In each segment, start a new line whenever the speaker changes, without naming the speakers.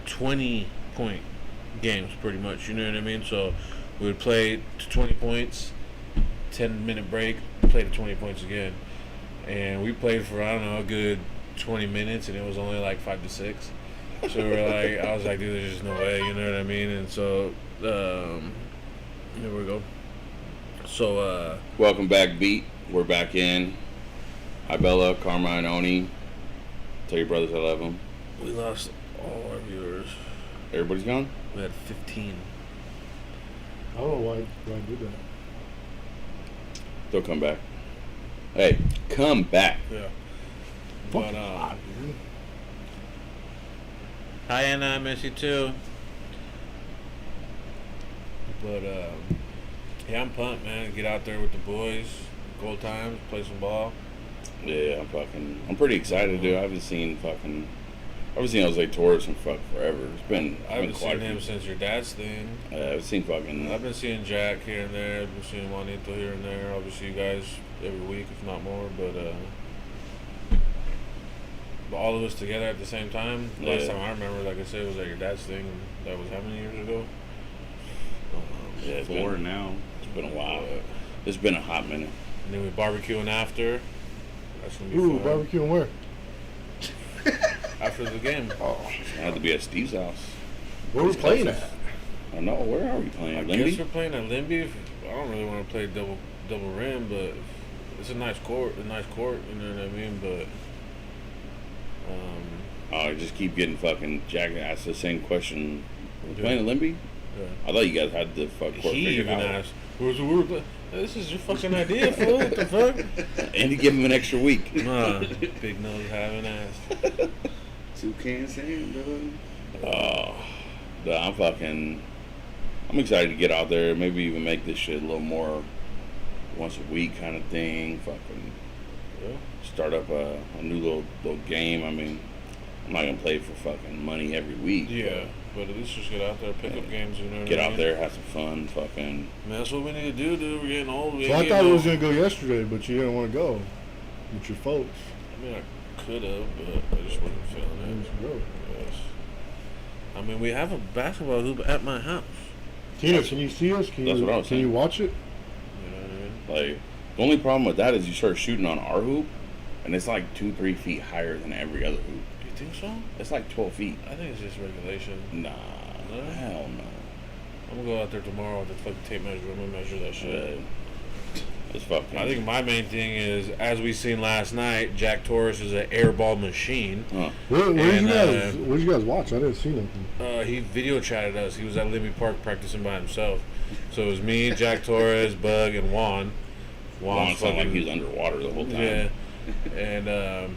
20-point games, pretty much. You know what I mean? So we would play to 20 points, 10-minute break, play to 20 points again, and we played for I don't know a good 20 minutes, and it was only like 5 to 6. So we're like, I was like, dude, there's just no way. You know what I mean? And so here we go. So
welcome back, Beat. We're back in. Hi, Bella, Carmine, Oni. Tell your brothers I love them.
We lost all our viewers.
Everybody's gone?
We had 15.
I don't know why I did that.
They'll come back. Hey, come back.
Yeah. But hi Anna, I miss you too. But yeah, I'm pumped, man. Get out there with the boys, gold times, play some ball.
Yeah, I'm pretty excited, dude. I haven't seen Jose Torres in forever.
I haven't seen him since your dad's thing.
I've seen fucking.
I've been seeing Jack here and there. I've been seeing Juanito here and there. Obviously, you guys every week, if not more. But all of us together at the same time. Last time I remember, like I said, was at your dad's thing. That was how many years ago?
Yeah, it's
4 now.
It's been a while. It's been a hot minute.
And then we barbecuing after. That's gonna be
Ooh,
fun.
barbecuing where?
After the game.
Oh, it had to be at Steve's house.
Where we playing at?
I don't know. Where are we playing?
I
Limby?
guess we're playing at Limby. I don't really want to play double rim, but it's a nice court. You know what I mean? But
I just keep getting fucking Jack asked the same question. We're
Yeah.
playing at Limby?
yeah.
I thought you guys had the fuck court
He
figured
even
out.
asked, "Where's the word? This is your fucking idea, fool. What the fuck?"
And you give him an extra week.
Nah, big nose haven't asked.
2 cans in, bro.
Oh, I'm excited to get out there. Maybe even make this shit a little more once a week kind of thing. Fucking
Yeah.
start up a new little game. I mean, I'm not gonna play for fucking money every week.
Yeah, but at least just get out there, pick up games. You know what
Get
I
out
mean?
there, have some fun. Fucking.
Man, that's what we need to do, dude. We're getting old.
So I thought we was gonna go yesterday, but you didn't want to go with your folks.
I mean, I could have, but I just wasn't feeling it.
Bro.
Yes. I mean, we have a basketball hoop at my house.
Tina, can you see us?
That's what I was
Can you
saying.
watch it?
You know what I mean?
Like, the only problem with that is you start shooting on our hoop, and it's like 2-3 feet higher than every other hoop.
You think so?
It's like 12 feet.
I think it's just regulation.
Nah,
No?
hell no.
I'm gonna go out there tomorrow with the fucking tape measure. I'm gonna measure that shit.
It's fucking.
I think my main thing is, as we seen last night, Jack Torres is an airball machine.
Huh.
What did
And,
you guys watch? I didn't see nothing.
He video chatted us. He was at Libby Park practicing by himself. So it was me, Jack Torres, Bug, and Juan.
Juan sounded like he was underwater the whole time.
Yeah. And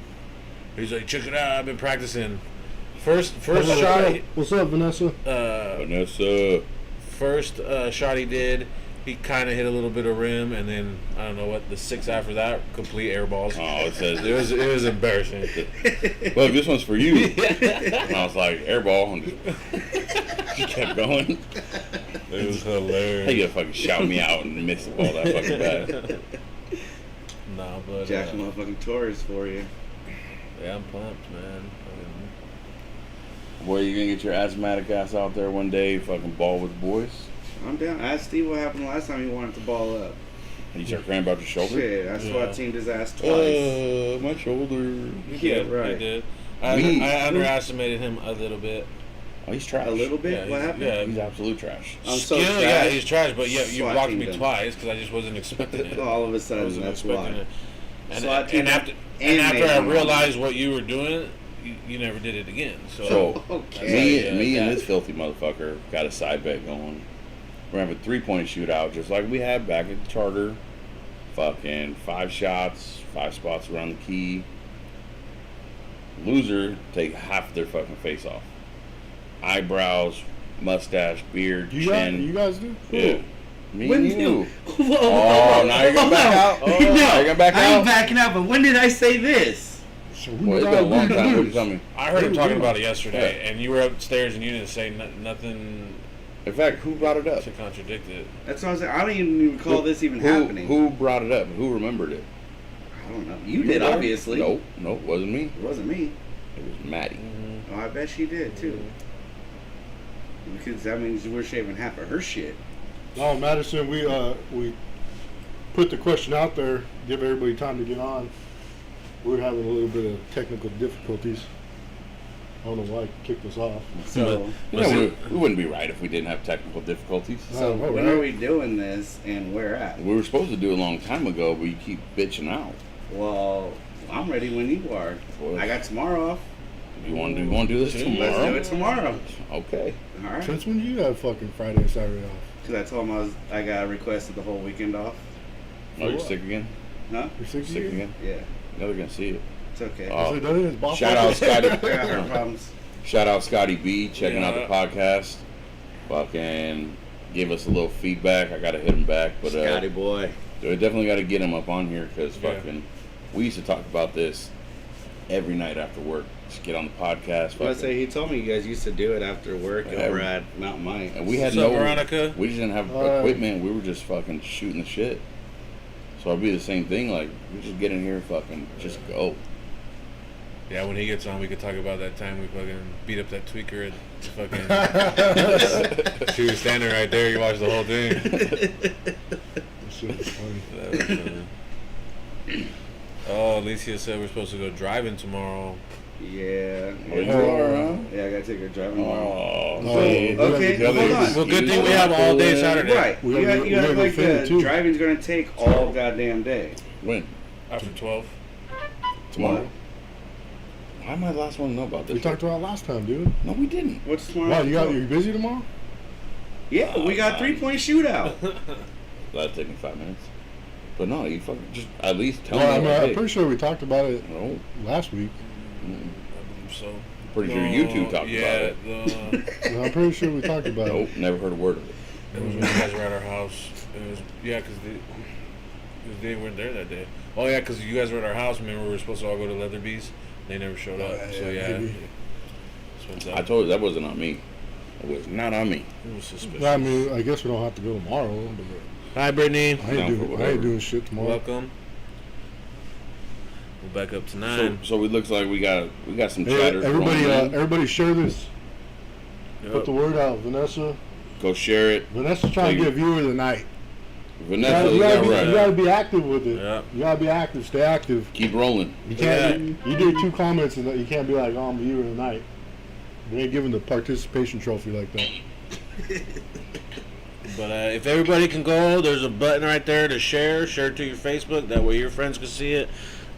he's like, check it out. I've been practicing. First shot.
What's up, Vanessa?
Vanessa.
First shot he did, he kind of hit a little bit of rim, and then I don't know what the 6 after that, complete air balls.
Oh, it says
It was embarrassing.
Look, this one's for you. And I was like, airball, and just kept going.
It was
How
hilarious.
you gonna fucking shout me out and miss the ball that fucking bad?
Nah, but
Jack motherfucking Torres for you.
yeah, I'm pumped, man.
Boy, you gonna get your asthmatic ass out there one day, fucking ball with the boys?
I'm down. Ask Steve what happened last time he wanted to ball up.
And you start crying about your shoulder?
Shit, I SWAT
Yeah.
teamed his ass twice.
My shoulder.
Yeah, right.
He did.
Me?
I underestimated him a little bit.
Oh, he's trash.
A little bit?
Yeah,
What
he's-
happened?
yeah.
He's absolute trash.
I'm so
Skill,
trash.
yeah, he's trash, but yeah, you
SWAT
blocked me
teamed him.
twice because I just wasn't expecting it.
All of a
I
sudden,
wasn't
that's
expecting
why.
it. And,
SWAT team
and after,
and
and after
made
I
him
realized what you were doing, you never did it again. So,
So,
Okay.
me and this filthy motherfucker got a side bet going. We're having a 3-point shootout, just like we had back at the Charter. Fucking 5 shots, 5 spots around the key. Loser take half their fucking face off. Eyebrows, mustache, beard,
You
chin.
guys do?
Yeah. Me
When
and
did
you.
Whoa,
Oh, now you're gonna back out?
No,
Now you're gonna back
I
out?
ain't backing out, but when did I say this?
So
Well, it's been a long time. What are you telling me?
I heard him
Hey,
talking
dude.
about it yesterday, and you were upstairs and you didn't say nothing
In fact, who brought it up?
to contradict it.
That's what I'm saying. I don't even recall this even
Who-
happening.
Who brought it up? Who remembered it?
I don't know. You did, obviously.
No, it wasn't me.
It wasn't me.
It was Maddie.
Oh, I bet she did, too. Because that means we're shaving half of her shit.
No, Madison, we put the question out there, give everybody time to get on. We're having a little bit of technical difficulties. I don't know why I kicked us off.
So,
You know, we wouldn't be right if we didn't have technical difficulties.
so
Oh,
when
right.
are we doing this and where at?
We were supposed to do it a long time ago, but you keep bitching out.
Well, I'm ready when you are.
Well,
I got tomorrow off.
You want to do this tomorrow?
Let's do it tomorrow.
Okay.
All right.
Since when do you have fucking Friday and Saturday off?
Because I told him I got requested the whole weekend off.
Oh, you're
what?
sick again?
Huh?
You're sick,
Sick again?
Yeah.
Never gonna see it.
It's okay.
Oh.
Is it done? It's boss
Shout out
fight?
I got
Scotty.
heart problems.
Shout out Scotty B checking out the
Yeah.
podcast. Fucking give us a little feedback. I gotta hit him back, but
Scotty boy.
we definitely gotta get him up on here because
Yeah.
fucking we used to talk about this every night after work. Just get on the podcast.
I was
Fucking,
say he told me you guys used to do it after work
Yeah.
over at Mount Mike.
and we had
What's up,
no
Veronica?
We just didn't have equipment. We were just fucking shooting the shit. So it'd be the same thing. Like we just get in here, fucking just go.
Yeah, when he gets on, we could talk about that time we fucking beat up that tweaker at fucking. She was standing right there. You watched the whole thing.
That shit was funny.
That was funny. Oh, Alicia said we're supposed to go driving tomorrow.
Yeah.
Oh, you are, huh?
Yeah, I gotta take her driving tomorrow.
Oh,
Okay,
okay, hold on.
Well, good thing we have all day Saturday.
Right.
We
You
gotta
got,
go-
you
we
got
gotta go
like
film
the
too.
driving's gonna take all goddamn day.
When?
After 12.
Tomorrow. Why am I the last one to know about this?
We talked about it last time, dude.
No, we didn't.
What's tomorrow?
Wow, you busy tomorrow?
Yeah, we got 3-point shootout.
That'll take me 5 minutes. But no, you fucking just at least tell
Well,
me.
I'm pretty sure we talked about it
No,
last week.
I believe so.
pretty sure you two talked
yeah,
about it.
No, I'm pretty sure we talked about
Nope,
it.
never heard a word of it.
It was when you guys were at our house. It was because they weren't there that day. Oh yeah, because you guys were at our house. Remember, we were supposed to all go to Leatherby's. They never showed up.
Oh,
So
yeah,
yeah,
maybe.
that's what's
I
up.
told you that wasn't on me. It was not on me.
It was suspicious.
I mean, I guess we don't have to go tomorrow. But
Hi, Brittany.
I
Down for
ain't
whatever.
doing shit tomorrow.
Welcome. We're back up to
So,
9.
so it looks like we got some
Hey,
chatters.
everybody,
rolling in.
everybody, share this.
Yep.
Put the word out, Vanessa.
Go share it.
Vanessa's trying to get viewer of the night.
Vanessa,
You
you got
you
right.
gotta be active with it.
Yeah.
You gotta be active. Stay active.
Keep rolling.
You can't. You do 2 comments and you can't be like, "Oh, I'm a viewer of the night." They ain't giving the participation trophy like that.
But if everybody can go, there's a button right there to share. Share it to your Facebook. That way your friends can see it.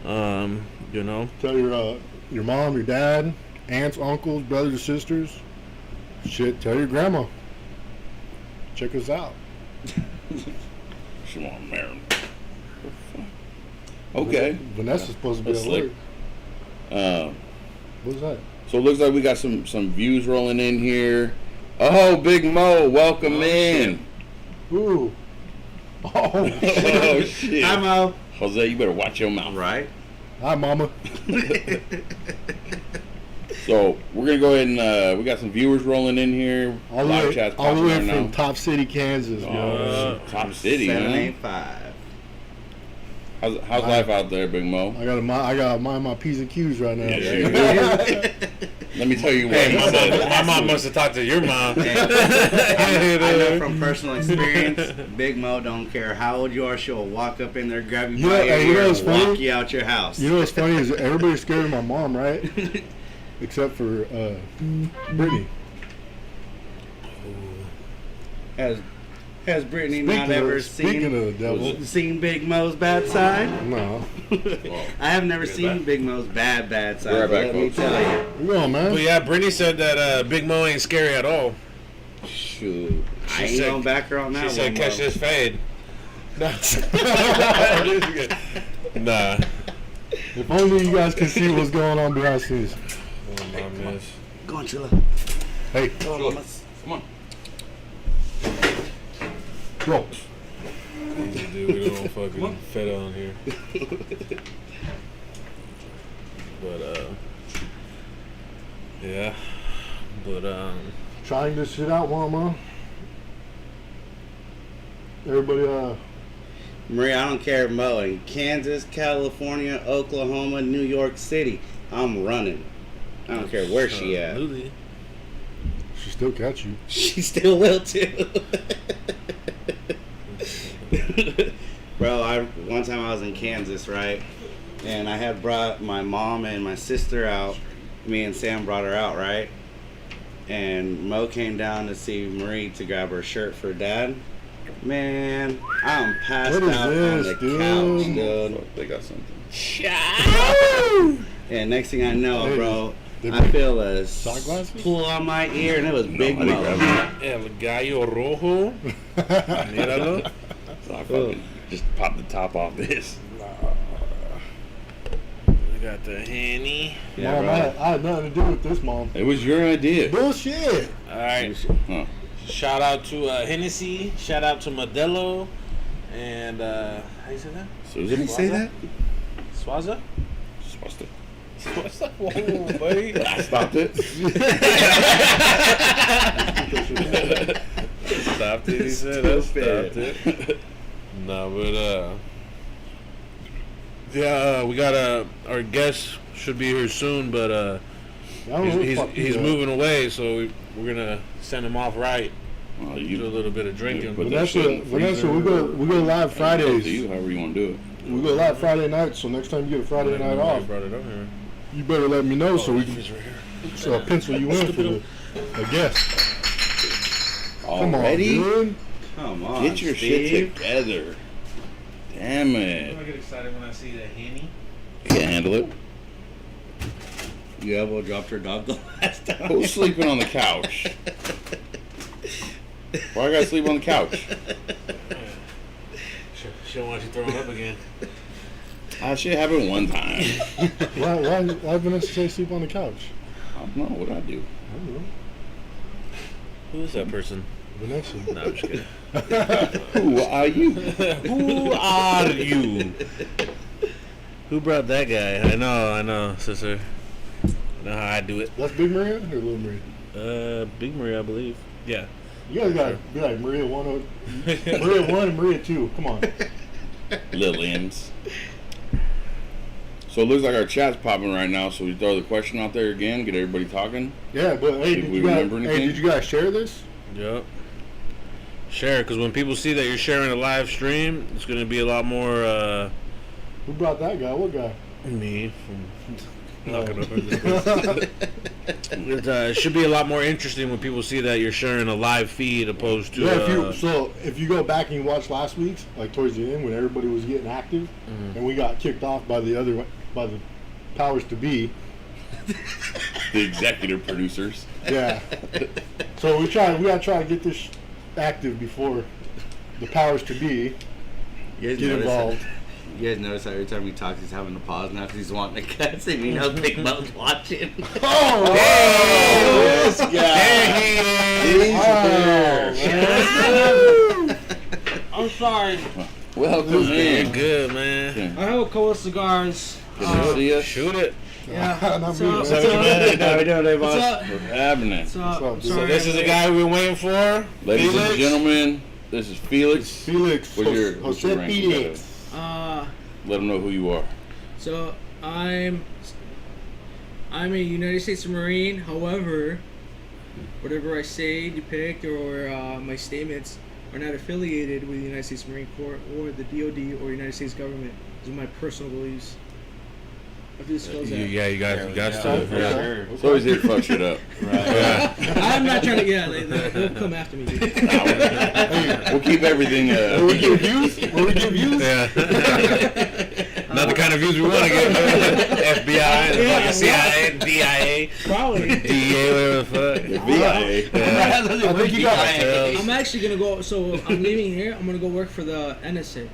You know.
Tell your mom, your dad, aunts, uncles, brothers, or sisters. Shit, tell your grandma. Check us out.
She want marry. Okay.
Vanessa's supposed to be
That's
at
slick.
work. What's that?
So it looks like we got some views rolling in here. Oh, Big Mo, welcome in.
Ooh. Oh,
Oh
shit.
shit.
I'm out.
Jose, you better watch your mouth.
Right.
Hi, mama.
So we're gonna go ahead and we got some viewers rolling in here.
All the
Live
way,
chat's
all the
popping
way
right
from
now.
Top City, Kansas.
Oh,
yo.
shit. Top City, huh?
785.
How's life out there, Big Mo?
I gotta mind my P's and Q's right now.
Yeah, you do. Let me tell you what
Hey,
he said.
my mom must have talked to your mom.
I know from personal experience, Big Mo don't care how old you are, she'll walk up in there, grab you
You know-
by your
hey, you know
ear,
what's
and walk
funny?
you out your house.
You know what's funny is everybody's scared of my mom, right? Except for Brittany.
Has Brittany not ever
Speaking of the devil,
seen Big Mo's bad side?
no.
I have never seen Big Mo's bad side.
We're right back,
let me
folks.
tell you.
Come on, man.
But yeah, Brittany said that Big Mo ain't scary at all.
Shoot.
I ain't gonna back her on that
She
one.
said, "Catch
Mo.
this fade." Nah.
If only you guys can see what's going on behind the scenes.
Oh, my miss.
Go on, Chilla.
Hey,
Go on, mamas.
Come on.
go.
Easy, dude. We don't fucking fed on here. But yeah. But
Trying this shit out, mama. Everybody,
Maria, I don't care, Mo. In Kansas, California, Oklahoma, New York City, I'm running. I don't care where she at.
Absolutely.
She still catch you.
She still will too. Bro, one time I was in Kansas, right? And I had brought my mom and my sister out. Me and Sam brought her out, right? And Mo came down to see Marie to grab her shirt for Dad. Man, I'm passed
What is
out
this,
on the
dude?
couch, dude.
Fuck, they got something.
And next thing I know,
Hey,
bro,
they
I feel a
sunglasses?
pull on my ear, and it was Big
I didn't
Mo.
grab
El Gallo Rojo. Míralo.
So I fucking just popped the top off this.
We got the Henny.
Yeah,
Mom,
bro.
I had nothing to do with this, Mom.
It was your idea.
Bullshit.
All right.
Huh.
Shout out to Hennessy. Shout out to Modelo. And how you say that?
So did he say that?
Swaza?
Supposed to.
What's up? Whoa, buddy.
I stopped it.
Stopped it, he said. I stopped it. No, but yeah, we got our guest should be here soon, but
I don't know who the
he's
fuck he
moving away, so we're gonna send him off right.
Well,
Do a
you
little bit of drinking.
put that shit in the
Vanessa,
freezer.
we go live
Up to
Fridays.
you, however you want to do it.
We go live Friday night, so next time you get a Friday night off,
Brought it up here.
you better let me know so we can
He's right here.
pencil you in for a guest. Come on,
Already?
dude.
Come on,
Get your
Steve.
shit together. Damn
I
it.
get excited when I see the Henny.
You can't handle it.
You elbow dropped her dog the last time.
Who's sleeping on the couch? Why I gotta sleep on the couch?
She don't want you throwing up again.
I should happen one time.
Why Vanessa say sleep on the couch?
I don't know what I do.
I don't know.
Who is that person?
Vanessa.
No, I'm just kidding.
Who are you?
Who are you? Who brought that guy? I know, sister. I know how I do it.
That's Big Maria or Little Maria?
Big Maria, I believe. Yeah.
You guys gotta be like Maria 1, Maria 1 and Maria 2. Come on.
Lillians. So it looks like our chat's popping right now, so we throw the question out there again, get everybody talking.
Yeah, but hey,
Did
did
we
you guys,
remember anything?
did you guys share this?
Yep. Share, because when people see that you're sharing a live stream, it's going to be a lot more,
Who brought that guy? What guy?
me. Not gonna it should be a lot more interesting when people see that you're sharing a live feed opposed to.
Yeah, if you go back and you watch last week's, like towards the end when everybody was getting active, and we got kicked off by the powers to be.
The executive producers.
Yeah. So we gotta try to get this active before the powers to be
You guys
get
notice
involved.
You guys notice how every time he talks, he's having to pause now because he's wanting to cut, and you know Big Mo's watching.
Oh,
This guy.
I'm sorry.
Welcome
You're
in.
good, man.
I have a couple of cigars.
Good to see you.
Shoot it.
Yeah.
Not
What's
me,
up?
man.
What's
How you
up?
doing?
How we doing,
What's
boss?
up?
What's happening?
What's up?
What's up,
I'm
dude?
So
sorry.
this is the guy we've been waiting for.
Ladies
Felix.
and gentlemen, this is Felix.
Felix.
What's your
Jose
rank?
Felix.
Let them know who you are.
So I'm a United States Marine. However, whatever I say, depict, or my statements are not affiliated with the United States Marine Corps or the DoD or United States government. These are my personal beliefs. I have to disclose that.
Yeah, you got to.
Okay.
It's always here to fuck shit up.
Yeah.
I'm not trying to get out. They'll come after me, dude.
We'll keep everything.
Will we give views? Will we give views?
Yeah. Not the kind of views we want to get. FBI, the fucking CIA, DIA,
Probably.
DEA, whatever the fuck.
VIA.
I think you got
I'm actually gonna go. So I'm leaving here. I'm gonna go work for the NSA.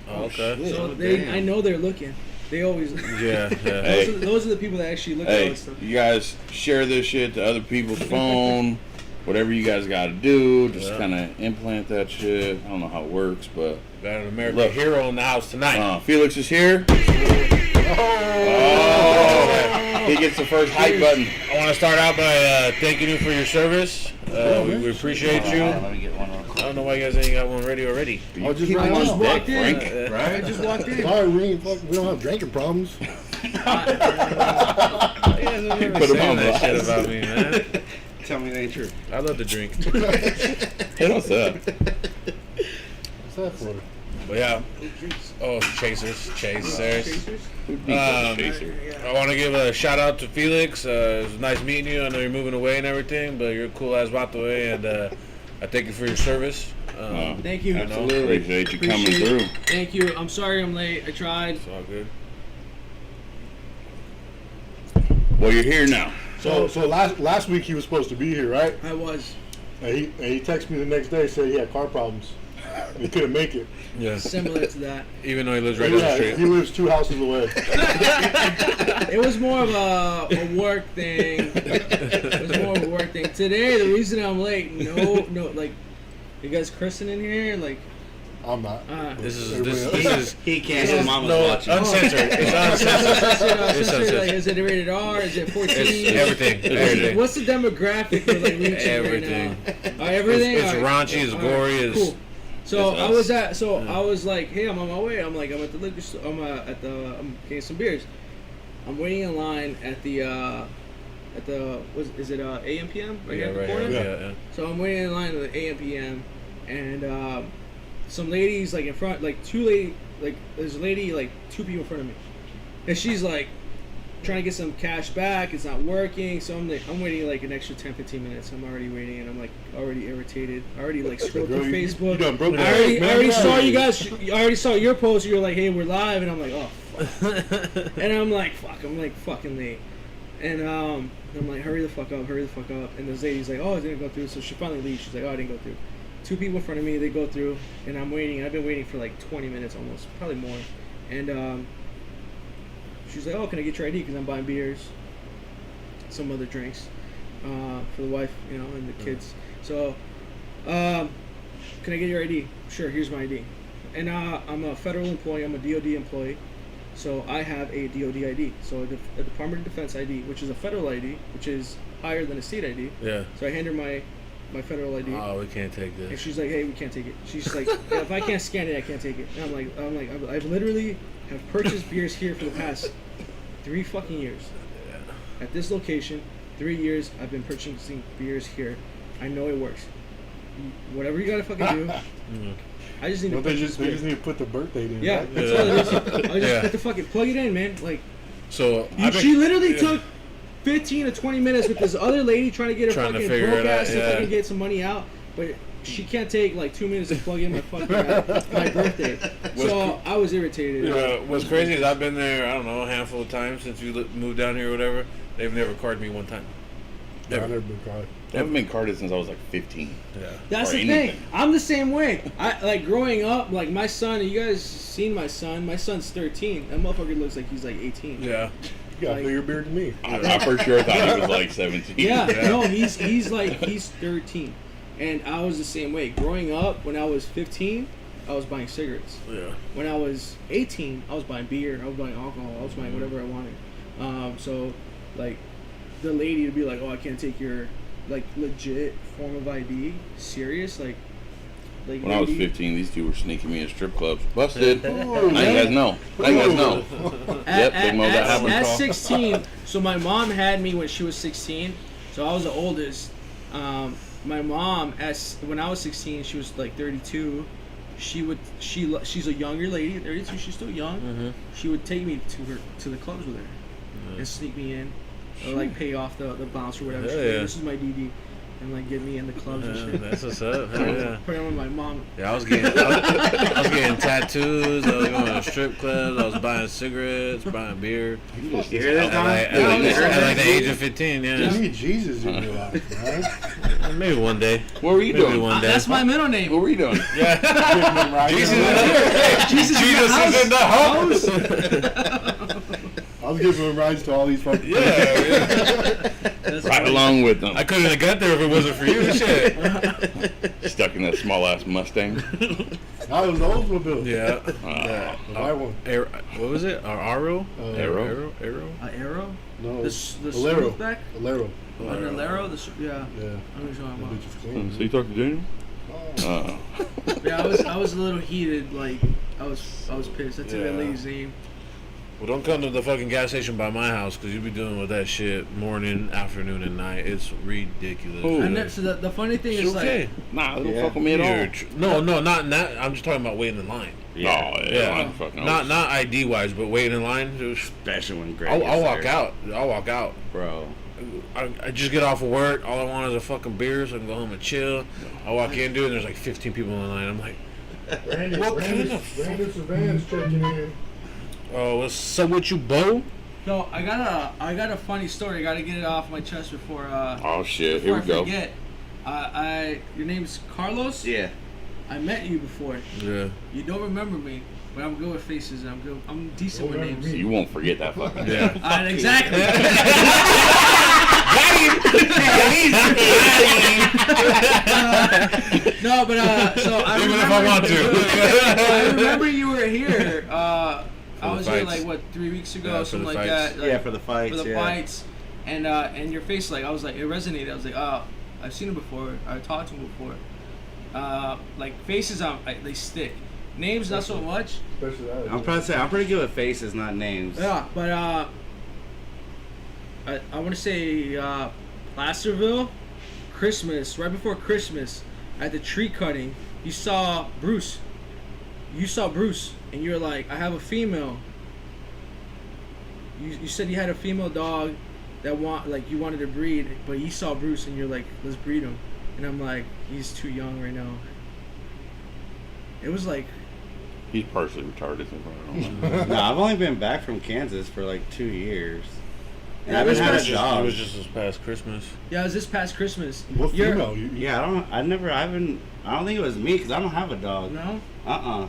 Okay.
So I know they're looking. They always.
Yeah.
Hey.
Those are the people that actually look at all
Hey,
this stuff.
you guys share this shit to other people's phone. Whatever you guys got to do, just
Yeah.
kind of implant that shit. I don't know how it works, but
Got an American
Look.
hero in the house tonight.
Felix is here. Oh, he gets the first hype button.
I want to start out by thanking you for your service. We appreciate you.
Let me get one real
I
quick.
don't know why you guys ain't got one ready already.
I'll just
Keep
run
him on
out.
deck,
walked in.
Frank.
I just walked in.
Sorry, we don't have drinking problems.
You guys are never
Put him
saying
on
that shit
blast.
about me, man.
Tell me it ain't true.
I love to drink.
Hit us up.
What's that for?
But yeah. Oh, Chasers.
Chasers?
Chaser.
I want to give a shout out to Felix. It was nice meeting you. I know you're moving away and everything, but you're a cool ass vato, and I thank you for your service.
Thank you.
Absolutely.
Appreciate you coming
Appreciate
through.
it. Thank you. I'm sorry I'm late. I tried.
It's all good.
Well, you're here now.
So last week he was supposed to be here, right?
I was.
And he texted me the next day, said he had car problems. He couldn't make it.
Yeah.
Similar to that.
Even though he lives right down the
Yeah,
street.
he lives 2 houses away.
It was more of a work thing. It was more of a work thing. Today, the reason I'm late, no, like, you guys cursing in here? Like,
I'm not.
This
Everybody
is
He can't. His mama's
no
watching.
uncensored. It's uncensored. It's
like,
uncensored.
is it rated R? Is it 14?
It's everything. Everything.
What's the demographic we're like reaching
Everything.
right now? Everything.
It's
All right.
raunchy. It's
All right.
gory. It's
Cool. So
It's
I
us.
was at. So I was like, hey, I'm on my way. I'm like, I'm at the liquor store. I'm getting some beers. I'm waiting in line at the is it AM PM right here
yeah,
at the
right
corner?
here. Yeah.
So I'm waiting in line at the AM PM, and some ladies like in front, like there's a lady like 2 people in front of me, and she's like trying to get some cash back. It's not working, so I'm waiting like an extra 10-15 minutes. I'm already waiting, and I'm like already irritated. I already like scrolled
Girl,
through
you
Facebook.
done broke
I
that
already,
man
I already
down.
saw you guys. I already saw your post. You were like, "Hey, we're live," and I'm like, "Oh, fuck." And I'm like, "Fuck!" I'm like fucking late, and I'm like, "Hurry the fuck up! Hurry the fuck up!" And this lady's like, "Oh, it didn't go through." So she finally leaves. She's like, "Oh, I didn't go through." 2 people in front of me, they go through, and I'm waiting. I've been waiting for like 20 minutes almost, probably more. And she's like, "Oh, can I get your ID? Because I'm buying beers, some other drinks, for the wife, and the kids. So, can I get your ID? Sure, here's my ID." And I'm a federal employee. I'm a DoD employee, so I have a DoD ID. So a Department of Defense ID, which is a federal ID, which is higher than a state ID.
Yeah.
So I hand her my federal ID.
Oh, we can't take
And
this.
she's like, "Hey, we can't take it." She's like, "Yeah, if I can't scan it, I can't take it." And I'm like, I've literally have purchased beers here for the past 3 fucking years. At this location, 3 years I've been purchasing beers here. I know it works. Whatever you gotta fucking do, I just need to
Don't they
purchase
just
beer.
need to put the birth date in?
Yeah,
right?
that's all it is. I just
Yeah.
put the fucking plug it in, man. Like
So
she literally took 15 to 20 minutes with this other lady trying to get her
Trying to
fucking
figure
broke
it out,
ass to
yeah.
fucking get some money out, but she can't take like 2 minutes to plug in my fucking my birthday. So I was irritated.
What's crazy is I've been there, I don't know, a handful of times since we moved down here or whatever. They've never carded me one time.
Yeah, I've never been caught.
I haven't been carded since I was like 15.
Yeah.
That's
or
the
anything.
thing. I'm the same way. I like growing up. Like my son. You guys seen my son? My son's 13. That motherfucker looks like he's like 18.
Yeah.
You got a
Like-
bigger beard than me.
I for sure thought he was like 17.
Yeah.
Yeah.
No, he's 13, and I was the same way. Growing up, when I was 15, I was buying cigarettes.
Yeah.
When I was 18, I was buying beer. I was buying alcohol. I was buying whatever I wanted. So, like, the lady would be like, "Oh, I can't take your like legit form of ID serious." Like
When I was
lady-
15, these two were sneaking me in strip clubs. Busted. Now
Ooh.
you guys know. Now you guys know. Yep, Big Mo, that happened.
At 16, so my mom had me when she was 16, so I was the oldest. My mom, when I was 16, she was like 32. She's a younger lady, 32. She's still young.
Mm-hmm.
She would take me to the clubs with her and sneak me in, or like pay off the bounce or whatever.
Hell
She's like,
yeah.
"This is my DD," and like get me in the clubs and shit.
That's what's up. Hell yeah.
Put it on my mom.
Yeah, I was getting tattoos. I was going to strip clubs. I was buying cigarettes, buying beer.
You hear this,
At
Don?
like the age of 15,
You
yeah.
need Jesus in your life, right?
Maybe one day.
What were you
Maybe
doing?
one day.
That's my middle name.
What were you doing?
Yeah.
Jesus,
Jesus is in the house.
I was giving him rides to all these fucking
Yeah.
Right along with them.
I couldn't have got there if it wasn't for you. Shit.
Stuck in that small ass Mustang.
I was the Oldsmobile.
Yeah.
Oh.
The white one.
What was it? Arrow?
Arrow?
Arrow?
Arrow?
No,
The
Alero.
smoothback?
Alero.
Oh, the Alero? Yeah.
Yeah.
I know what you're talking
That
about.
bitch is clean.
So you talked to Daniel?
Oh.
Oh.
Yeah, I was a little heated. Like I was pissed. I took that
Yeah.
lady's name.
Well, don't come to the fucking gas station by my house because you'll be dealing with that shit morning, afternoon, and night. It's ridiculous.
Ooh.
And so the funny thing
It's
is
okay.
like,
Nah, they don't
Yeah.
fuck with me at all.
No, not in that. I'm just talking about waiting in line.
Yeah. Oh,
Yeah.
I'm fucking
Not ID wise, but waiting in line.
especially when Greg
I'll
gets
walk
there.
out. I'll walk out.
Bro.
I just get off of work. All I want is a fucking beer so I can go home and chill. I walk in, dude, and there's like 15 people in line. I'm like,
Brandon,
What
Brandon,
kind of
Brandon Savan's checking in.
oh, what's up with you, Bo?
no, I got a funny story. I gotta get it off my chest before
Oh shit, here
before
we
I
go.
forget. Your name's Carlos.
Yeah.
I met you before.
Yeah.
You don't remember me, but I'm good with faces. And I'm good. I'm decent with
Remember
names.
me.
You won't forget that fucking.
Yeah.
Exactly. No, but so I
Even
remember,
if I want to.
I remember you were here. I
the
was here
fights.
like what 3 weeks ago,
Yeah, for
something
the
like
fights.
that. Like,
Yeah, for the fights.
for the
yeah.
fights, and your face, like I was like, it resonated. I was like, oh, I've seen him before. I talked to him before. Like faces, they stick. Names, not so much.
Especially that.
I'm probably say I'm pretty good with faces, not names.
Yeah, but I want to say Placerville, Christmas, right before Christmas, at the tree cutting, you saw Bruce. You saw Bruce, and you're like, I have a female. You said you had a female dog that you wanted to breed, but you saw Bruce, and you're like, let's breed him. And I'm like, he's too young right now. It was like,
He's partially retarded. So I don't know.
No, I've only been back from Kansas for like 2 years. And
Yeah,
I haven't
this
had
was
a
It
dog.
was just this past Christmas.
yeah, it was this past Christmas.
What
You're-
female?
Yeah, I don't think it was me because I don't have a dog.
No?
I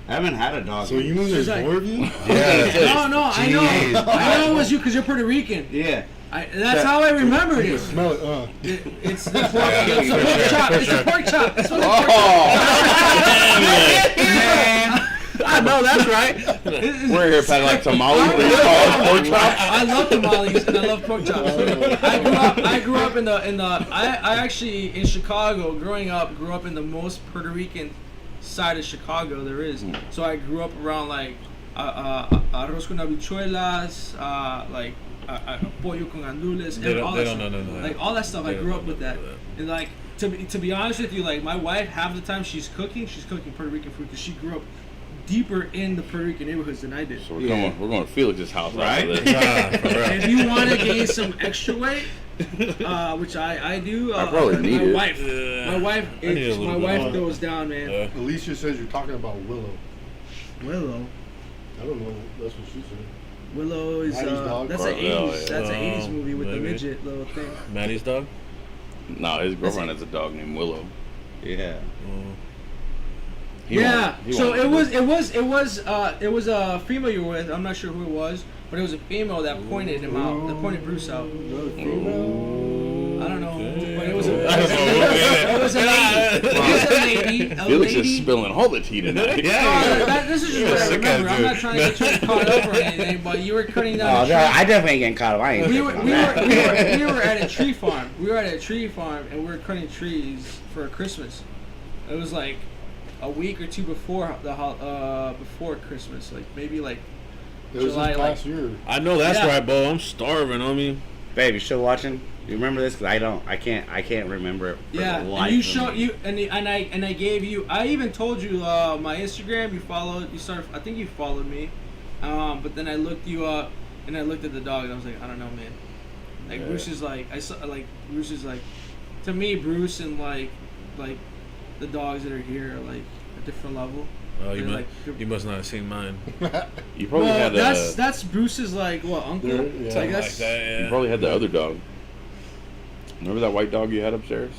haven't had a dog.
So you mean there's
She's like-
more of you?
Yeah.
No, I know.
Jeez.
I know it was you because you're Puerto Rican.
Yeah.
That's how I remembered it.
Smell it,
It's the pork,
Yeah,
it's the
for
pork
sure,
chop.
for
It's the
sure.
pork chop. It's what the pork
I know that's right.
We're here packing like tamales. What do you call it? Pork chops?
I love tamales and I love pork chops. I grew up in the. I actually in Chicago. Growing up, grew up in the most Puerto Rican side of Chicago there is. So I grew up around like arroz con habichuelas, like pollo con gandules,
They
and
don't-
all
they
that
don't
stuff.
know that.
Like all that stuff. I
They
grew
don't
up with
know
that,
that.
and like to be honest with you, like my wife half the time she's cooking Puerto Rican food because she grew up deeper in the Puerto Rican neighborhoods than I did.
So we're going to Felix's house
Right?
after this.
Ah, for real.
If you want to gain some extra weight, which I do,
I probably need
my
it.
wife,
Yeah.
my wife,
I need a little bit more.
goes down, man.
Yeah.
Alicia says you're talking about Willow.
Willow,
I don't know. That's what she said.
Willow is
Maddie's dog?
that's an
Oh, yeah,
80s, that's an 80s
Oh,
movie with the
maybe.
midget little thing.
Maddie's dog?
No, his girlfriend has a dog named Willow.
Yeah.
He
Yeah.
won't- he
So
won't-
it was a female you were with. I'm not sure who it was, but it was a female that pointed him out, that pointed Bruce out.
Another female?
I don't know,
Okay.
but it was a
I don't know.
it was a lady. It was a lady. A
Felix is
lady.
spilling all the tea tonight.
This is just what I
Sick ass
remember. I'm
dude.
not trying to get you caught up or anything, but you were cutting
Oh,
down
no,
a
I definitely ain't getting caught up. I ain't
tree. We were,
tripping
we,
on
were,
that.
we were at a tree farm. We were at a tree farm and we were cutting trees for Christmas. It was like a week or two before before Christmas, like maybe like
It was
July,
this past year.
I know that's
Yeah.
right, Bo. I'm starving. I mean,
Babe, you still watching? You remember this? Cause I don't. I can't remember it. For
yeah.
the
And
life
you
of
showed
me.
you and I gave you. I even told you my Instagram. You followed. You started. I think you followed me, but then I looked you up and I looked at the dog and I was like, I don't know, man. Like
Yeah.
Bruce is like Bruce is like, to me Bruce and like the dogs that are here are like a different level.
oh, you,
They're
must,
like-
you must not have seen mine.
You probably
Well,
had
that's Bruce's like what uncle?
Yeah,
Like,
yeah.
Like
that's,
that,
you
yeah.
probably had the other dog. Remember that white dog you had upstairs?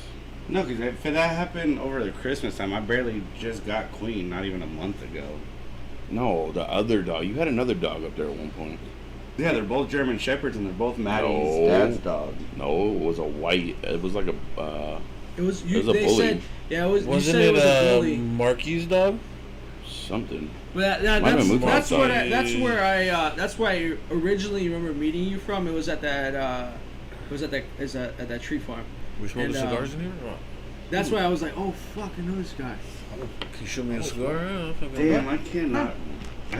No, because if that happened over the Christmas time, I barely just got Queen, not even a month ago.
No, the other dog. You had another dog up there at one point.
Yeah, they're both German Shepherds and they're both Maddie's
No.
dad's dog.
No, it was a white. It was like a.
it was you.
It was a
They
bully.
said yeah. It was.
Wasn't
you said it was a bully.
Marquis dog?
Something.
But
Might have moved
that's
outside.
that's where I originally remember meeting you from. It was at that at that tree farm.
We smoking
And,
cigars in here? Or what?
That's why I was like, oh fuck, I know this guy.
Can you show me a cigar? Yeah, I'll fucking-
Damn, I cannot.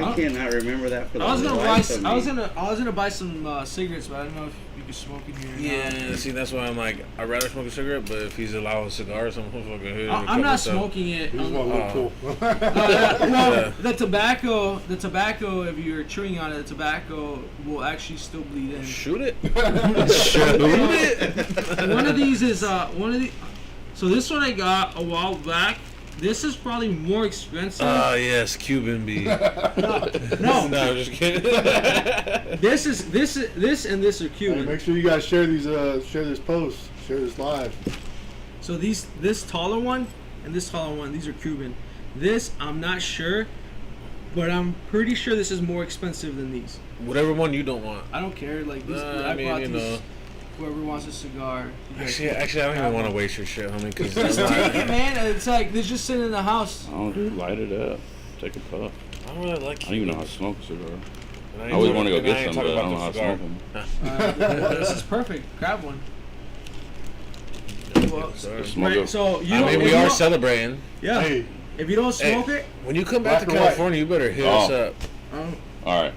I cannot remember that for the
I was gonna buy.
life of me.
I was gonna buy some cigarettes, but I don't know if you could smoke in here. or not.
Yeah, see, that's why I'm like, I'd rather smoke a cigarette, but if he's allowing cigars, I'm fucking hit him a
I'm
couple
not
times.
smoking it.
He's one little tool.
Well, the tobacco, if you're chewing on it, the tobacco will actually still bleed in.
Shoot it.
Shoot it. One of these is one of the. So this one I got a while back. This is probably more expensive.
Yes, Cuban B.
No,
No, just kidding.
this and this are
Hey,
Cuban.
make sure you guys share this post, share this live.
So this taller one and this taller one, these are Cuban. This I'm not sure, but I'm pretty sure this is more expensive than these.
Whatever one you don't want.
I don't care. Like these,
I mean,
brought
you
these.
know.
Whoever wants a cigar. You guys
Actually, I don't even want to waste your shit, homie. Cause
Just take it, man. It's like they're just sitting in the house.
Oh, dude, light it up. Take a puff.
I don't really like.
I don't even know how to smoke a cigar.
And
I always want to go
and I
get
ain't
some,
talking
but I don't
about
know how to
the
smoke them.
Well, this is perfect. Grab one. Well,
Just smoke
right,
it.
so you
I
don't,
mean,
if
we
you
are
don't-
celebrating.
Yeah.
Hey,
If you don't smoke it,
When you come back to
Black or white?
California, you better hit us up.
All right.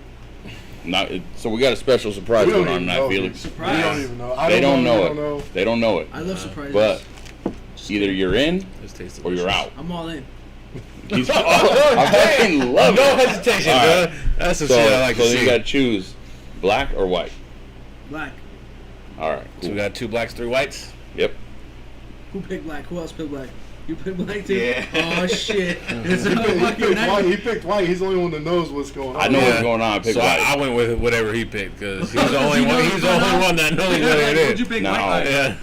Now, so we got a special surprise
we don't
going on
even
tonight,
know.
Felix.
We
Surprise.
don't even know. I
They don't
we
know
don't
it. They don't know it.
I love surprises.
But either you're in
This tastes
or you're out.
I'm all in.
He's, I fucking love
No
it.
hesitation,
All
bro.
right.
That's the
So,
shit I like
so
to
then
see.
you got to choose black or white.
Black.
All right.
So
Cool.
we got 2 blacks, 3 whites.
Yep.
Who picked black? Who else picked black? You picked black too?
Yeah.
Oh shit. It's a
He
fucking
picked
night.
white. He picked white. He's the only one that knows what's going on.
I know what's going on. I picked
So
white.
I went with whatever he picked because he's the only
You know
one.
what's
He's the
going
only
on?
one that knows what
What'd
it
you
is.
pick?
No.
White?
Yeah.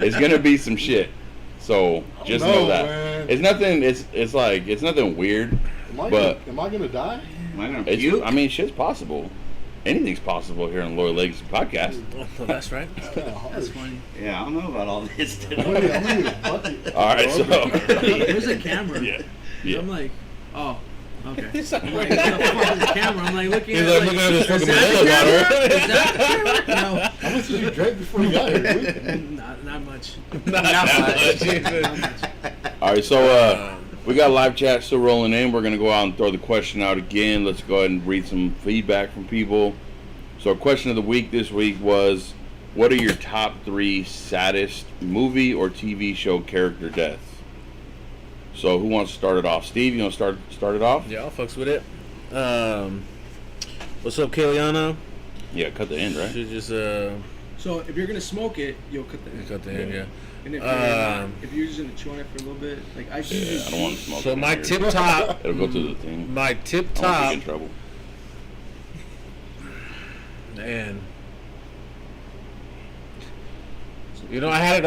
It's gonna be some shit. So just
No,
know that
man.
it's nothing. It's like it's nothing weird. But
Am I gonna die?
Am I gonna
it's,
puke?
I mean, shit's possible. Anything's possible here on Loyal Legacy Podcast.
Well, that's right.
It's kind of hard.
That's funny.
Yeah, I don't know about all this.
I'm gonna need a bucket.
All right, so
Where's the camera?
yeah, yeah.
I'm like, oh, okay.
He's like,
I'm like, what the fuck is the camera? I'm like looking
He's
at
like looking at this
is
fucking
that
Modelo
the camera?
bottle.
Is that the camera?
How much did you drink before you got here?
No, not much.
Not that much.
All right, so we got live chat still rolling in. We're gonna go out and throw the question out again. Let's go ahead and read some feedback from people. So, question of the week this week was, what are your top 3 saddest movie or TV show character deaths? So, who wants to start it off? Steve, you want to start it off?
Yeah, I'll fucks with it. What's up, Kaliana?
Yeah, cut the end, right?
She just
So if you're gonna smoke it, you'll cut the end.
cut the end, yeah.
And if you're not, if you're just gonna chew on it for a little bit, like I usually
Yeah, I don't want to smoke.
So
it
my
here.
tip top,
It'll go through the thing.
my tip
I won't
top,
get in trouble.
and you know, I had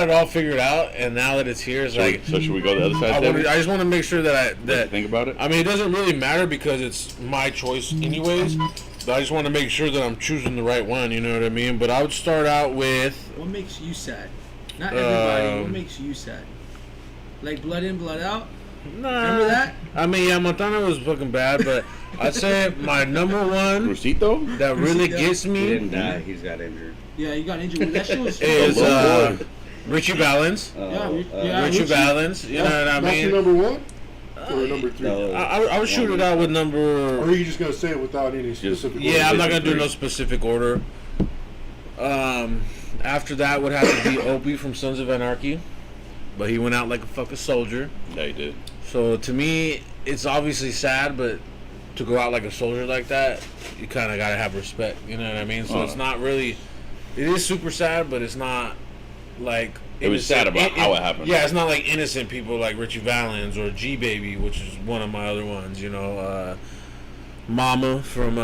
it all figured out, and now that it's here, it's like
So should we go the other side?
I just want to make sure that
Think about it.
I mean, it doesn't really matter because it's my choice anyways. But I just want to make sure that I'm choosing the right one. You know what I mean? But I would start out with
What makes you sad? Not everybody. What
Um,
makes you sad? Like Blood In, Blood Out?
nah.
Remember that?
I mean, yeah, Montana was fucking bad, but I'd say my number one
Crucito?
that really
Crucito.
gets
He
me
didn't die. He's got injured.
Yeah, you got injured. That shit was.
is
Low boy.
Richie Valens.
Yeah,
Richie Valens. You know what I
That's your
mean?
number 1 or number 3?
No.
I would shoot it out with
Or
number.
are you just gonna say it without any specific?
Yeah, I'm not gonna do
three.
no specific order. After that would have to be Opie from Sons of Anarchy, but he went out like a fucking soldier.
Yeah, he did.
So to me, it's obviously sad, but to go out like a soldier like that, you kind of gotta have respect. You know what I mean? So it's not really. It is super sad, but it's not like.
It was sad about how it happened.
Yeah, it's not like innocent people like Richie Valens or G Baby, which is one of my other ones. You know, Mama from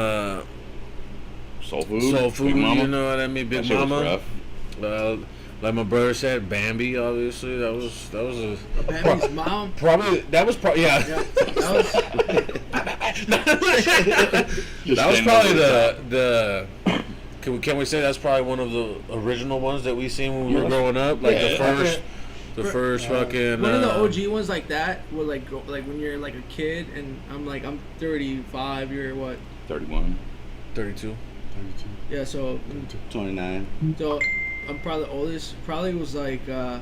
Soul Food.
Soul Food.
Big Mama.
You know what I mean? Big
That shit was
Mama.
rough.
Like my brother said, Bambi. Obviously, that was a
Bambi's mom.
probably that was probably yeah.
Yeah, that was.
That was probably the. Can we say that's probably one of the original ones that we seen when we were growing up? Like
Yeah.
the first fucking.
One of the OG ones like that, where like when you're like a kid, and I'm 35. You're what?
31.
32.
Yeah, so
29.
so I'm probably the oldest. Probably was like The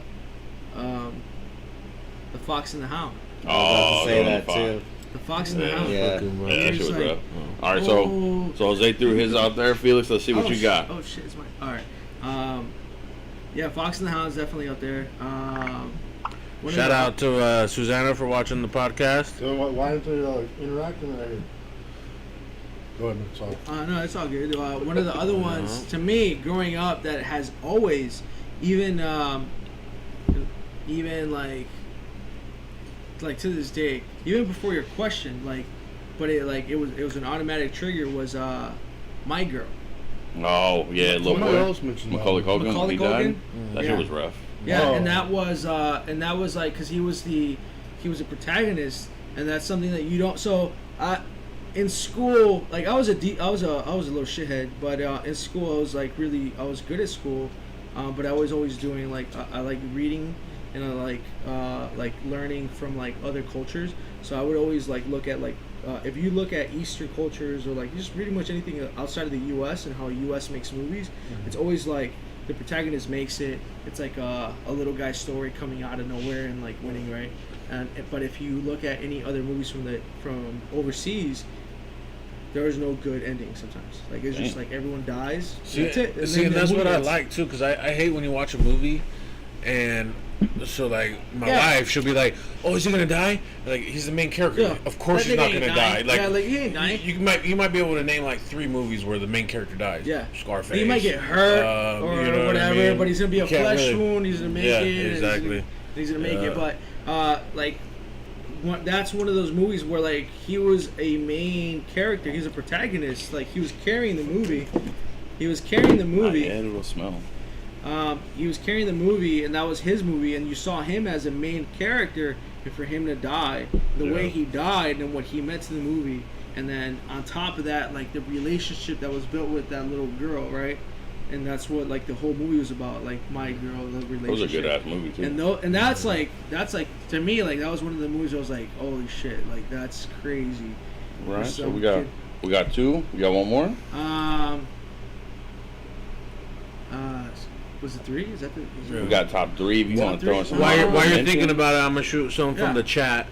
Fox and the Hound.
Oh,
say
Golden
that
Fox.
too.
The Fox in the
Yeah.
House.
Yeah.
Fucking,
Yeah, that shit was
It's
rough.
like-
All right,
Oh.
so Jose threw his out there. Felix, let's see what you got.
Oh shit, it's mine. All right. Yeah, Fox and the Hound is definitely up there. One of
Shout
the-
out to Susanna for watching the podcast.
So why don't they interact in there? Go ahead, man. Sorry.
No, it's all good. One of the other ones to me, growing up, that has always, even like to this day, even before your question, like, but it was an automatic trigger. Was My Girl.
Oh yeah, little
Somebody
boy.
else mentioned that
Macaulay
one.
Culkin.
Macaulay
He died.
Culkin?
That
Yeah.
shit was rough.
Yeah,
Oh.
and that was like because he was a protagonist, and that's something that you don't. So in school, like I was a little shithead, but in school I was good at school, but I was always doing like I like reading and I like learning from like other cultures. So I would always like look at like if you look at Eastern cultures or like just pretty much anything outside of the U.S. and how U.S. makes movies, it's always like the protagonist makes it. It's like a little guy's story coming out of nowhere and like winning, right? But if you look at any other movies from overseas, there is no good ending sometimes. Like it's just like everyone dies.
See,
that's it.
and
then the
that's what
movie
I
ends.
like too, because I hate when you watch a movie, and so like my
Yeah.
wife, she'll be like, "Oh, is he gonna die?" Like he's the main character.
Yeah.
Of course
That
he's
nigga
not
ain't
gonna die.
dying.
Like,
Yeah, like, he ain't dying.
You might be able to name like 3 movies where the main character dies.
Yeah.
Scarface.
He might get hurt or
you know what I
whatever,
mean?
but he's gonna be a
You can't
flesh
really-
wound. He's gonna make
Yeah,
it. and he's gonna-
exactly.
He's gonna make
Yeah.
it, but like that's one of those movies where like he was a main character. He's a protagonist. Like he was carrying the movie. He was carrying the movie.
Yeah, it will smell.
He was carrying the movie, and that was his movie, and you saw him as a main character. And for him to die, the way
Yeah.
he died, and what he meant to the movie, and then on top of that, like the relationship that was built with that little girl, right? And that's what like the whole movie was about, like My Girl, the relationship.
It was a good ass movie too.
And that's like to me like that was one of the movies I was like, holy shit, like that's crazy.
Right. So
Some
we got
kid-
2. We got one more.
Was it 3? Is that the?
We got top 3. If you
Top
want to throw in
three?
some.
While you're
honorable
thinking
mentions.
about it, I'm gonna shoot some
Yeah.
from the chat.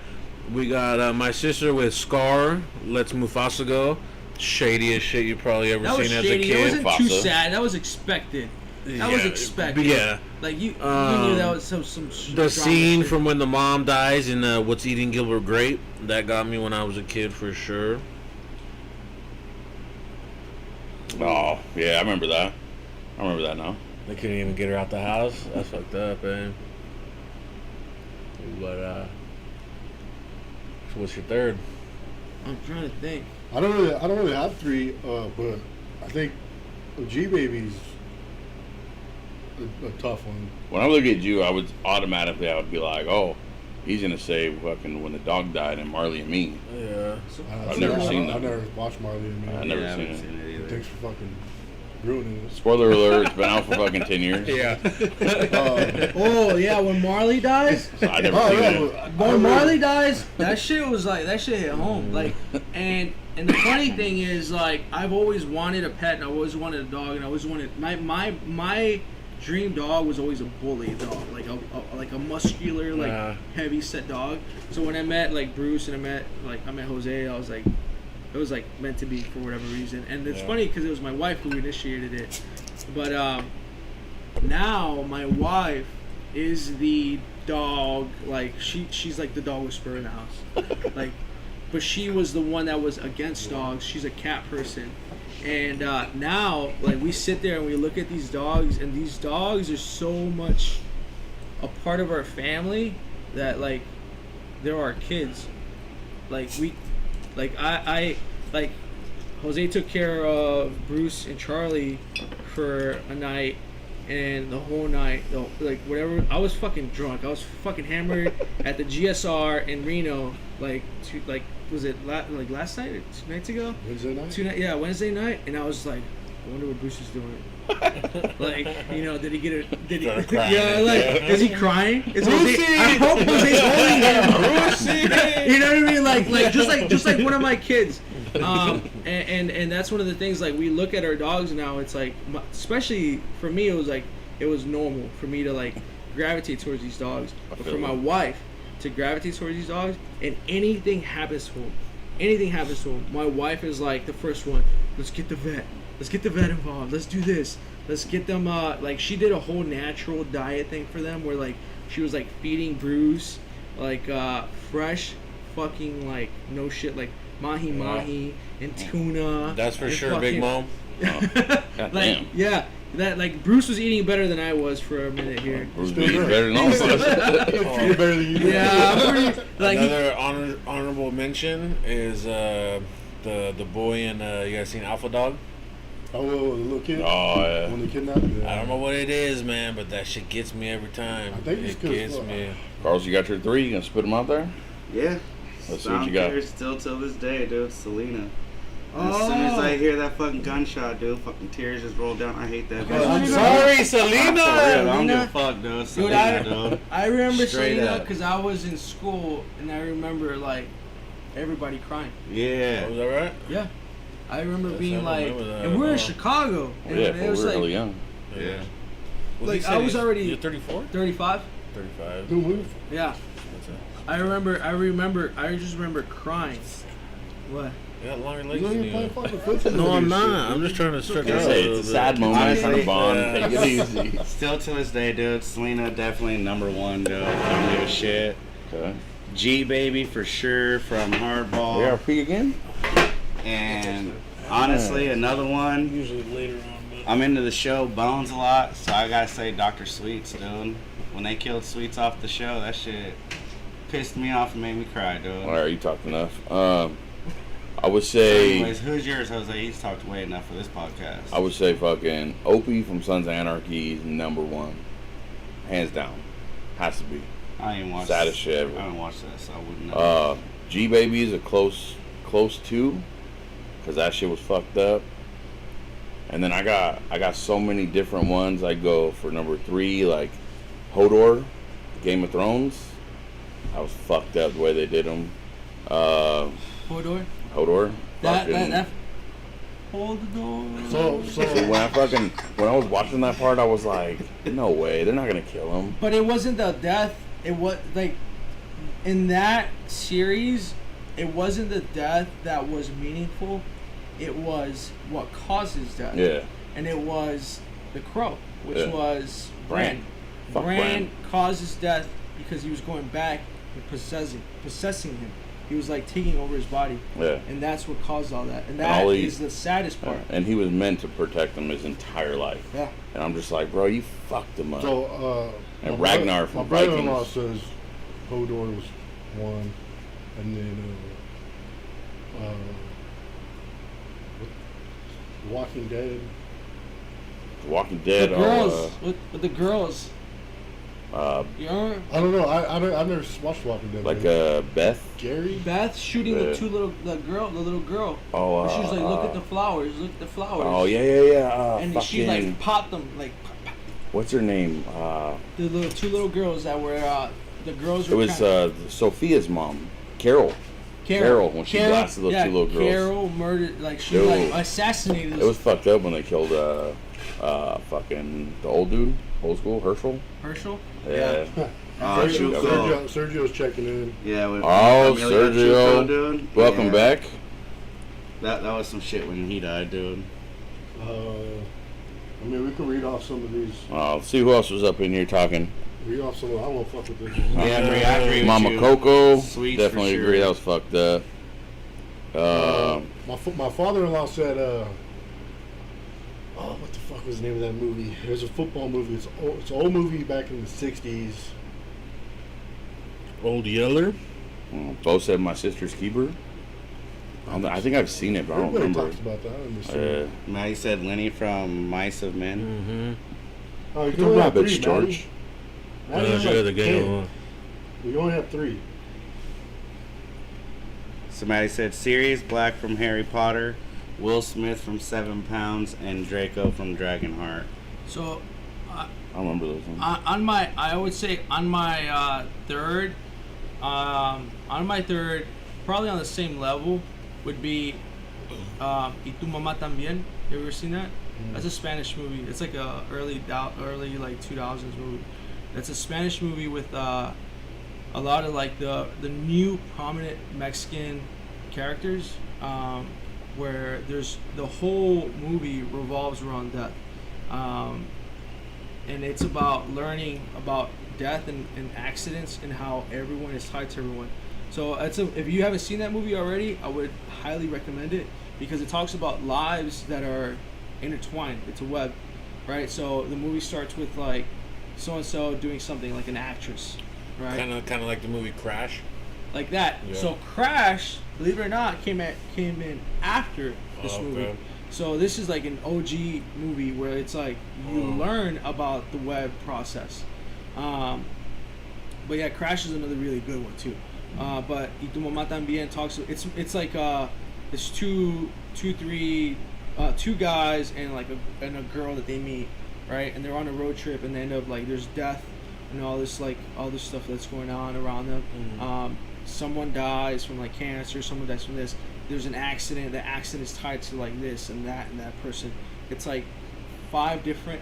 We got my sister with Scar. Let's Mufasa go. Shadiest shit you probably ever
That was
seen as a
shady. It
kid.
wasn't too
Mufasa.
sad. That was expected. That was expected.
But yeah.
Like you knew that was some
The
drama
scene
shit.
from when the mom dies in What's Eating Gilbert Grape, that got me when I was a kid for sure.
Oh yeah, I remember that. I remember that now.
They couldn't even get her out the house. That's fucked up, man. But so what's your third?
I'm trying to think.
I don't really have 3, but I think G Baby's a tough one.
When I look at you, I would be like, oh, he's gonna say fucking When the Dog Died and Marley and Me.
Yeah.
I've never seen that.
I've never watched Marley and Me.
I never
Yeah, I
seen
haven't
it.
seen it either.
Thanks for fucking ruining it.
Spoiler alert! It's been out for fucking 10 years.
Yeah.
Oh yeah, when Marley dies.
So I never
Oh
seen
yeah,
it.
When Marley dies, that shit hit home. Like, and the funny thing is, like, I've always wanted a pet, and I always wanted a dog, and I always wanted my dream dog was always a bully dog, like a muscular, like heavy set dog. So when I met like Bruce and I met Jose, I was like, it was like meant to be for whatever reason. And it's funny because it was my wife who initiated it, but now my wife is the dog, like she's like the dog whisperer in the house, like, but she was the one that was against dogs. She's a cat person, and now like we sit there and we look at these dogs, and these dogs are so much a part of our family that like they're our kids. Like I like Jose took care of Bruce and Charlie for a night, and the whole night, like whatever, I was fucking drunk. I was fucking hammered at the GSR in Reno, was it last night or 2 nights ago? Wednesday night, and I was like, I wonder what Bruce is doing. Like, you know, did he get it? Did he? Yeah, like, is he crying? Is Jose? I hope Jose's holding him. You know what I mean? Like just like one of my kids. And that's one of the things. Like, we look at our dogs now. It's like, especially for me, it was normal for me to like gravitate towards these dogs. But for my wife, to gravitate towards these dogs, and anything happens to him. Anything happens to him. My wife is like the first one. Let's get the vet. Let's get the vet involved. Let's do this. Let's get them. Like she did a whole natural diet thing for them, where like she was like feeding Bruce like fresh, fucking like no shit like mahi and tuna.
That's for
and
sure, Big Mom.
God
Like
damn.
yeah, that like Bruce was eating better than I was for a minute here.
Bruce
Still
Lee
good.
better than all of us.
Feel better than you do.
Yeah, I'm pretty, like he-
Another honorable mention is the boy in you guys seen Alpha Dog?
Oh, the little kid.
Oh, yeah.
When they kidnapped him.
I don't know what it is, man, but that shit gets me every time.
I think it's
It
'cause,
gets me.
Carlos, you got your 3? You gonna spit them out there?
Yeah.
Let's see what you got.
Still till this day, dude. Selena. As soon as I hear that fucking gunshot, dude, fucking tears just roll down. I hate that bitch.
I'm
Sorry,
For real, I don't
Selena.
give a fuck, dude. Selena, dude.
I remember
Straight
Selena
up.
because I was in school and I remember like everybody crying.
Yeah.
Was that right?
Yeah, I remember
Yes,
being
I
like,
remember that.
and we're in
Oh.
Chicago, and
Yeah,
it
but
was
we're
like
really young.
Yeah.
Like, I was already-
You're 34?
35.
35.
Good move.
Yeah, I just remember crying. What?
You got longer
You
legs
don't
than
even play
you.
fucking football.
No, I'm
Shit,
not. I'm
dude.
just trying to stretch
I
out.
say
a
it's a
little
sad
bit.
moment, trying to
Honestly,
bond.
yeah.
Take it easy.
Still to this day, dude. Selena definitely number one, dude. Don't give a shit.
Okay.
G Baby for sure from Hardball.
ARP again?
And honestly, another one.
Usually later on, but
I'm into the show Bones a lot, so I gotta say Dr. Sweets, dude. When they killed Sweets off the show, that shit pissed me off and made me cry, dude.
All right, you talked enough. I would say
Anyways, who's yours, Jose? He's talked way enough for this podcast.
I would say fucking Opie from Sons of Anarchy is number 1, hands down. Has to be.
I ain't watched
Saddest shit ever.
I haven't watched that, so I wouldn't know.
G Baby is a close 2, because that shit was fucked up. And then I got so many different ones. I go for number 3, like Hodor, Game of Thrones. I was fucked up the way they did him.
Hodor.
Hodor.
That. Hold the door.
So
When I was watching that part, I was like, no way, they're not gonna kill him.
But it wasn't the death. It was like in that series, it wasn't the death that was meaningful. It was what causes death.
Yeah.
And it was the crow, which
Yeah.
was
Bran.
Bran.
Fuck
Bran
Bran.
causes death because he was going back and possessing him. He was like taking over his body,
Yeah.
and that's what caused all that. And
And
that
all
is
he-
the saddest part.
And he was meant to protect him his entire life.
Yeah.
And I'm just like, bro, you fucked him up.
So,
And
my
Ragnar from
my brother-in-law
Vikings.
says Hodor was 1, and then Walking Dead.
Walking
The
Dead.
girls, with the girls, you know,
I don't know. I never watched Walking Dead.
like
man.
Beth.
Gary.
Beth shooting
Yeah.
the little girl.
Oh,
She was like, look at the flowers, look at the flowers.
Oh yeah.
And
Fucking,
she like popped them, like pop, pop.
what's her name?
The two little girls that were the girls
It
were
was
kinda-
Sophia's mom, Carol. Carol, when she blasted those two little girls.
Carol murdered, like she
Dude.
like assassinated.
It was fucked up when they killed fucking the old dude, old school Herschel.
Herschel.
Yeah.
Oh, shoot, cool.
Sergio's checking in.
Yeah. With
Oh,
Emilio
Sergio.
Chuco, dude.
Welcome
Yeah.
back.
That was some shit when he died, dude.
I mean, we can read off some of these.
Let's see who else was up in here talking.
Read off some. I won't fuck with this.
Yeah, I agree with
Mama
you.
Coco.
Sweets
Definitely
for
agree.
sure.
That was fucked up.
My father-in-law said, oh, what the fuck was the name of that movie? It was a football movie. It's an old movie back in the 60s.
Old Yeller.
Bo said my sister's keeper. I think I've seen it, but I don't
Everybody
remember.
talks about that. I haven't seen it.
Maddie said Lenny from Mice of Men.
Mm-hmm.
Oh, you
The
can only have
rabbits,
3,
George.
Maddie. Maddie has like
the
10. You only have 3.
Somebody said Sirius Black from Harry Potter, Will Smith from 7 Pounds, and Draco from Dragonheart.
So
I don't remember those ones.
I would say on my third, probably on the same level would be Y Tu Mamá También. You ever seen that? That's a Spanish movie. It's like a early like 2000s movie. It's a Spanish movie with a lot of like the new prominent Mexican characters, where there's the whole movie revolves around death, and it's about learning about death and accidents and how everyone is tied to everyone. So if you haven't seen that movie already, I would highly recommend it because it talks about lives that are intertwined. It's a web, right? So the movie starts with like so and so doing something, like an actress, right?
Kind of like the movie Crash.
Like that.
Yeah.
So Crash, believe it or not, came in after this
Oh,
movie.
okay.
So this is like an OG movie where it's like you learn about the web process. But yeah, Crash is another really good one too. But Y Tu Mamá También talks. It's like it's two guys and like a girl that they meet, right? And they're on a road trip and they end up like there's death and all this stuff that's going on around them. Someone dies from like cancer. Someone dies from this. There's an accident. The accident is tied to like this and that person. It's like five different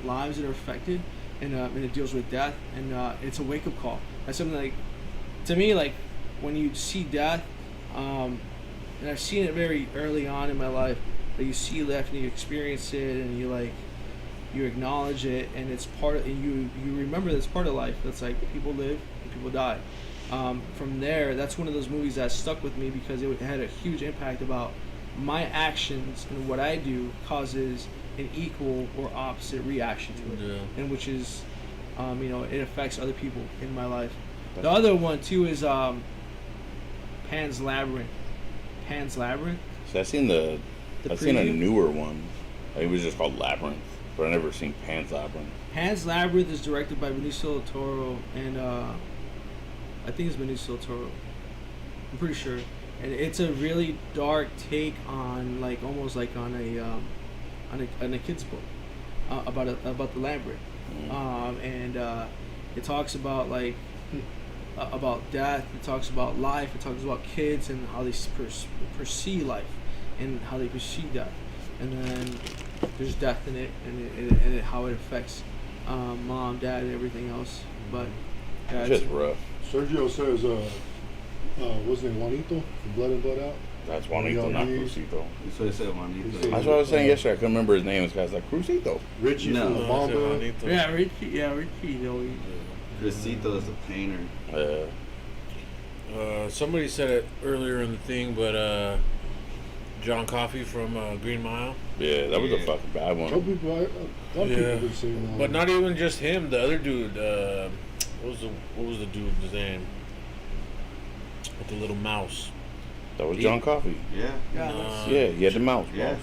lives that are affected, and it deals with death, and it's a wake up call. That's something like, to me, like when you see death, and I've seen it very early on in my life, that you see death and you experience it, and you acknowledge it, and it's part of, and you remember that's part of life. That's like people live and people die. From there, that's one of those movies that stuck with me because it had a huge impact about my actions and what I do causes an equal or opposite reaction to it,
Yeah.
and which is, it affects other people in my life. The other one too is Pan's Labyrinth. Pan's Labyrinth.
So I've seen a
preview?
newer one. I think it was just called Labyrinth, but I never seen Pan's Labyrinth.
Pan's Labyrinth is directed by Benicio del Toro, and I think it's Benicio del Toro. I'm pretty sure, and it's a really dark take on like almost like on a kid's book about the labyrinth, and it talks about like about death. It talks about life. It talks about kids and how they perceive life and how they perceive death, and then there's death in it and how it affects mom, dad, and everything else. But yeah,
It's just rough.
Sergio says, what's his name, Juanito from Blood and Blood Out?
That's Juanito, not
Yeah,
Crucito.
That's what I said, Juanito.
He said-
That's what I was saying yesterday. I couldn't remember his name. This guy's like Crucito.
Richie
No.
from the
No, I said
Bomba.
Juanito.
yeah, Richie, always.
Crucito is a painter.
Somebody said it earlier in the thing, but John Coffey from Green Mile.
Yeah, that was a
Yeah.
fucking bad
Some
one.
people, a lot of
Yeah.
people have been saying that.
But not even just him. The other dude. What was the dude's name? With the little mouse.
That was John Coffey.
Yeah.
Yeah, he had the mouse,
Yeah.
boss.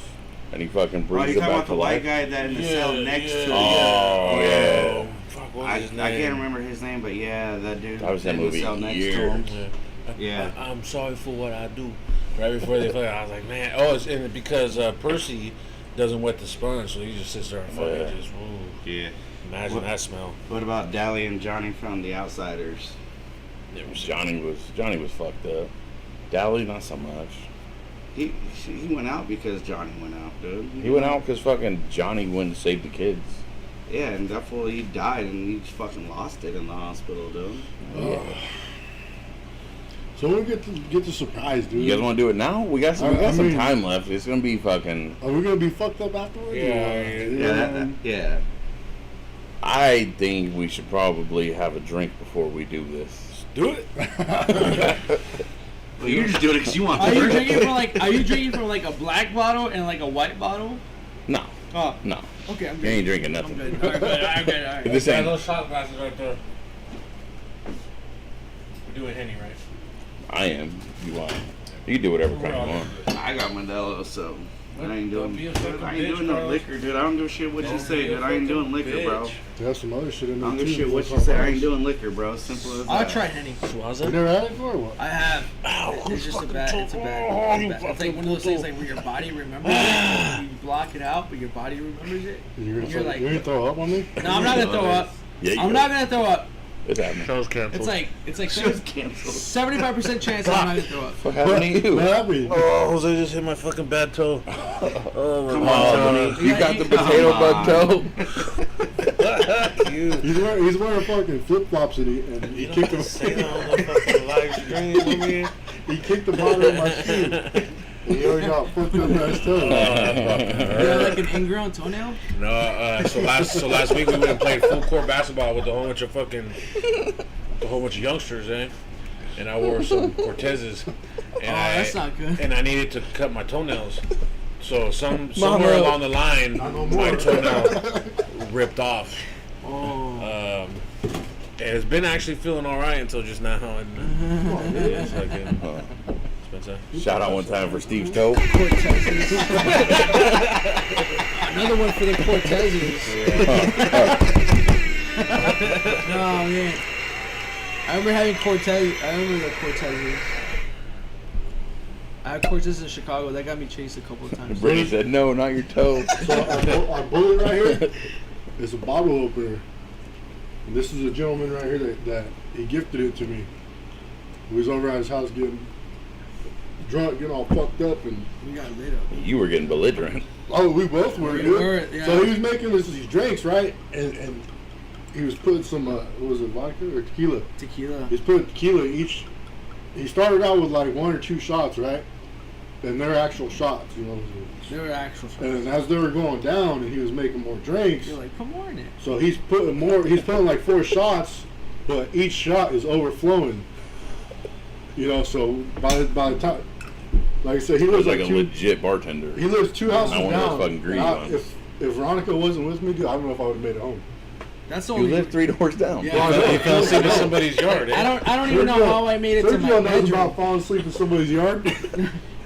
And he fucking
Bro,
brings
you
it
talking
back
about
to
the white
life.
guy that in the cell next to
Oh, yeah.
Fuck, what
I
was his name?
can't remember his name, but yeah, that dude.
That was that
in the
movie
cell next to
years.
him.
Yeah.
Yeah.
I'm sorry for what I do. Right before they play, I was like, man. Oh, it's and because Percy doesn't wet the sponge, so he just sits there and fucking
Yeah.
just. Ooh,
Yeah.
imagine
What-
that smell.
What about Dally and Johnny from The Outsiders?
Johnny was fucked up. Dally, not so much.
He went out because Johnny went out, dude.
He went out because fucking Johnny wouldn't save the kids.
Yeah, and that fool, he died and he fucking lost it in the hospital, dude.
Yeah.
So we get the surprise, dude.
You guys want to do it now? We got some
I
some
mean-
time left. It's gonna be fucking.
Are we gonna be fucked up afterwards?
Yeah,
Yeah.
I think we should probably have a drink before we do this.
Do it.
Well, you're just doing it because you want
Are you
to.
drinking from like a black bottle and like a white bottle?
No,
Oh,
no,
okay, I'm
you
good.
ain't drinking
I'm
nothing.
good. All right.
This
Yeah,
ain't.
those shot glasses right there. We're doing Henny, right?
I am. You are. You can do whatever kind you want.
I got Modelo, so I ain't
Don't
doing.
be a fucking
I ain't
bitch,
doing no
Carlos.
liquor, dude. I don't give a shit what you
Don't
say,
be a
dude. I ain't doing
fucking
liquor, bro.
bitch.
There's some other shit in
I
there
don't
too.
give a shit what you
Fuck
say. I
off.
ain't doing liquor, bro. Simple as that.
I'll try Henny.
You never had it before or what?
I have. It's just a bad. It's like one of those things like where your body remembers it. You block it out, but your body remembers it.
You're
You're like-
gonna throw up on me?
No, I'm not gonna throw up.
Yeah, you
I'm
go.
not gonna throw up.
It's happening.
Show's canceled.
It's like
Show's canceled.
75% chance I'm not gonna throw up.
What happened to you?
What happened?
Oh, Jose just hit my fucking bad toe. Oh,
Come
my
on,
God.
You got the
Come
potato
on.
bug toe.
You.
He's wearing fucking flip flops and he kicked him.
Say that on the fucking live stream, I mean.
He kicked the bottom of my shoe. And he already got fucked up in his toe.
You have like an ingrown toenail?
No, so last week we went and played full court basketball with a whole bunch of youngsters, eh? And I wore some Cortezes. And
That's not good.
And I needed to cut my toenails. So somewhere along the line, my toenail ripped off.
Oh.
And it's been actually feeling all right until just now. And it's like, Spencer.
Shout out one time for Steve's toe.
Cortezes. Another one for the Cortezes. Oh man. I remember having Cortez. I remember the Cortezes. I had Cortez in Chicago. That got me chased a couple of times.
Brittany said, "No, not your toe."
So our bullet right here is a bottle opener. And this is a gentleman right here that he gifted it to me. He was over at his house getting drunk, getting all fucked up, and
We got lit up.
You were getting belligerent.
we both were.
We
Dude.
were, yeah.
So he was making these drinks, right? And he was putting some what was it, vodka or tequila?
Tequila.
He's putting tequila in each. He started out with like 1 or 2 shots, right? And they're actual shots, you know.
They were actual shots.
And as they were going down, and he was making more drinks.
You're like, put more in it.
So he's putting more. He's putting like 4 shots, but each shot is overflowing. You know, so by the time, like I said, he
He was
lives
like a
2.
legit bartender.
He lives 2 houses
Not one of those
down.
fucking greedy
And
ones.
if Veronica wasn't with me, dude, I don't know if I would have made it home.
That's the
You
only.
live 3 doors down.
Yeah.
He fell asleep in somebody's yard, eh?
I don't even know how I made it to my
Sergio knows
bedroom.
about falling asleep in somebody's yard.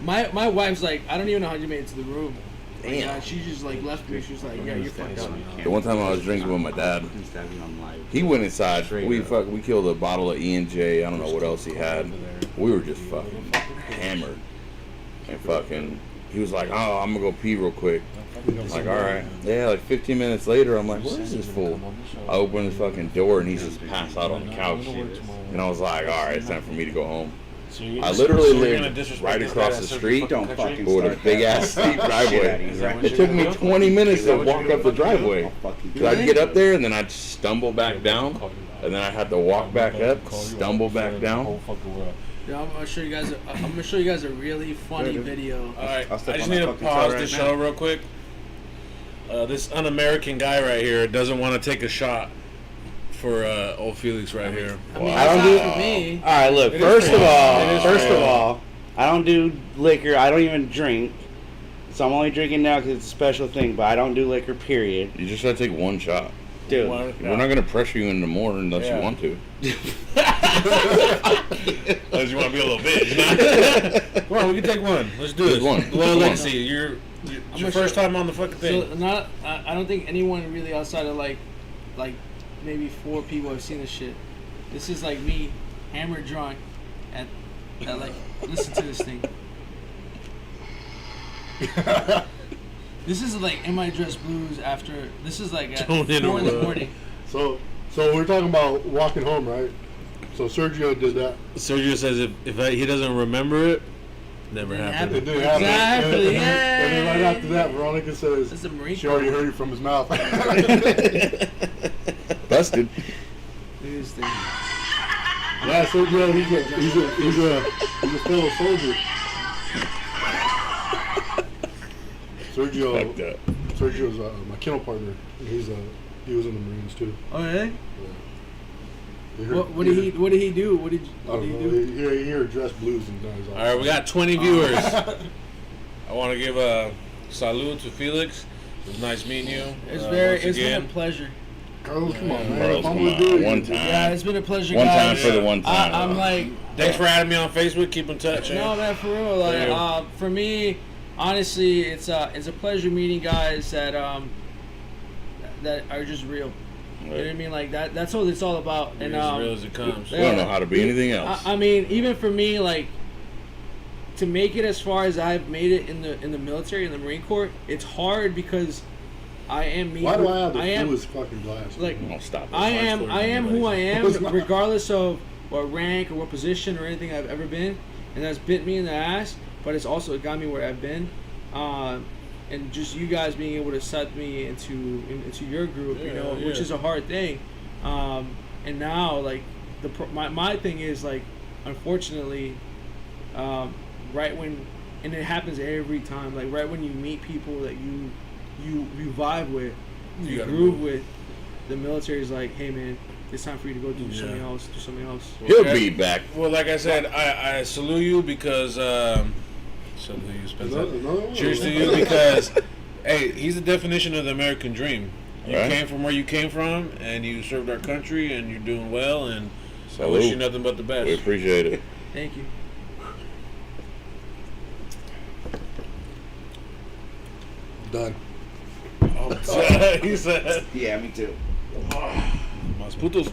My wife's like, I don't even know how you made it to the room. Like,
Damn.
she just like left me. She was like, yeah, you're fucked up.
The one time I was drinking with my dad, he went inside. We killed a bottle of E&J. I don't know what else he had. We were just fucking hammered. And fucking, he was like, "Oh, I'm gonna go pee real quick." I'm like, all right. Yeah, like 15 minutes later, I'm like, "What is this fool?" I open his fucking door and he's just passed out on the couch. And I was like, all right, it's time for me to go home. I literally lived right across the street
Don't fucking
with a
start
big
that.
ass steep driveway.
Right.
It took me 20 minutes to walk up the driveway.
I'll fucking do
'Cause I'd
it.
get up there and then I'd stumble back down, and then I had to walk back up, stumble back down.
Yeah, I'm gonna show you guys. I'm gonna show you guys a really funny video.
All right, I
I'll step
just
on
need
that
to
fucking
pause
toe
the
right
show
now.
real quick. This un-American guy right here doesn't want to take a shot for old Felix right here.
I mean,
I don't
that's
do-
not for me.
All right, look.
It is
First of
fair.
all,
It is
first
fair.
of all, I don't do liquor. I don't even drink. So I'm only drinking now because it's a special thing. But I don't do liquor. Period,
You just gotta take one shot.
dude.
We're not gonna pressure you into more unless
Yeah.
you want to.
Unless you want to be a little bitch. Come on, we can take one. Let's do
Just
this.
one.
Well,
Just
Lexi, you're
I'm
your
gonna
first
show-
time on the fucking thing.
So I don't think anyone really outside of like maybe 4 people have seen this shit. This is like me, hammered drunk, at like listen to this thing. This is like In My Dress Blues after. This is like at 4
Don't
in the
interrupt.
morning.
So we're talking about walking home, right? So Sergio did that.
Sergio says if he doesn't remember it, never
Didn't
happened.
It didn't happen.
Exactly,
And then right
yay.
after that, Veronica says
This is a Marine
she already
Corps.
heard it from his mouth.
Busted.
Look at this thing.
Yeah, Sergio, he's a fellow soldier.
Fucked up.
Sergio's my kennel partner. He was in the Marines too.
Oh really?
He heard-
What did he do? What did
I
he
don't know.
do?
He heard dress blues and dies.
All right, we got 20 viewers. I want to give a salute to Felix. It was nice meeting you.
It's
once
it's been
again.
a pleasure.
Carlos, come on, man.
Carlos,
If I'm
come
gonna
on.
do it,
One
you-
time.
Yeah, it's been a pleasure,
One time
guys.
for the one time.
I'm like,
Thanks for adding me on Facebook. Keep in touch.
no
eh?
man, for real. Like,
Yeah.
for me, honestly, it's a pleasure meeting guys that are just real. You know what I mean? Like that's what it's all about.
You're
And
as real as it comes.
We don't know how to be anything else.
I mean, even for me, like to make it as far as I've made it in the military, in the Marine Corps, it's hard because I am me.
Why do I have the
I am
coolest fucking glass?
like
I'll stop it.
I am who I am, regardless of what rank or what position or anything I've ever been, and that's bit me in the ass. But it's also got me where I've been. and just you guys being able to accept me into your group, you know, which is a hard thing. And now, like, my thing is, like, unfortunately, right when, and it happens every time, like, right when you meet people that you vibe with, you groove with, the military is like, hey man, it's time for you to go do something else.
He'll be back.
Well, like I said, I salute you because salute you, Spencer. Cheers to you because hey, he's the definition of the American dream. You
Right.
came from where you came from, and you served our country, and you're doing well. And I
Salute.
wish you nothing but the best.
We appreciate it.
Thank you.
Done.
He said,
Yeah, me too.
"Mas putos."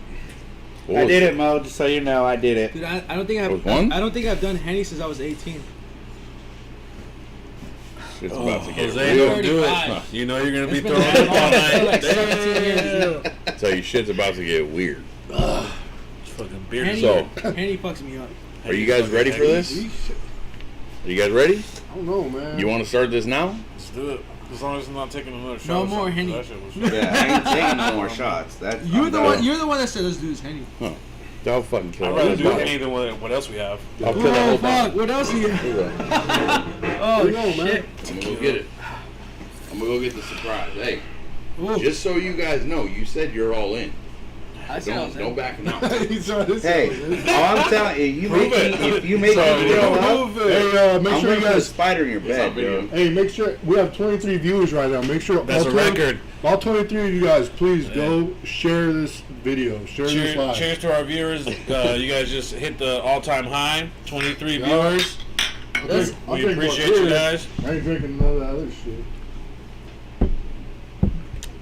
I did it, Mo. Just so you know, I did it.
Dude, I don't think
Was one?
I don't think I've done Henny since I was 18.
It's about to get
Jose,
real.
don't do it.
35.
You know you're gonna be
It's been
throwing
that
up all
long. It's been
night.
like 17 years.
Tell you, shit's about to get weird.
It's fucking beard.
Henny,
So-
Henny fucks me up.
Are you guys ready for this? Are you guys ready?
I don't know, man.
You want to start this now?
Let's do it. As long as I'm not taking another shot.
No
or
more
something,
Henny.
that shit was-
Yeah, I ain't taking no more shots. That's
You're
I'm
the
done.
one. You're the one that said let's do this Henny.
I'll fucking kill
I'd rather
it.
do Henny than what else we have.
I'll kill the whole
Oh fuck!
bottle.
What else do you?
Here we go.
Oh
Where you going, man?
shit!
I'm gonna go get it. I'm gonna go get the surprise. Hey,
Ooh,
just so you guys know, you said you're all in.
I said I was
Don't
in.
back out.
He's trying to
Hey,
say.
all I'm telling you, you make me, if you make
So,
me throw up,
Move it. Hey, make
I'm
sure
gonna
you
put a
guys.
spider in your bed,
video.
dude.
Hey, make sure we have 23 viewers right now. Make sure
That's
all
a
20
record.
All 23 of you guys, please go share this video. Share this live.
Cheers to our viewers. You guys just hit the all-time high. 23 viewers.
I'll
We
take one
appreciate you
beer.
guys.
I ain't drinking none of that other shit.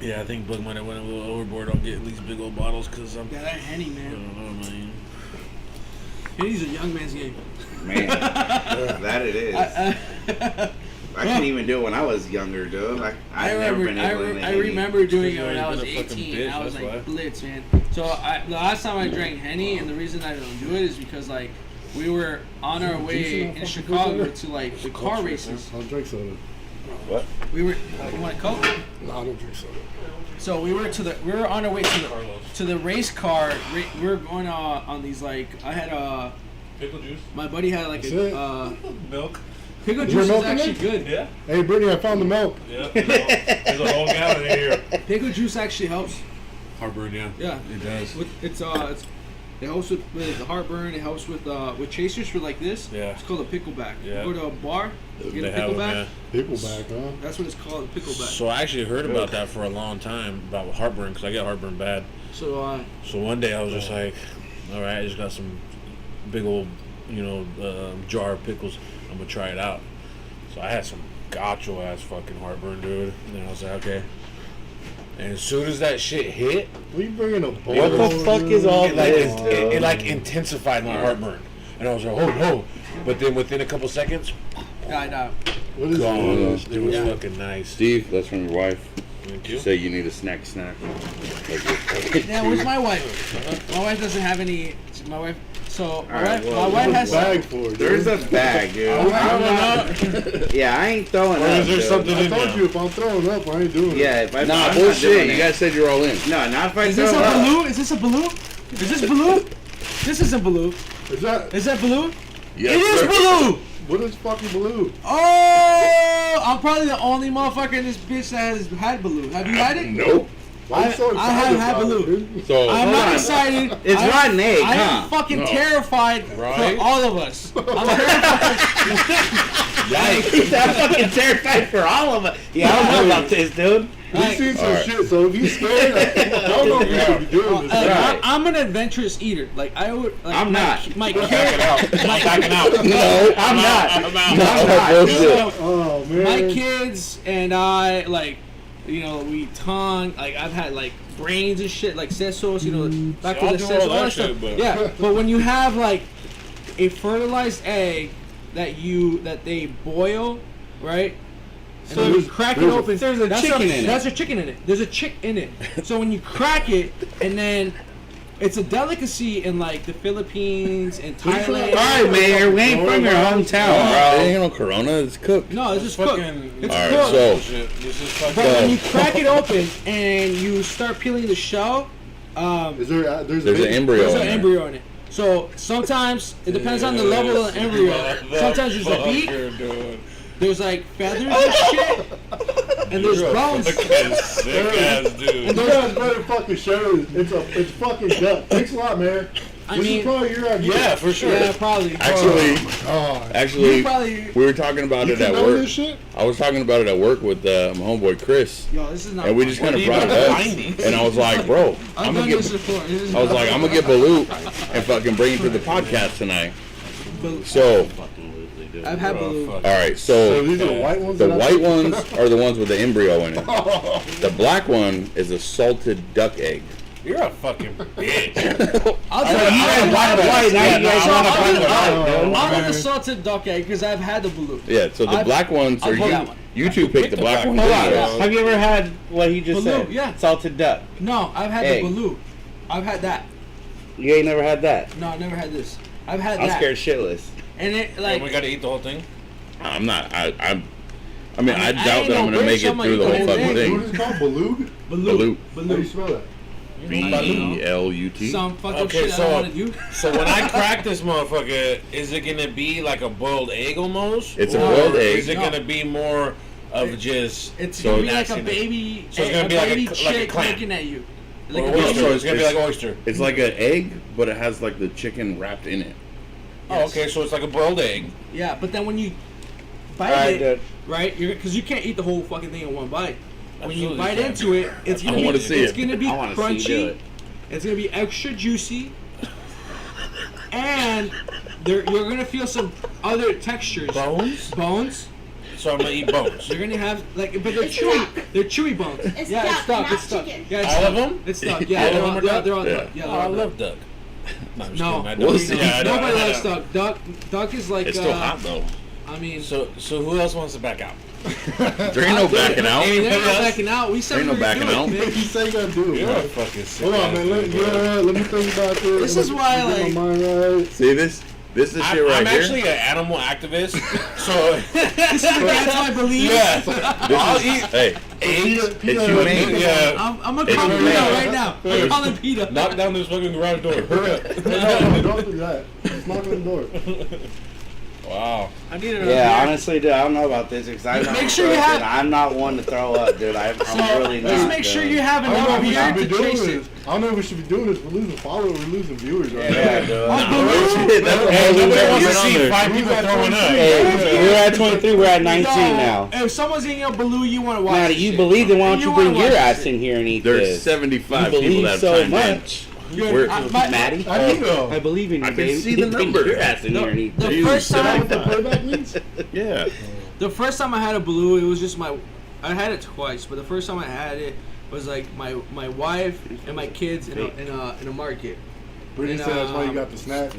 Yeah, I think Book might have went a little overboard on getting these big old bottles because I'm.
Yeah, that Henny,
I
man.
don't know, man.
Henny's a young man's game.
Man, that it is. I couldn't even do it when I was younger, dude. Like, I've never been able to.
I remember doing it when I
You've
was
been a fucking
18.
bitch,
I was
that's
like
why.
blitz, man. So the last time I drank Henny, and the reason I don't do it is because like we were on our way in Chicago to like the car races.
I'll drink soda.
We were. You want a Coke?
No, I don't drink soda.
So we were on our way to the race car. We were going on these like I had
Pickle juice?
my buddy had like
That's
a
Milk?
pickle
Is
juice
there
is
milk in
actually
it?
good.
Yeah.
Hey, Brittany, I found the milk.
Yeah. There's a whole gallon in here.
Pickle juice actually helps.
Heartburn, yeah.
Yeah.
It does.
It helps with the heartburn. It helps with chasers for like this.
Yeah.
It's called a pickleback.
Yeah.
You go to a bar, you get
They
a
have them,
pickleback.
Pickleback, huh?
That's what it's called, a pickleback.
So I actually heard about that for a long time, about heartburn, because I get heartburn bad.
So
So one day I was just like, all right, I just got some big old, jar of pickles. I'm going to try it out. So I had some gotcho ass fucking heartburn, dude. And then I was like, okay. And as soon as that shit hit,
We bringing a bowl.
What the fuck is all
it like,
this,
it
dude?
like intensified my heartburn. And I was like, oh no. But then within a couple seconds,
died out.
What is
gone.
this?
It was
Yeah.
fucking nice.
Steve, that's from your wife.
Thank
She
you.
said you need a snack.
Yeah, where's my wife? My wife doesn't have any. My wife. So my
right,
wife,
well,
my wife
What's
has.
the bag for? Dude?
There's a bag, dude.
I
Yeah, I ain't throwing
Or
up.
is there
dude.
something in
told
there?
you if I'm throwing up, I ain't doing it.
Yeah, if I,
Nah,
I'm not
bullshit.
doing
You
it.
guys said you're all in.
No, not if I
Is
throw
this a
up.
balloon? Is this a balloon? Is this balloon? This isn't balloon.
Is that
Is that balloon?
Yes,
It is
sir.
balloon.
what is fucking blue?
Oh, I'm probably the only motherfucker in this bitch that has had balloon. Have you had it?
Nope.
Why you so
I have
excited
had
about it,
blue.
dude?
So
I'm
Hold
not
on.
excited.
It's
I-
rotten egg,
I am
huh?
fucking
No.
terrified
Right?
for all of us. I'm terrified.
He's I'm fucking terrified for all of us. Yeah, I don't know about this, dude.
We've seen some
Alright.
shit, so if he's scared, I don't know if you should be doing this.
Right.
I'm an adventurous eater. Like I would. Like,
I'm
my-
not.
My
Back it
kid.
out. I'm backing out.
no,
I'm not.
I'm out.
I'm not.
bullshit.
Oh man.
My kids and I like, we tongue. Like I've had like brains and shit, like sesos. Back
I'll
with the
do all
sesos,
that
all that
shit,
stuff.
but-
Yeah, but when you have like a fertilized egg that they boil, right? And then you crack it open.
there's a chicken in it.
That's a chicken in it. There's a chick in it. So when you crack it and then it's a delicacy in like the Philippines and
What do you
Thailand.
call
All right, Mayor, we ain't from your hometown,
There
bro.
ain't no Corona. It's cooked.
No, it's just cooked.
fucking.
It's
All right,
cooked.
so
Bullshit. This is fucking.
But when you crack it open and you start peeling the shell,
Is there? There's
there's an embryo.
there's
in
an
there.
embryo in it. So sometimes it depends on the level of the embryo. Sometimes there's a beak, there's like feathers and shit, and there's bones.
Sick ass dude.
You guys better fucking share it. It's fucking duck. Thanks a lot, man.
I
This
mean,
is probably your idea.
Yeah, for sure.
yeah, probably.
Actually,
Oh,
actually,
You probably-
we were talking about
you
it
can
at
know
work.
this shit?
I was talking about it at work with my homeboy Chris,
Yo, this is not.
and we just
fun.
kind of
What
brought
are
it
you
up.
finding?
And I was like, bro,
I've
I'm
done
gonna
this
get.
before. This is
I was
not
like, I'm
fun.
gonna get Balut and fucking bring him to the podcast tonight.
Bal-
So,
I've had
Oh,
balloon.
fuck.
all right,
So
so
these are the white ones.
the
that I-
white ones are the ones with the embryo in it. The black one is a salted duck egg.
You're a fucking bitch.
I'll
I
tell you.
wanna buy
Now you guys
So
want to
I'll
find
do-
the
I'll
Oh,
do the
man.
salted duck egg because I've had the balloon.
Yeah, so the
I-
black ones
I'll
are
pull
you.
that one.
You two picked the black one.
Hold
didn't
on.
you?
Yeah.
Have you ever had what he just
Baloo,
said?
yeah.
Salted duck.
No, I've had
Egg.
the balloon. I've had that.
You ain't never had that.
No, I've never had this. I've had
I'm
that.
scared shitless.
And it
Like, we
like
gotta eat the whole thing.
I'm not. I mean, I
I
doubt
ain't
that I'm
no
gonna
bitch,
make it
I'm
through the
gonna
whole
eat the
fucking
whole
What
thing.
is it called? Balut?
balloon.
How do you spell that?
B-E-L-U-T.
Some fucking
Okay,
shit I
so-
don't want to do.
So when I crack this motherfucker, is it gonna be like a boiled egg almost?
It's a
Or
boiled egg.
Is it
No.
gonna be more of just
It's
So
gonna be like a
nastiness?
baby,
So it's gonna be like a
baby
cl- like a
chick
clam.
looking at you. Like
or
a
oyster?
baby.
It's gonna be like oyster.
It's like an egg, but it has like the chicken wrapped in it.
Oh, okay, so it's like a boiled egg.
Yeah, but then when you bite
Alright,
it,
dude.
right? Because you can't eat the whole fucking thing in one bite. When you
Absolutely
bite
can't.
into it, it's
I
gonna
wanna
be
see
it's
it.
gonna be
I wanna see you do
crunchy.
it.
It's gonna be extra juicy, and you're gonna feel some other textures.
Bones?
Bones.
So I'm gonna eat bones.
You're gonna have like, but they're
It's
chewy.
duck.
They're chewy bones.
It's
yeah, it's
duck,
stuck.
not
It's stuck.
chicken.
Yeah, it's
All
stuck.
of them?
It's stuck.
All
Yeah,
of
they're
them
all,
are
they're,
duck?
they're all
Yeah.
duck. Yeah,
Oh,
they're
I
all duck.
love duck. No, I'm just
No,
kidding. I
we'll
don't.
see.
Yeah, I don't-
Nobody
I
likes
don't.
duck. Duck is like.
It's still hot though.
I mean,
So who else wants to back out?
There ain't no backing out.
Hey, they're
Anybody
not
else?
backing out. We said
Ain't
we
no
were
backing
doing
out.
it, man.
You say you gotta do it,
You're a
man.
fucking sick
Hold on,
ass
man.
dude, bro.
Let me think about this.
This is why,
Let me
like-
get my mind right.
See this? This is the shit right
I'm
here.
actually an animal activist, so
This is against my beliefs.
yeah, I'll eat
Hey,
eggs.
Peter,
it's humane.
Yeah,
I'm gonna call
It's
Peter
humane.
right now. I'm calling Peter.
knock down this fucking garage door. Hurry up.
No, don't do that. Just knock on the door.
Wow.
I need it.
Yeah, honestly, dude, I don't know about this because I'm
Make
not
sure you have-
I'm not one to throw up, dude. I'm really not.
Just make sure
dude.
you have
I don't know
enough
if we
beer
should be
to
doing
chase it.
this. I don't know if we should be doing this. We're losing followers. We're losing viewers right
Yeah,
now.
dude.
shit, that's
Hey,
all we
nobody wants to
got on
see
there.
5 people throwing up.
Hey, we're at 23. We're at 19
No,
now.
If someone's eating a baloo, you want to watch.
Now,
this
you
shit.
believe it? Why don't
You
you
wanna
bring your
watch
ass
this
in here and eat
There's
this?
75
You
people
believe
that have
so
chimed
much.
You're-
We're-
Maddie,
I know.
I believe in you,
I can
baby.
see the
Bring
number.
your ass in here and eat
The
this.
in.
first time-
What the playback means?
Yeah.
The first time I had a baloo, it was just my. I had it twice, but the first time I had it was like my wife and my kids in a market.
Brittany
And,
said that's why you got the snack.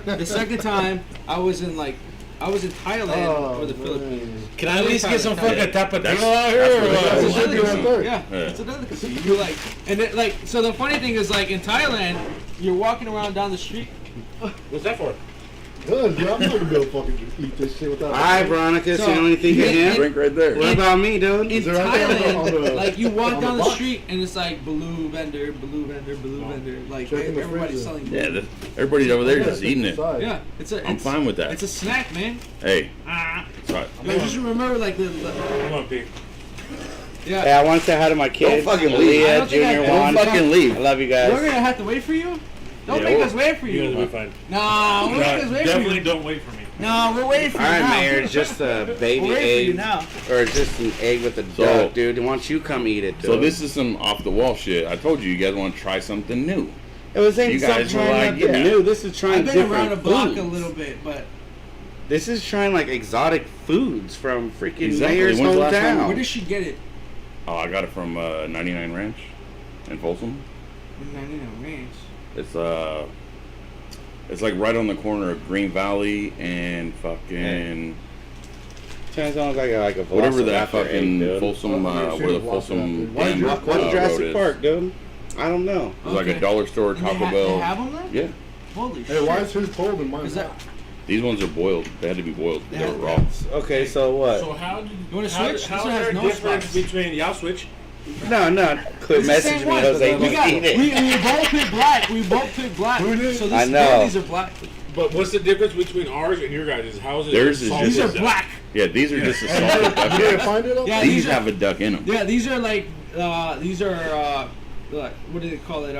The second time I was in Thailand
Oh,
or the
man.
Philippines.
Can I at least get some fucking tapatio
That's-
out here?
that's
or
what it
what?
is.
It's a
Right
delicacy.
there.
Yeah,
Yeah.
it's a delicacy. You like, and it, like, so the funny thing is, like in Thailand, you're walking around down the street.
What's that for?
Good, dude. I'm not gonna be able to fucking eat this shit without.
All right, Veronica, so you
So,
only think of
yeah,
him?
Drink right there.
What about me, dude?
In
there anything on
Thailand,
the-
like you walk
on
down
the
the
box?
street and it's like baloo vendor, baloo vendor, baloo vendor. Like
Check in the
everybody's
freezer.
selling.
Yeah,
baloo.
everybody's over there just eating it.
Yeah,
I'm fine with that.
It's a snack, man.
Hey,
Ah.
it's right.
Yo, just remember, like the
Come on, Pete.
yeah.
Hey, I want to say hi to my kids.
fucking leave.
I
Leah,
don't think I-
Junior,
don't
Juan.
fucking leave.
I love you
We're
guys.
gonna have to wait for you. Don't
Yeah,
make
we'll-
us wait for you.
You're gonna be fine.
Nah, we're making us wait for
Definitely
you.
don't wait for me.
No, we're waiting for
All
you
right,
now.
Mayor, it's just a baby
We're waiting for you
egg,
now.
or just an egg with a
So-
duck, dude. Why don't you come eat it, dude?
So this is some off the wall shit. I told you guys want to try something new.
it was ain't
you
some
guys were
trying
like,
nothing
yeah.
new. This is trying
I've been
different
around the block
foods.
a little bit, but
This is trying like exotic foods from freaking
Exactly.
Mayor's
When's the last time-
hometown.
where did she get it?
Oh, I got it from 99 Ranch in Folsom.
99 Ranch.
It's like right on the corner of Green Valley and fucking
Sounds like a
whatever that
Velociraptor egg,
fucking
dude.
Folsom,
Oh,
where the
sure,
Folsom
Why
Dam
Jurassic
road
What's Jurassic
is.
Park, dude? I don't know.
It's like a
Okay.
dollar store
And
Taco
they
Bell.
have them there?
Yeah,
Holy
Hey,
shit.
why is his cold and mine
Is that?
hot?
these ones are boiled. They had to be boiled. They were raw.
Okay, so what?
So how did
You wanna
how,
switch?
How
This
is
one has
there a
no
difference
spice.
between y'all switch?
No, quit
It's the same
messaging me,
one.
Jose.
We
Just
got.
eat it.
We both picked black. We both picked black.
Who did?
So
I
this,
know.
these are black.
But what's the difference between ours and your guys'? How is it?
Theirs is
salty?
These are
just-
black.
Yeah, these are just a salted
You
duck.
can't find it up
Yeah,
there?
These
these are-
have a duck in them.
Yeah, these are like like what do they call it?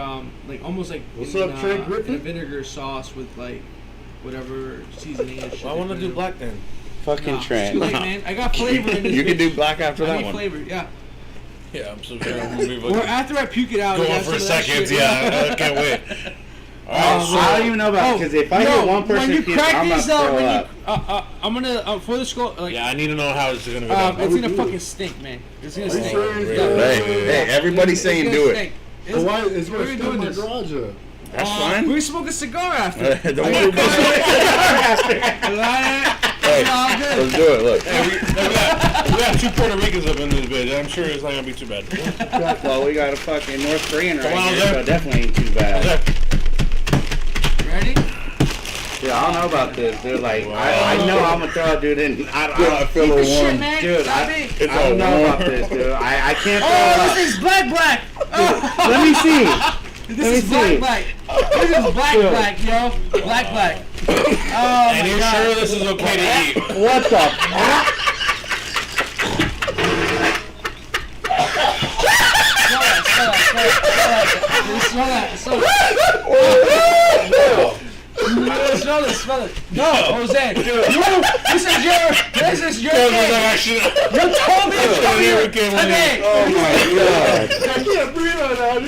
Like almost like
What's
in,
up, Trey Griffin?
in a vinegar sauce with like whatever seasoning and shit.
Well, I want to do black then.
Fucking
It's
Trent.
too late, man. I got flavor in this.
You can
bitch.
do black after
I
that
need
one.
flavor. Yeah.
Yeah, I'm so sure I'm gonna be
Or after I puke it out.
going
that's
for
some of that
seconds.
shit.
Yeah, I can't wait. All right, so
I don't even know about because if I
yo,
get one person
when you
puke,
crack
I'm about
these
to throw
when
up.
I'm gonna for the skull like
yeah, I need to know how it's gonna go down.
it's
we
gonna
do
fucking
it?
stink, man. It's gonna
Are you
stink.
sure he's
Hey,
doing it?
Hey, everybody's
It's
saying
gonna
do it.
stink.
But why is
We're
going to
doing
my
this.
garage up?
That's fine.
We smoke a cigar after.
Don't worry about it. Hey,
It's all good.
let's do it. Look.
Hey, we got 2 Puerto Ricans up in this bitch. I'm sure it's not gonna be too bad.
Well, we got a fucking North Korean right
Come on,
here,
Zach.
so it definitely ain't too bad.
Ready?
Dude, I don't know about this, dude. Like, I know I'm gonna throw a dude in. I
feel
Keep
a
the shit,
warm.
man.
Dude,
Stop
I
it.
It's
don't
all
know
warm.
about this, dude. I can't
Oh,
throw
this is black.
Let me see.
This is black. This is black, yo. Black. Oh
And
my
you're
god.
sure this is okay to eat?
What the?
Smell it. No, Jose. This is your
Because
cake.
I should.
You told me to come here today.
Oh my god.
I can't breathe right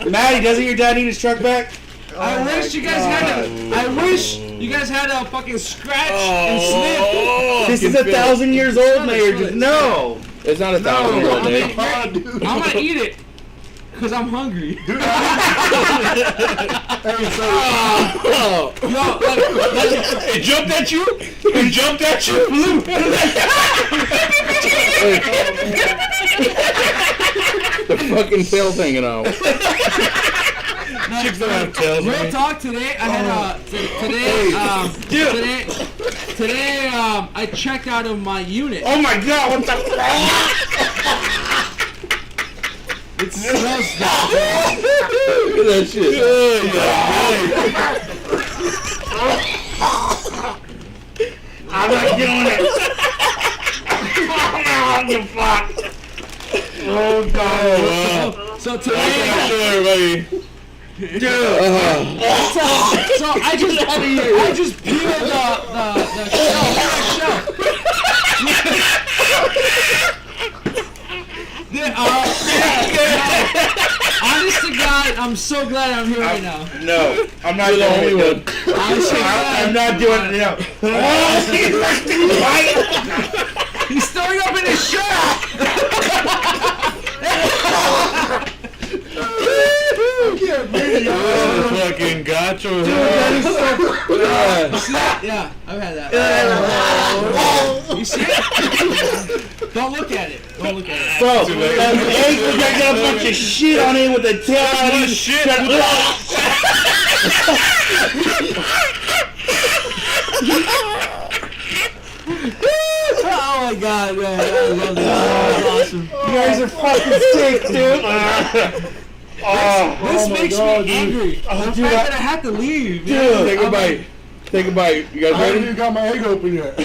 now.
Maddie, doesn't your dad need his truck back?
I wish you guys had a fucking scratch and sniff.
This is 1,000 years old, Mayor. Just no.
It's not 1,000 years old, Dave.
I'm gonna eat it. Cause I'm hungry.
Hey, so
Yo,
It jumped at you? It jumped at you?
The fucking tail's hanging out.
Chicks don't have tails.
real talk. Today I had today I checked out of my unit.
Oh my god, what the
It smells bad.
Look at that shit.
I'm not doing it. Oh god.
So today,
Everybody.
so I just peeled the shell. Honest to God, I'm so glad I'm here right now.
No, I'm not doing it, dude. I'm not doing it. No.
He's throwing up in his shirt.
Fucking gotcha.
Yeah, I've had that. You see it? Don't look at it. Don't look at it.
Bro, that egg was like got a bunch of shit on it with a tail.
Shit.
Oh my god, man. I love this. That's awesome.
You guys are fucking sick, dude.
This makes me angry. The fact that I have to leave. man.
Take a bite. Take a bite. You guys
I haven't
ready?
even got my egg open yet.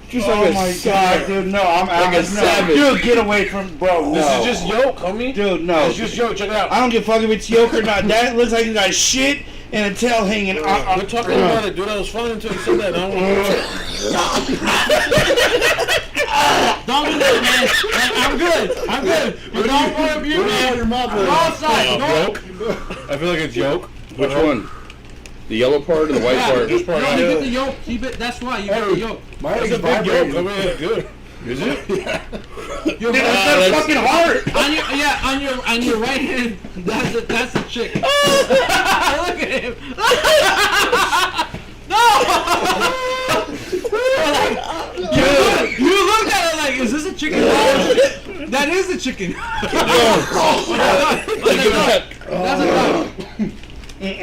Just
Oh
like a
my
sack.
god, dude, no, I'm out.
Like a
No.
savage.
Dude, get away from, bro, no.
This is just yolk, homie.
Dude, no.
It's just yolk. Check it out.
I don't give a fuck if it's yolk or not. That looks like it got shit and a tail hanging.
We're talking about it, dude. I was fine until you said that. I don't want
Don't do that, man. I'm good. But don't warm up you, man.
Your mouth
Go outside. Go.
yolk. I feel like it's yolk.
Which one? The yellow part or the white
Yeah,
part?
This part
no,
right
you
here.
get the yolk. Keep it. That's why you get the yolk.
My
It's
egg
a
is
big yolk. I
vibrating.
mean, it's good. Is it?
Your
Dude, that's fucking hard.
on your right hand. That's the chick. Look at him. No. You looked at it like, is this a chicken? That is the a chicken.
Look at that.
That's a duck.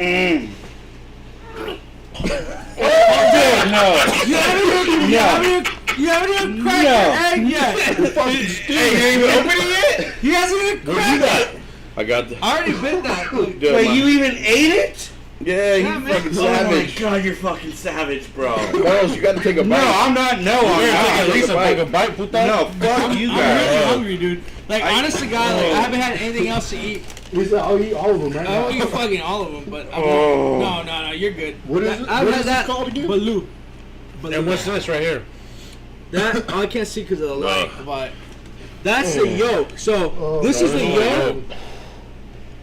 You haven't even cracked your egg yet.
Hey, you ain't even opening it?
He hasn't even cracked it.
I got the.
I already bit that.
Dude,
Wait,
my-
you even ate it?
Yeah,
Yeah,
you
man.
fucking
Oh my
savage.
god, you're fucking savage, bro.
Carlos, you got to take a bite.
No, I'm not. No, I'm
Here,
not.
take at least a fucking bite, puta.
No, fuck you
I'm really
guys.
hungry, dude. Like, honest to God, like, I haven't had anything else to eat.
He said, I'll eat all of them right
I
now.
won't eat fucking all of them, but I'm
Oh.
no, you're good.
What is it?
I've
What
had
is
that
this called again?
Baloo.
And what's this right here?
That I can't see because of the light,
Wow.
but that's the yolk. So this is the yolk.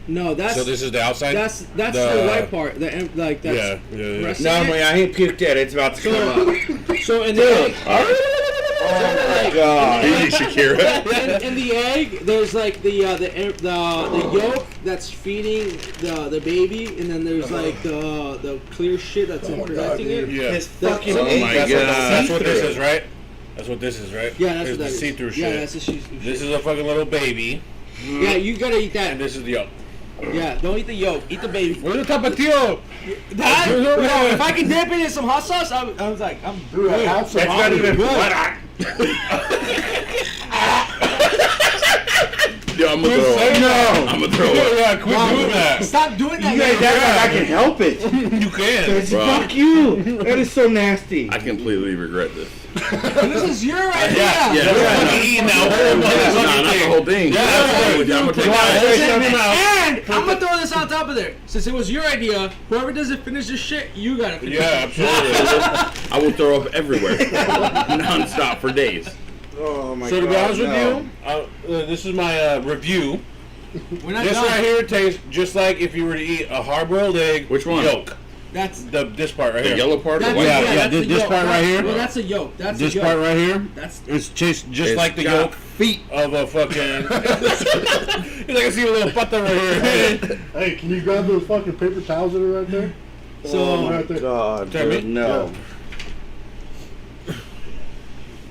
No, that's
So this is the outside?
that's the white part. The like that's
Yeah, yeah.
rest of
No,
it.
man, I ain't puked yet. It's about to come up.
So in the egg,
Oh my god.
Shakira.
in the egg, there's like the yolk that's feeding the baby, and then there's like the clear shit that's protecting it.
Yeah.
This fucking
Oh
egg.
my
That's
god.
that's what this is, right? That's what this is, right?
Yeah, that's
Here's
what that
the
is.
see-through
Yeah,
shit.
that's the shit.
This is a fucking little baby,
Yeah, you gotta eat
and
that.
this is the yolk.
Yeah, don't eat the yolk. Eat the baby.
Where's the tapatio?
That, yo, if I can dip it in some hot sauce, I was like, I'm
Dude, I have some
That's not
hot
even
good.
Yo, I'm gonna throw up.
No.
I'm gonna throw up.
Yeah, quit doing that.
Stop doing that.
You guys
man.
act like I can help it.
You can.
Bro.
Fuck you. That is so nasty.
I completely regret this.
This is your idea.
Yeah.
You're fucking eating that whole
Nah,
motherfucking
not the
thing.
whole thing.
Yeah,
That's
that's
what
what
I'm gonna take
Why?
that.
Listen,
And I'm gonna throw this on top of there. Since it was your idea, whoever doesn't finish this shit, you gotta finish
Yeah,
it.
absolutely.
I will throw up everywhere, non-stop for days.
Oh my
So to
god.
be honest with
no.
you, this is my review.
We're not
This
done.
right here tastes just like if you were to eat a hard-boiled egg.
Which one?
Yolk.
That's
This part right
The
here.
yellow part or
that's
white?
Yeah,
part?
yeah,
that's
this-
the
this
yolk.
part right here?
Well, that's a yolk. That's
This
a yolk.
part right here.
That's
It's tastes just
It's
like the
got
yolk
feet.
of a fucking. It's like I see a little pata right here.
Hey, can you grab those fucking paper towels that are right there?
so.
Right there.
God,
Tell me.
dude, no.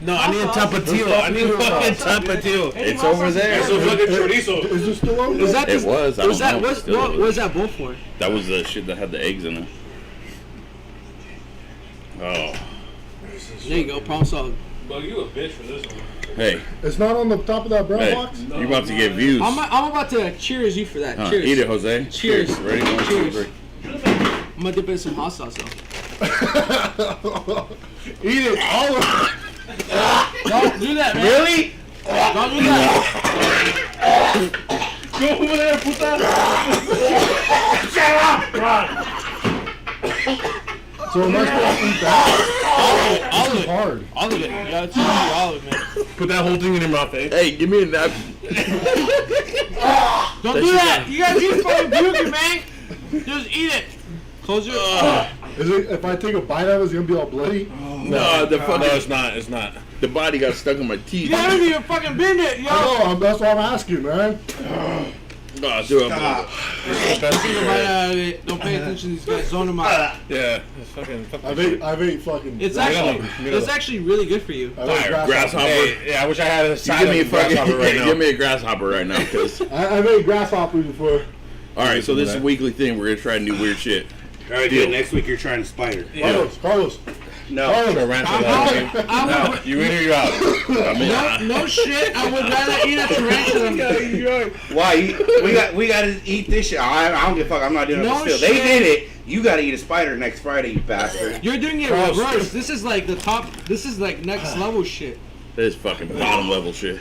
No, I need a tapatio. I need a fucking tapatio.
It's over there.
That's a fucking chorizo.
Is this still on?
Was that
It
just,
was. I
was
don't
that
know if
what's,
it still
what
is.
was that bowl for?
That was the shit that had the eggs in it. Oh,
There you go. Problem solved.
Well, you a bitch for this one.
hey,
It's not on the top of that brown
hey,
box?
you about to get views?
I'm about to cheers you for that.
Huh,
Cheers.
eat it, Jose.
Cheers.
Ready? 1, 2,
Cheers.
3.
I'm gonna dip it in some hot sauce though.
Eat it, all of it.
Don't do that, man.
Really?
Don't do that.
Go over there, puta.
So am I supposed to eat that?
All
This
of
is
it.
hard.
All of it. Yeah, it's all of it, man.
Put that whole thing in your mouth, eh?
Hey, give me a napkin.
Don't do that. You guys keep fucking puking, man. Just eat it. Close your.
Is it, if I take a bite out of it, it's gonna be all bloody?
No, the
No,
fucking
it's not. It's not.
the body got stuck in my teeth.
You haven't even fucking bend it, yo.
I know, that's what I'm asking, man.
Oh, dude,
Stop.
Take a bite out of it. Don't pay attention to these guys. Zone them out.
Yeah, it's fucking.
I've ate fucking.
It's
Míralo,
it's actually really good for you.
I've ate
grasshopper.
Hey, yeah, I wish I had a
You
side
give me a
of grasshopper
fucking,
right now.
give me a grasshopper right now, cause.
I've ate grasshoppers before.
All right, so this is a weekly thing. We're gonna try new weird shit.
All right, dude. Next week you're trying to spider.
Carlos.
No.
I would,
You in or you out?
I mean,
no shit. I would rather eat a tarantula.
Why? We gotta eat this shit. I don't give a fuck. I'm not doing
No
it still. They
shit.
did it. You gotta eat a spider next Friday, you bastard.
You're doing it
Gross.
reverse. This is like the top. This is like next level shit.
this is fucking bottom level shit.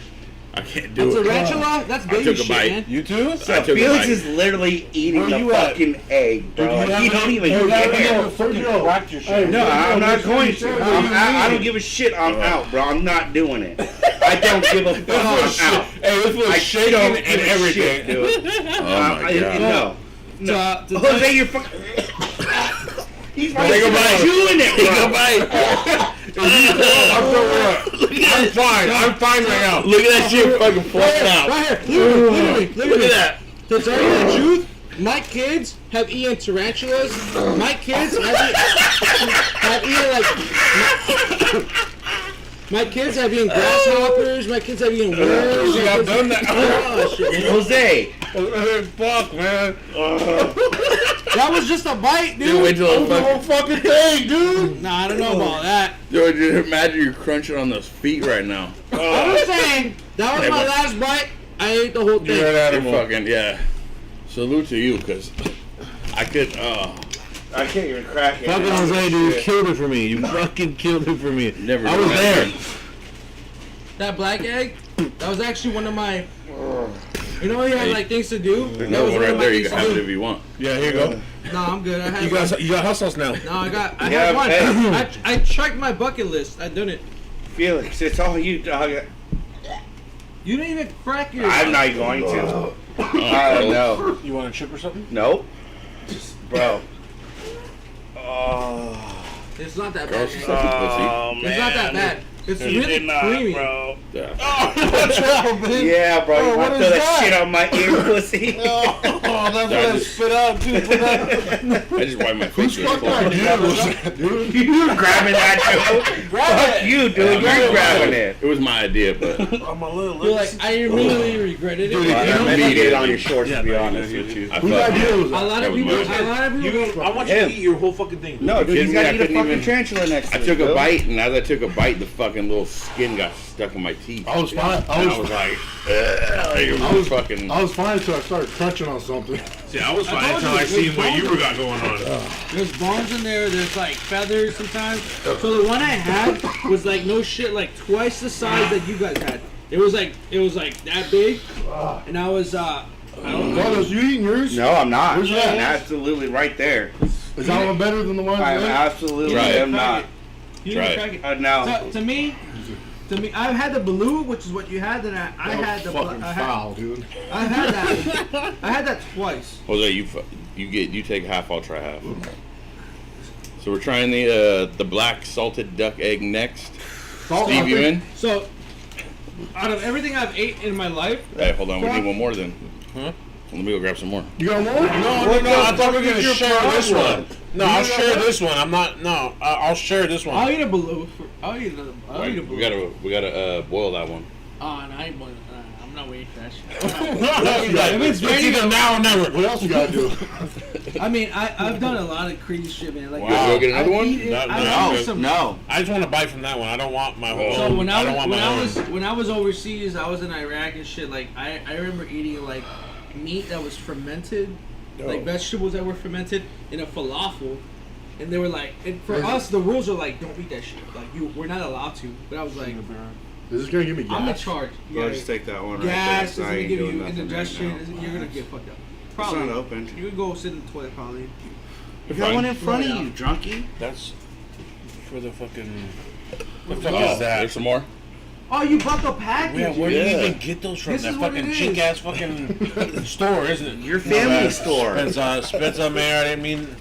I can't
A
do it.
tarantula? That's baby
took a
shit,
bite.
man.
You too?
I
So
took a
Felix
bite.
is literally eating
Where
the
you at?
fucking egg, bro.
Dude, you
He don't even
Hey,
care.
Sergio,
Whacked your
Hey,
shit.
No, I'm not going to.
Sergio,
I don't give a shit. I'm out, bro. I'm not doing it. I don't give a fuck. I'm out.
Hey, this was
I
shaking
don't
and
give a
everything.
shit, dude.
Oh my god.
No.
To
Jose, you're fucking. He's
Take a bite.
doing it,
Take a
bro.
bite.
I'm fine. I'm fine right now.
Look at that shit fucking flying out.
Right here. Look
Look at that.
To tell you the truth, my kids have eaten tarantulas. My kids have eaten like My kids have eaten grasshoppers. My kids have eaten worms.
You have done that.
Oh, shit.
Jose.
Fuck, man.
That was just a bite,
Dude,
dude.
wait till the fucking.
fucking thing, dude.
Nah, I don't know about that.
Dude, just imagine you're crunching on those feet right now.
I'm just saying, that was
Hey,
my
what?
last bite. I ate the whole
You're an
thing.
animal.
You're fucking, yeah. Salute to you, because I could,
I can't even crack it.
Fucking Jose, dude, you killed it for me. You fucking killed it for me.
never
I
done
was
that
there.
again.
That black egg, that was actually one of my. You know, you had like things to do.
There's
That
another
was
one
one of
right
my
there. You
things
can
to
have it
do.
if you want.
Yeah, here you go.
No, I'm good. I had
You got hot sauce now.
No, I
Yeah,
had one.
hey.
I checked my bucket list. I done it.
Felix, it's all you, dog.
You didn't even crack your.
I'm not going to. No.
You want a chip or something?
Nope. Just, bro. Oh.
It's not that
Girls
bad.
suck a
It's not that bad. It's
You
really
did not,
creamy.
bro.
pussy. Yeah.
Yeah, bro. You
Oh,
want
what
to throw
is
that
that?
shit on my ear, pussy?
Oh, that's what
That
I
is-
spit out, dude. Put that.
I just wiped my face with
Fuck that,
clothes.
dude.
You grabbing that, dude? Fuck you, dude. You're grabbing it.
It was my idea, but
I'm a little.
You're like, I immediately regretted it.
Dude,
I
you know,
meant to
me
get it
either.
on your shorts, to be
Yeah,
honest
you
with you.
I
Whose
fucked
idea
it.
was
A
that?
lot
That
of
was
people.
mine.
A lot of people.
I want you to
Him.
eat your whole fucking thing.
No, dude, he's got to eat a
couldn't
fucking
even-
tarantula next to
I
it,
took a
dude.
bite, and as I took a bite, the fucking little skin got stuck in my teeth.
I was fine.
And I was like,
I was
fucking.
I was fine until I started crunching on something.
See, I was
I
fine
told
until
you,
I seen
there's
what you
bones.
got going on.
There's bones in there. There's like feathers sometimes. So the one I had was like no shit, like twice the size that you guys had. It was like that big, and I was I don't know.
Carlos, you eating yours?
No, I'm not.
Where's that?
I'm absolutely right there.
Is that one better than the one?
I
that-
absolutely
Right.
am not.
You
Try
didn't
it.
crack it.
No.
To me, I had the blue, which is what you had. Then I
That was
had the
fucking
I had,
foul, dude.
I had that. I had that twice.
Jose, you take half, I'll try half. So we're trying the black salted duck egg next. Steve, you in?
So, out of everything I've ate in my life,
Hey, hold on, we need one more then. Huh? Let me go grab some more.
You got more?
No, I thought we were gonna
your
share this
problem?
one. No, I'll share this one. I'm not. No, I'll share this
I'll
one.
eat a blue. I'll eat a blue.
We gotta boil that one.
Oh, no, I ain't boiling. I'm not waiting for that shit.
If it's either now or never.
What else you gotta do?
I mean, I've done a lot of crazy shit, man. Like,
You wanna go get another
I've
one?
eaten-
No,
I've
no,
eaten some.
No.
I just want to bite from that one. I don't want my whole.
So when I
don't want my own.
when I was overseas, I was in Iraq and shit. Like I remember eating like meat that was fermented, like vegetables that were fermented in a falafel, and they were like, and for us the rules are like, don't eat that shit. Like we're not allowed to. But I was like,
Is this gonna give me gas?
I'm in charge.
Go
Yeah,
just take that one right
gas
there.
is
I
gonna
ain't
give
doing
you
nothing
indigestion.
right now.
You're gonna get fucked up.
It's
Probably.
not open.
You can go sit in the toilet probably.
You got one in front of you, drunkie.
That's for the fucking. The
What's
fuck
up?
is that?
There's some more.
Oh, you bought the package.
Yeah, where do you
Yeah.
even get those from?
This
That
is what
fucking
it
cheap
is.
ass fucking store, isn't it?
Your family store.
Spence on there. I didn't mean.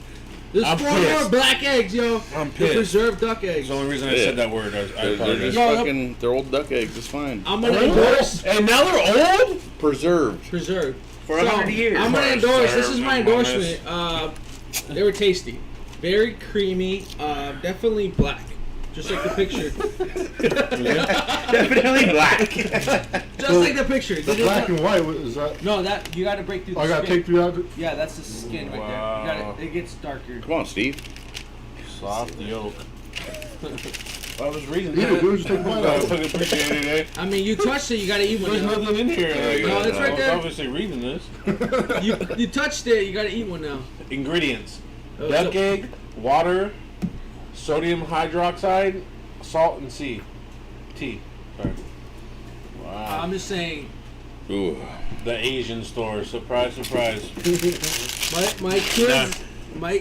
There's
I'm
4 more
pissed.
black eggs, yo.
I'm
The
pissed.
preserved duck
It's
eggs.
the only reason I
Yeah.
said that word. I
They're
apologize.
just
No,
fucking, they're old duck eggs. It's fine.
I'm gonna endorse
And now they're old.
Preserved.
preserved.
For 100 years.
I'm gonna endorse. This is my
Preserved,
endorsement. They were tasty, very creamy. Definitely black, just like the picture.
Definitely black.
Just like the picture.
The black and white, what is that?
No, that you gotta break through the
I gotta
skin.
take through that.
Yeah, that's the skin right there. You gotta. It gets darker.
Come on, Steve.
Soft yolk. I was reading
Eat it,
that.
dude. Just take a bite
I
out of it.
fucking appreciate it, eh?
I mean, you touched it. You gotta eat one.
There's
Now.
nothing in here. Like,
No, it's right
I was
there.
obviously reading this.
You touched it. You gotta eat one now.
Ingredients:
Oh,
duck
so-
egg, water, sodium hydroxide, salt, and tea. Sorry. Wow.
I'm just saying.
Ooh.
The Asian store. Surprise, surprise.
My kids.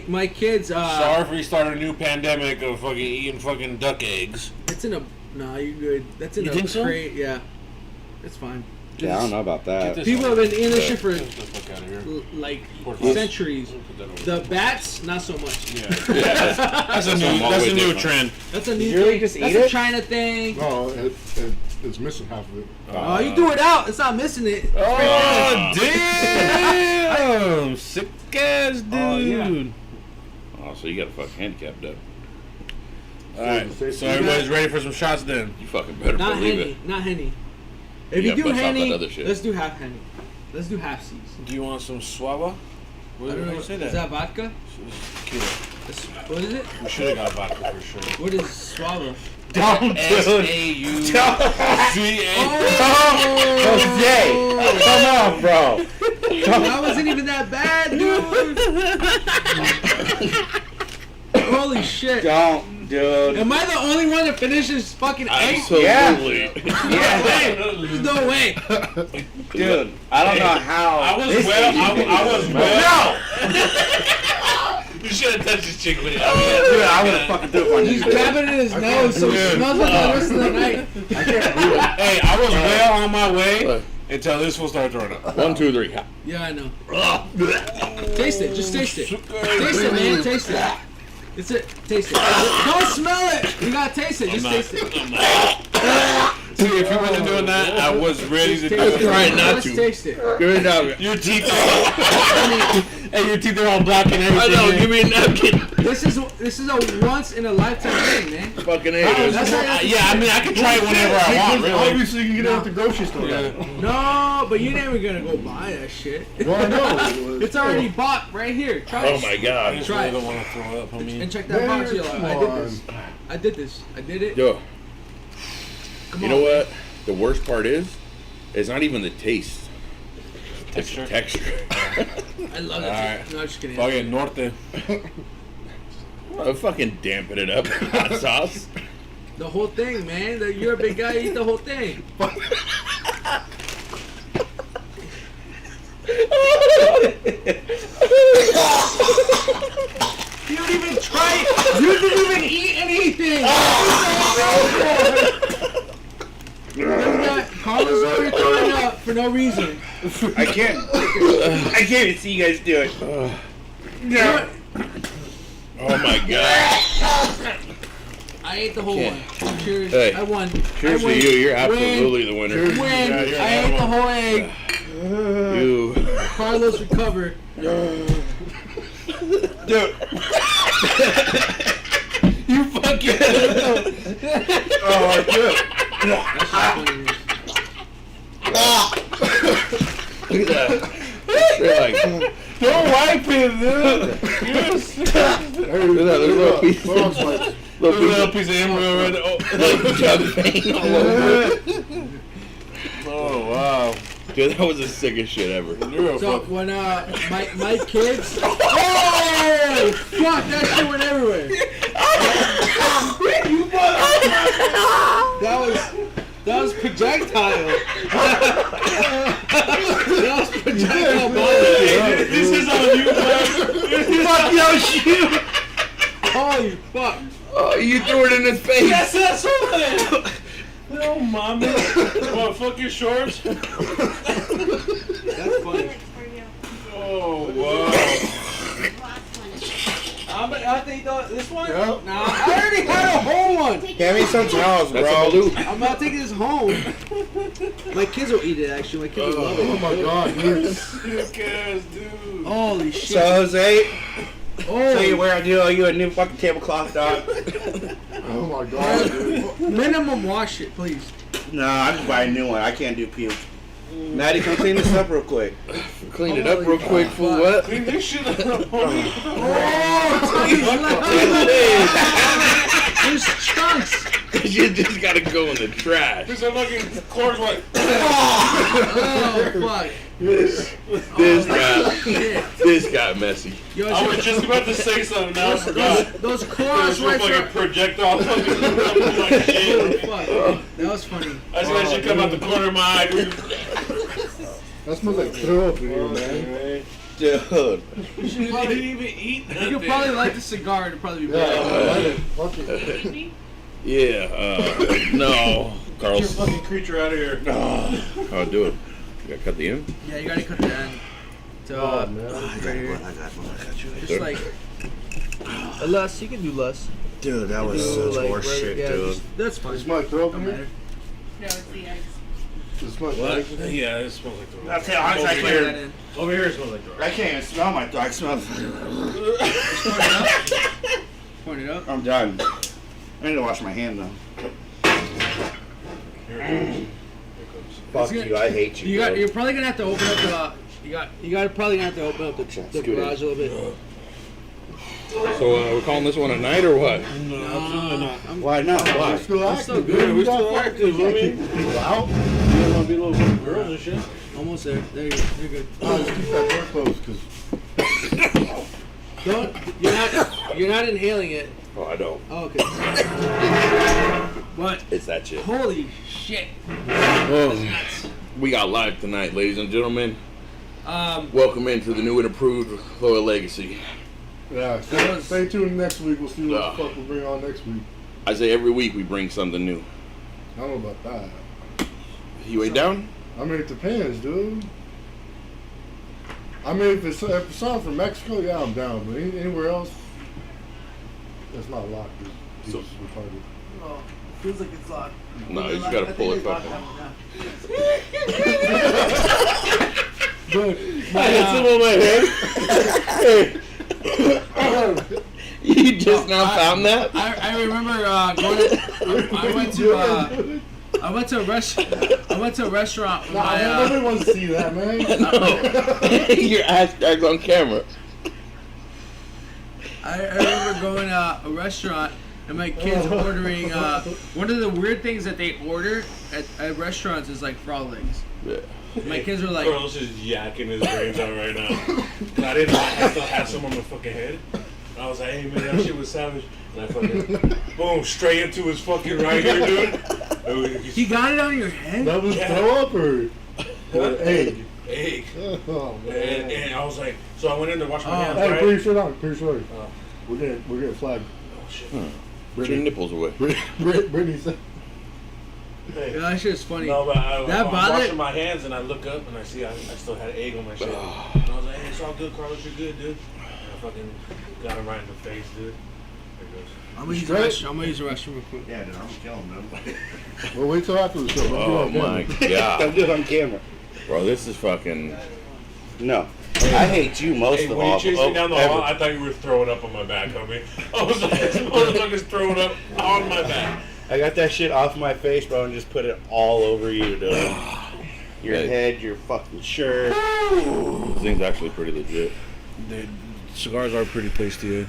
My kids.
Sorry if we start a new pandemic of fucking eating fucking duck eggs.
It's in a. Nah, you're good. That's in
You
a
think so?
crate. Yeah, it's fine.
Yeah, I don't know about
Get
that.
this
People
out.
have been eating this shit for
Get the fuck out of here.
like
Put this-
centuries.
put that over.
The bats, not so much.
Yeah. That's a new.
all
That's
way
a new
different.
trend.
That's a new
you really
thing.
just
That's
eat
a
it?
China thing.
No, it's missing half of it.
Oh, you threw it out. It's not missing it.
Oh damn! Sick ass dude.
Oh, yeah.
Oh, so you got a fucking handicapped duck.
All right, so everybody's ready for some shots then.
You fucking better
Not
believe
Henny.
it.
Not Henny. If
You
you do
gotta bust out
Henny,
that other shit.
let's do half Henny. Let's do half C's.
Do you want some Suava? What
I don't
do
know.
you say
Is
that?
that vodka?
Tequila.
What is it?
We should have got vodka for sure.
What is Suava?
Don't
S-A-U-V-A.
Jose, come on, bro.
That wasn't even that bad, dude. Holy shit.
Don't, dude.
Am I the only one that finishes fucking egg?
Absolutely.
Yeah,
There's no way.
dude. I don't know how.
I was You should have touched his chick with it.
Dude, I would have fucking threw it on
He's
you.
grabbing it in his nose so it smells like the rest of the night.
Hey, I was well on my way until this will start throwing up.
1, 2, 3.
Yeah, I know. Taste it. Just taste it. Taste it, man. Taste it. It's it. Taste it. Don't smell it. You gotta taste it. Just taste it.
See, if you wasn't doing that, I was ready to do
Taste
it.
it.
trying not
Just
to.
taste it.
Give me a napkin.
Your teeth and your teeth are all black and everything.
I know, give me a napkin.
This is a once in a lifetime thing, man.
Fucking haters.
That's how you
Yeah, I mean, I can try it whenever I want, really.
Obviously, you can get it at the grocery store.
Yeah.
No, but you're never gonna go buy that shit.
Well, I know.
It's already bought right here. Try
Oh
it.
my
I
god.
just
Try
really
it.
don't want to throw up, homie.
And check that box. You're like,
Come
I did this. I did it.
Yo,
Come
you
on.
know what? The worst part is, it's not even the taste.
Texture.
It's the texture.
I love it.
Alright.
No, I'm just kidding.
Fucking Norte.
I'll fucking dampen it up in hot sauce.
The whole thing, man. You're a big guy. Eat the whole thing. You didn't even try it. You didn't even eat anything. Carlos over here throwing up for no reason.
I can't even see you guys do it.
Yeah.
Oh my god.
I ate the whole
Okay.
one. Cheers.
Hey.
I won.
Cheers
I
to
win.
you. You're absolutely the winner.
Win.
Yeah, you're
I ate the whole egg.
You.
Carlos recovered.
Dude.
You fucking.
Oh, dude.
That's just funny.
Look at that. They're like,
Don't wipe it, dude.
look at that little piece.
Frog spikes.
Little piece of embryo right there.
Like jug vein all over it.
Oh, wow.
Dude, that was the sickest shit ever.
You're a
So
fuck.
when my kids, oh fuck, that shit went everywhere. That was projectile. That was projectile ball.
This is on you, man.
Fuck your shoe. Holy fuck.
Oh, you threw it in his face.
Yes, that's right. No, mommy. What, fuck your shorts?
That's funny.
Oh, wow.
I think this one.
Yeah.
Nah, I already had a whole one.
Give me some towels,
That's a
bro.
balloon.
I'm not taking this home. My kids will eat it. Actually, my kids will love
Oh
it.
my god, dude.
Who cares, dude?
Holy shit.
So, Jose,
Oh,
you wear you a new fucking tablecloth, dog.
Oh my god, dude.
minimum wash it, please.
No, I just buy a new one. I can't do puke. Maddie, come clean this up real quick.
Clean it up real quick for what?
Clean this shit up, homie.
There's chunks.
You just gotta go in the trash.
There's a fucking cord like.
Oh fuck.
This
Shit.
got messy.
Yo,
I was just about to say something, now I forgot.
those
There's
chorus
a
rights
fucking
are.
projectile fucking like
Oh,
shit.
fuck. That was funny.
I see that shit come out the corner of my eye, dude.
That smells like throw up in here, man.
Dude.
You didn't even eat
You
nothing.
could probably light the cigar. It'd probably be
Yeah,
better.
fuck it.
Yeah, no.
Get your
Carl's.
fucking creature out of here.
I'll do it. You gotta cut the end?
Yeah, you gotta cut the end. To,
Oh, man.
right here.
I got you.
Just like less. You can do less.
Dude, that was
Do,
such
like,
horse
right-
shit,
yeah,
dude.
just- that's fine.
It smells like throw up in
Don't
here?
matter.
No, it's the eggs.
It smells
What?
like eggs in here?
Yeah, it smells like the
That's how hot I
Put that
can.
in.
Over here it smells like the
I can't even smell my dog. I smell.
Point it up.
I'm done. I need to wash my hand though. Fuck
It's
you, I hate you. bro.
You're probably gonna have to open up the. You got probably gonna have to open up the
Scoot
garage a little bit.
So we're calling this one a night or what?
No, absolutely not.
Why not?
We're
Why?
still
I'm
active.
still
dude.
good.
We
We're
got
still
fucking-
active, I mean.
People out.
You don't want to be little girls and shit.
Almost there. There you go. You're good.
Just keep that door closed, cause
Don't. You're not inhaling it.
Oh, I don't.
Oh, okay. What?
It's that shit.
Holy shit.
Oh, we got live tonight, ladies and gentlemen.
Um.
Welcome into the new and improved Loyal Legacy.
yeah. Stay tuned next week. We'll see what the fuck we'll bring on next week.
I say every week we bring something new.
I don't know about that.
You ain't down?
I mean, it depends, dude. I mean, if it's something from Mexico, yeah, I'm down. But anywhere else, it's not locked. It's
So-
retarded.
Oh, feels like it's locked.
No, you just gotta pull it back.
But,
You just now found that?
I remember going. I went to a restaurant. With
nah, nobody wants to see that, man.
Your ass crack's on camera.
I remember going to a restaurant and my kids ordering. One of the weird things that they order at restaurants is like frog legs.
Yeah.
My kids are like,
Carlos is yakking his brains out right now. And I didn't know I still had some on my fucking head. I was like, hey man, that shit was savage. And I fucking, boom, straight into his fucking right here, dude.
he got it on your head.
That was throw up or egg.
Egg.
Oh man.
And I was like, so I went in to wash my hands,
Hey,
right?
pretty sure not. Pretty sure.
Oh.
We're getting flagged.
Oh shit.
Put your nipples away.
Brittany said.
Hey.
Yeah, that shit's funny.
No, but I'm
bothered-
washing my hands and I look up and I see I still had egg on my shit. And I was like, hey, it's all good, Carlos, you're good, dude. And I fucking got him right in the face, dude. There it goes.
I'm gonna use the restroom real quick.
Yeah, dude, I'm killing them.
Well, wait till after the show. Don't
Oh
do it
my
again.
god.
Don't do it on camera.
Bro, this is fucking.
No. I hate you most
Hey,
of
when you
all.
chased me down the hall,
ever.
I thought you were throwing up on my back, homie. I was like, this motherfucker's throwing up on my back.
I got that shit off my face, bro, and just put it all over you, dude. Your
Hey.
head, your fucking shirt.
This thing's actually pretty legit.
Dude, cigars are pretty tasty,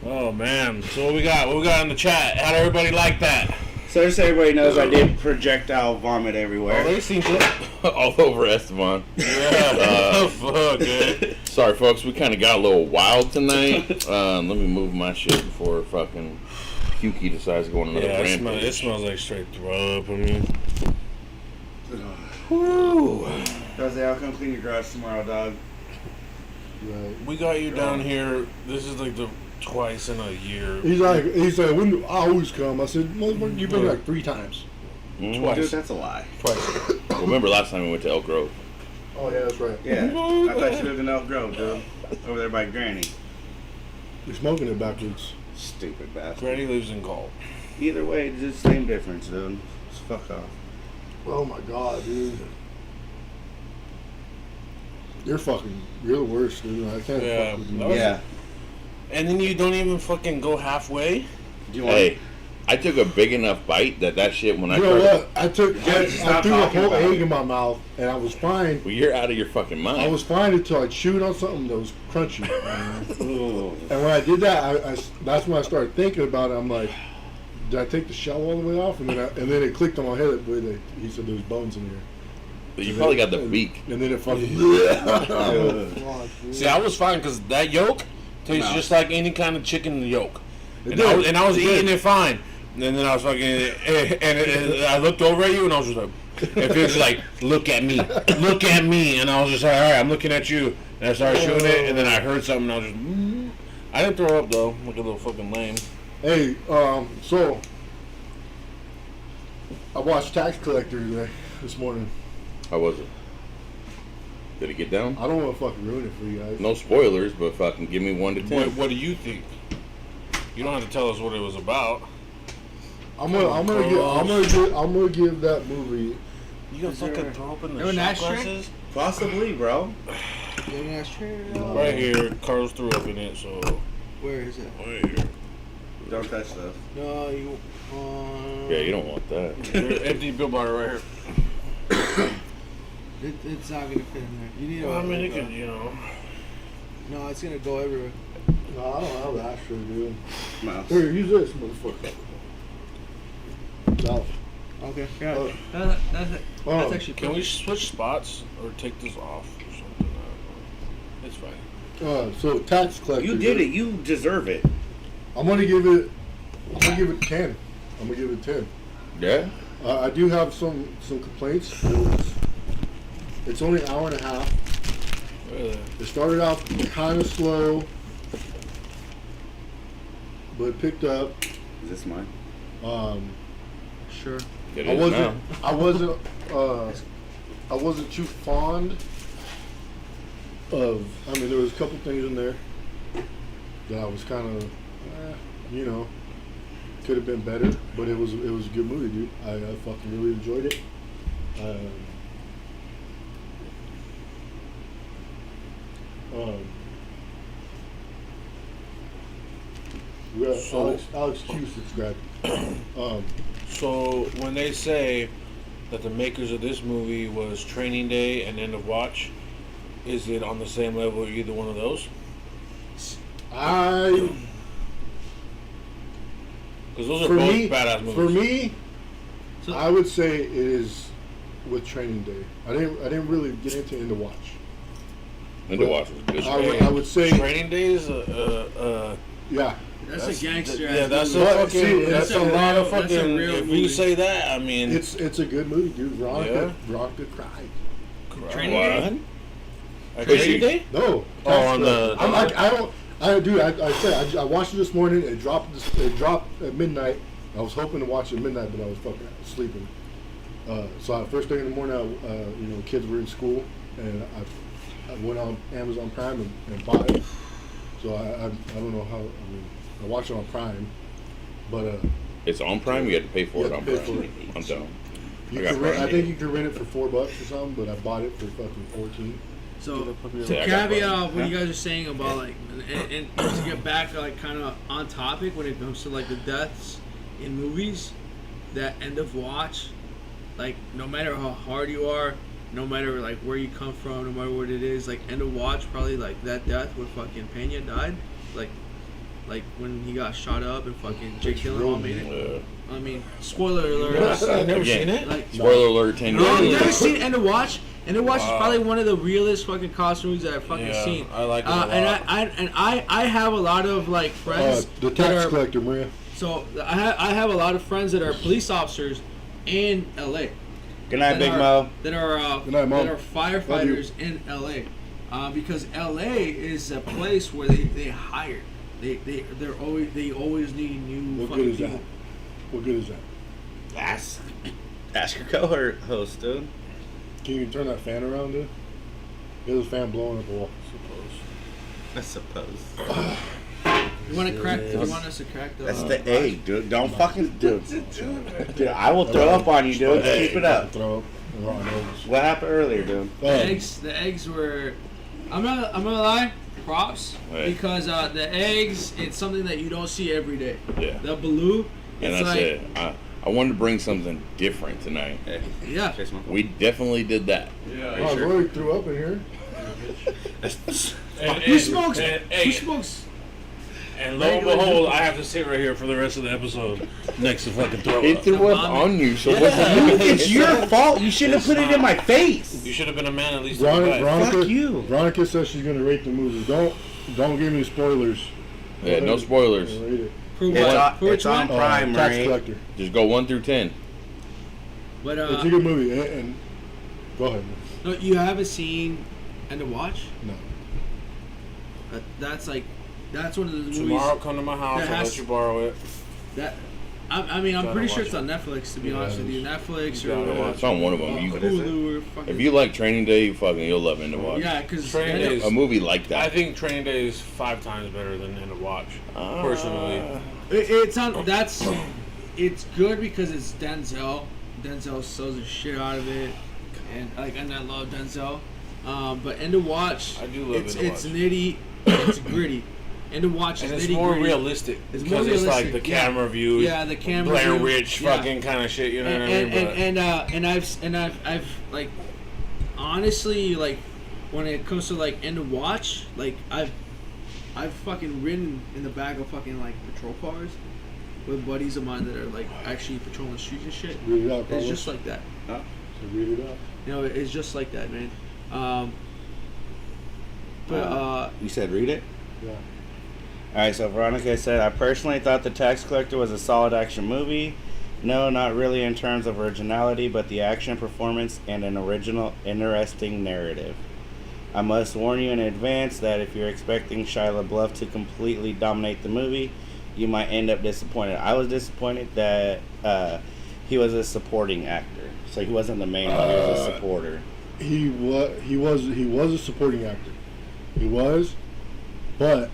Oh man, so what we got? What we got in the chat? How'd everybody like that?
So just so everybody knows, I did projectile vomit everywhere.
they seem to.
All over Esteban.
Yeah. Fuck, dude.
Sorry, folks, we kind of got a little wild tonight. Let me move my shit before fucking Pukey decides to go on another
Yeah,
rampage.
it smells like straight throw up. I mean,
Jose, I'll come clean your garage tomorrow, dog.
Right.
we got you down here. This is like the twice in a year.
He said, when do I always come? I said, motherfucker, you've been like 3 times.
Mhm.
Twice.
Dude, that's a lie.
Twice.
Remember last time we went to Elk Grove?
Oh yeah, that's right.
Yeah. I thought you lived in Elk Grove, dude. Over there by Granny.
You're smoking it backwards.
Stupid bastard.
Granny lives in Galt.
Either way, it's the same difference, dude. Just fuck off.
Oh my god, dude. You're the worst, dude. I can't
Yeah.
fuck with you.
That was-
Yeah.
And then you don't even fucking go halfway.
Do you want
Hey, I took a big enough bite that shit when I
You know
started.
what? I
stop
threw a
talking
whole
about
egg
it.
in my mouth, and I was fine.
Well, you're out of your fucking mind.
I was fine until I chewed on something that was crunchy.
Ooh.
And when I did that, that's when I started thinking about it. I'm like, did I take the shell all the way off? And then it clicked on my head. He said there's bones in here.
You probably got the beak.
And then it fucking.
See, I was fine because that yolk tastes
No.
just like any kind of chicken yolk.
It
And I
did.
was, and I was
It did.
eating it fine. And then I was fucking, and I looked over at you and I was just like, and Felix was like, look at me. And I was just like, all right, I'm looking at you. And I started chewing it, and then I heard something and I was just, I didn't throw up though, like a little fucking lame.
Hey, so I watched Tax Collector today, this morning.
How was it? Did it get down?
I don't want to fucking ruin it for you guys.
No spoilers, but fucking give me 1 to 10.
What do you think? You don't have to tell us what it was about.
I'm gonna give that movie.
You gonna fucking throw up in the
Remember
shot
that shit?
glasses?
Possibly, bro.
Young ass trailer.
Right here, Carlos threw up in it, so
Where is it?
right here.
Don't touch stuff.
No, you.
Yeah, you don't want that.
Empty bill bar right here.
It's not gonna fit in there. You need.
Well, I mean, it could, you know.
No, it's gonna go everywhere.
No, I don't have that shit, dude.
Mouse.
Here, use this, motherfucker. No.
Okay. Yeah.
Oh.
That's actually.
Can we switch spots or take this off or something? I don't know. It's fine.
So tax collector.
You did it. You deserve it.
I'm gonna give it 10. I'm gonna give it 10.
Yeah?
I do have some complaints. It's only an hour and a half.
Really?
It started off kind of slow, but it picked up.
Is this mine?
Sure.
It
I
is now.
wasn't too fond of. I mean, there was a couple things in there that I was kind of, you know, could have been better. But it was a good movie, dude. I fucking really enjoyed it. We got
So-
Alex Q6 grad.
So when they say that the makers of this movie was Training Day and End of Watch, is it on the same level as either one of those?
I
Because those are
for
both
me,
badass movies.
for me,
So-
I would say it is with Training Day. I didn't really get into End of Watch.
And the watch was good.
I would say,
Training Day is
yeah.
That's a gangster.
Yeah,
ass
that's a
movie.
But,
fucking.
see,
that's
that's
a
a
lot of
real- that's a
fucking.
real
If
movie.
you say that, I mean,
It's a good movie, dude. Veronica cried.
Training
What?
Day?
At
Wait,
Training Day.
No.
Oh, on the-
I'm like, I watched it this morning. It dropped at midnight. I was hoping to watch it at midnight, but I was fucking sleeping. So first thing in the morning, kids were in school, and I went on Amazon Prime and bought it. So I don't know how. I mean, I watched it on Prime, but
It's on Prime. You have to pay for
You
it
have
on
to pay
Prime.
for it.
I'm done.
you
I got
can rent,
Prime.
I think you can rent it for $4 or something. But I bought it for fucking 14.
So,
Yeah, I got
caveat
one.
of what you guys are saying about like, and to get back like kind of on topic when it comes to like the deaths in movies, that End of Watch, like no matter how hard you are, no matter like where you come from, no matter what it is, like End of Watch probably like that death where fucking Pena died, like when he got shot up and fucking Jake Gyllenhaal made it. I mean, spoiler alert.
I've never
Again.
seen it.
Like,
Spoiler alert: 10
no, you've
years.
never seen End of Watch? End of Watch is
Wow.
probably one of the realest fucking costume movies that I've fucking
Yeah,
seen.
I like it a lot.
And I have a lot of like friends
The
that
tax
are
collector, Maria.
so I have a lot of friends that are police officers in LA.
Good night,
that
Big
are,
Mo.
That are
Good night, Mom.
that are firefighters in LA, because LA is a place where they hire. They always need new
What
fucking
good is
people.
that? What good is that?
Ask your co-host, dude.
Can you turn that fan around, dude? There's a fan blowing up the wall.
I suppose.
You want to crack? You want us to crack the?
That's the egg, dude. Don't fucking dude. I will throw up on you, dude. Keep it up.
Throw up. Raw nose.
What happened earlier, dude?
The eggs were. I'm gonna lie. Props
Right.
because the eggs. It's something that you don't see every day.
Yeah.
The blue.
And
It's
I
like
said, I wanted to bring something different tonight.
yeah.
Chase Mo.
We definitely did that.
Oh, Rory threw up in here.
Who smokes?
And,
Who smokes?
and lo and behold, I have to sit right here for the rest of the episode next to fucking throw
It
up.
threw up on you, so what's the
It's your fault. You shouldn't have put it in my face.
You should have been a man at least.
Veronica,
Fuck you.
Veronica says she's gonna rate the movie. Don't give me spoilers.
Yeah, no spoilers.
Rate it.
For
It's
what?
on,
For which
it's on
one?
Prime,
Tax
right?
collector.
Just go 1 through 10.
But
It's a good movie. And go ahead.
no, you haven't seen End of Watch.
No.
That's one of the movies
Tomorrow, come to my house.
that
I'll
has-
let you borrow it.
that. I mean, I'm
Gotta
pretty sure
watch
it's on Netflix. To be
Yeah,
honest
it
with you,
is.
Netflix
You
or
gotta watch
It's on one of them.
Hulu or fucking.
If you like Training Day, you'll love End of Watch.
yeah, because
Training Day is-
A movie like that.
I think Training Day is 5 times better than End of Watch. Personally,
it's on. It's good because it's Denzel. Denzel sells the shit out of it, and I love Denzel. But End of Watch,
I do love
it's
End of
it's
Watch.
nitty, it's gritty. End of Watch
And
is
it's
nitty
more
gritty.
realistic
It's
because
more
it's like
realistic,
the
yeah.
camera view,
Yeah, the camera
Blair
view,
Witch
yeah.
fucking kind of shit. You know what I mean? But
And I've like honestly like when it comes to like End of Watch, like I've fucking ridden in the back of fucking like patrol cars with buddies of mine that are like actually patrolling the streets and shit.
Read it out,
It's
Carlos.
just like that.
So read it out.
You know, it's just like that, man. But
You said read it?
Yeah.
Alright, so Veronica said, I personally thought The Tax Collector was a solid action movie. No, not really in terms of originality, but the action, performance, and an original, interesting narrative. I must warn you in advance that if you're expecting Shia LaBeouf to completely dominate the movie, you might end up disappointed. I was disappointed that he was a supporting actor. So he wasn't the main one, he was a supporter.
He was a supporting actor. He was, but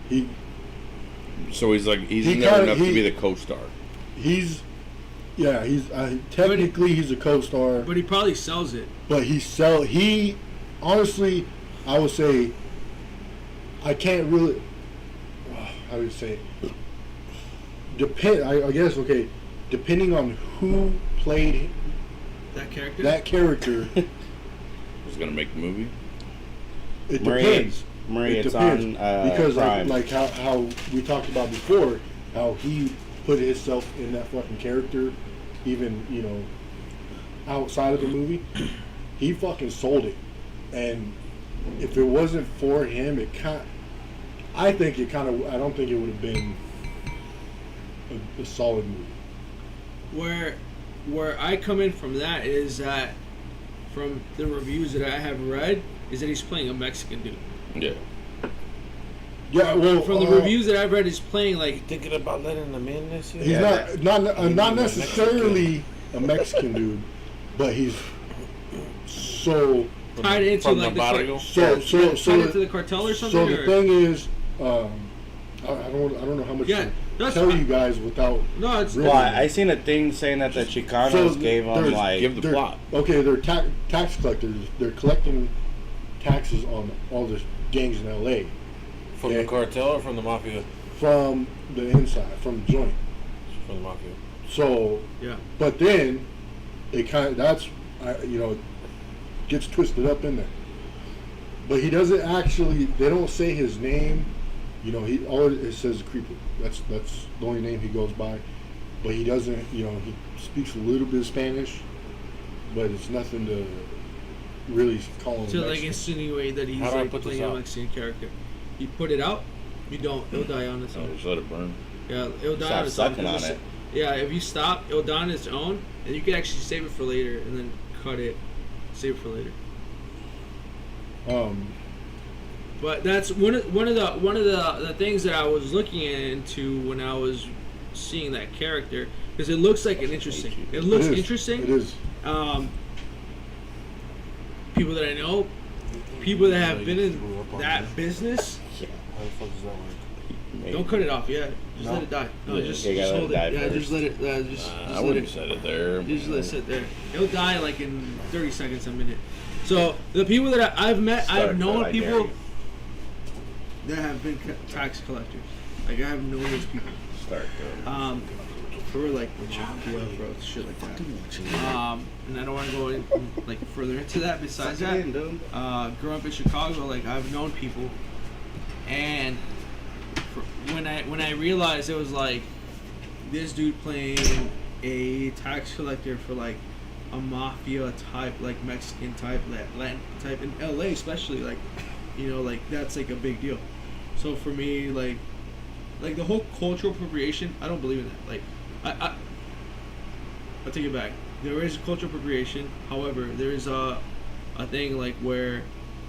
he
So he's
He
in there
kinda-
enough to
he-
be the co-star.
he's technically he's a co-star,
but he probably sells it.
but he honestly, I would say I can't really how do you say it? I guess okay, depending on who played
That character.
that character,
Who's gonna make the movie?
it
Marie,
depends.
Marie,
It
it's
depends
on
because
Prime.
like how we talked about before, how he put himself in that fucking character, even outside of the movie, he fucking sold it. And if it wasn't for him, I don't think it would have been a solid movie.
Where I come in from that is that from the reviews that I have read is that he's playing a Mexican dude.
Yeah.
Yeah, well,
From the reviews that I've read, he's playing like
thinking about letting them in this year?
he's
Yeah,
not necessarily a Mexican dude, but he's so
tied into
from
like
the Barrio?
tied into the cartel or something.
So the
or?
thing is, I don't know how much
Yeah,
to
that's
tell
fine.
you guys without.
No, it's
Really?
Well, I seen a thing saying that the Chicanos gave him
there's-
like
Give the
they're-
plot.
Okay, they're tax collectors. They're collecting taxes on all the gangs in L.A.
From the cartel or from the mafia?
from the inside, from the joint.
From the mafia.
So,
yeah.
but then it gets twisted up in there. But he doesn't actually. They don't say his name. It says Creeper. That's the only name he goes by. But he doesn't. He speaks a little bit of Spanish, but it's nothing to really call him.
To like
Mexican.
insinuate that he's
How do I
like
put this
playing a
out?
Mexican character. You put it out, you don't. It'll die on its
Oh,
own.
just let it burn.
Yeah, it'll die
Stop
on its own.
sucking on it.
Yeah, if you stop, it'll die on its own, and you can actually save it for later, and then cut it, save it for later. But that's one of the things that I was looking into when I was seeing that character, because it looks like an interesting. It looks
It is.
interesting.
It is.
People that I know, people that have been in that business,
How the fuck does that work?
don't cut it off yet. Just
No.
let it die. No,
Yeah,
just
you gotta
hold
let
it.
it die
Yeah, just
first.
let it. Just
I
let
wouldn't
it.
set it there.
Just let it sit there. It'll die like in 30 seconds, a minute. So the people that I've met,
Start,
I've known
but I dare
people
you.
that have been tax collectors. Like I have known those people.
Start doing
For like mafia, bro, shit like that. And I don't want to go in like further into that. Besides
Suck
that,
it in, dude.
growing up in Chicago, like I've known people, and when I realized it was like this dude playing a tax collector for like a mafia type, like Mexican type, Latin type in LA, especially like like that's like a big deal. So for me, like the whole cultural appropriation, I don't believe in that. Like I'll take it back. There is cultural appropriation. However, there is a thing like where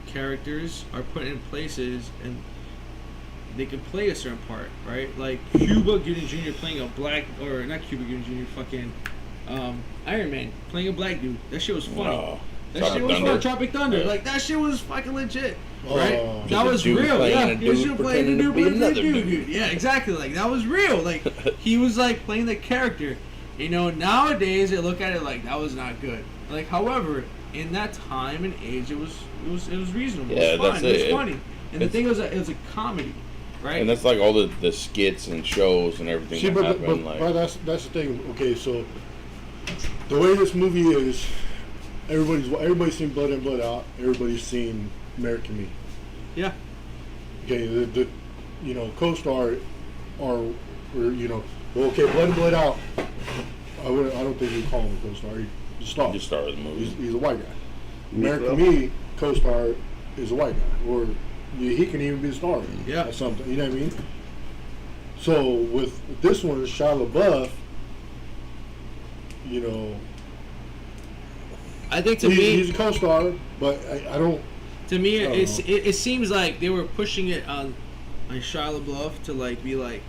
characters are put in places and they can play a certain part, right? Like Cuba Gooding Jr. playing a black, or not Cuba Gooding Jr. fucking Iron Man playing a black dude. That shit was funny.
Oh,
That
Tropic
shit was
Thunder.
fun. Tropic Thunder.
Yeah.
Like that shit was fucking legit. Right?
Oh.
That
Just a
was
dude
real.
playing
Yeah,
a
he was
dude
just playing a
pretending to
dude
be
playing a
another
dude.
dude.
Yeah, exactly. Like that was real. Like he was like playing the character. You know, nowadays they look at it like that was not good. Like, however, in that time and age, it was reasonable.
Yeah,
it was
that's
fun. It was
it.
funny. And the thing was, it was a comedy, right?
And that's like all the skits and shows and everything
See,
that
but
happen. Like,
that's the thing. Okay, so the way this movie is, everybody's seen Blood In, Blood Out. Everybody's seen American Me.
Yeah.
Okay, the you know, co-star or you know, well, okay, Blood In, Blood Out. I don't think we call him a co-star. He's a star.
just start with the movie.
He's a white guy.
Meatloaf?
American Me co-star is a white guy, or he can even be a star.
Yeah.
Or something. You know what I mean? So with this one, Shia LaBeouf, you know,
I think to
he's
me,
a co-star, but I don't.
it seems like they were pushing it on Shia LaBeouf to like be like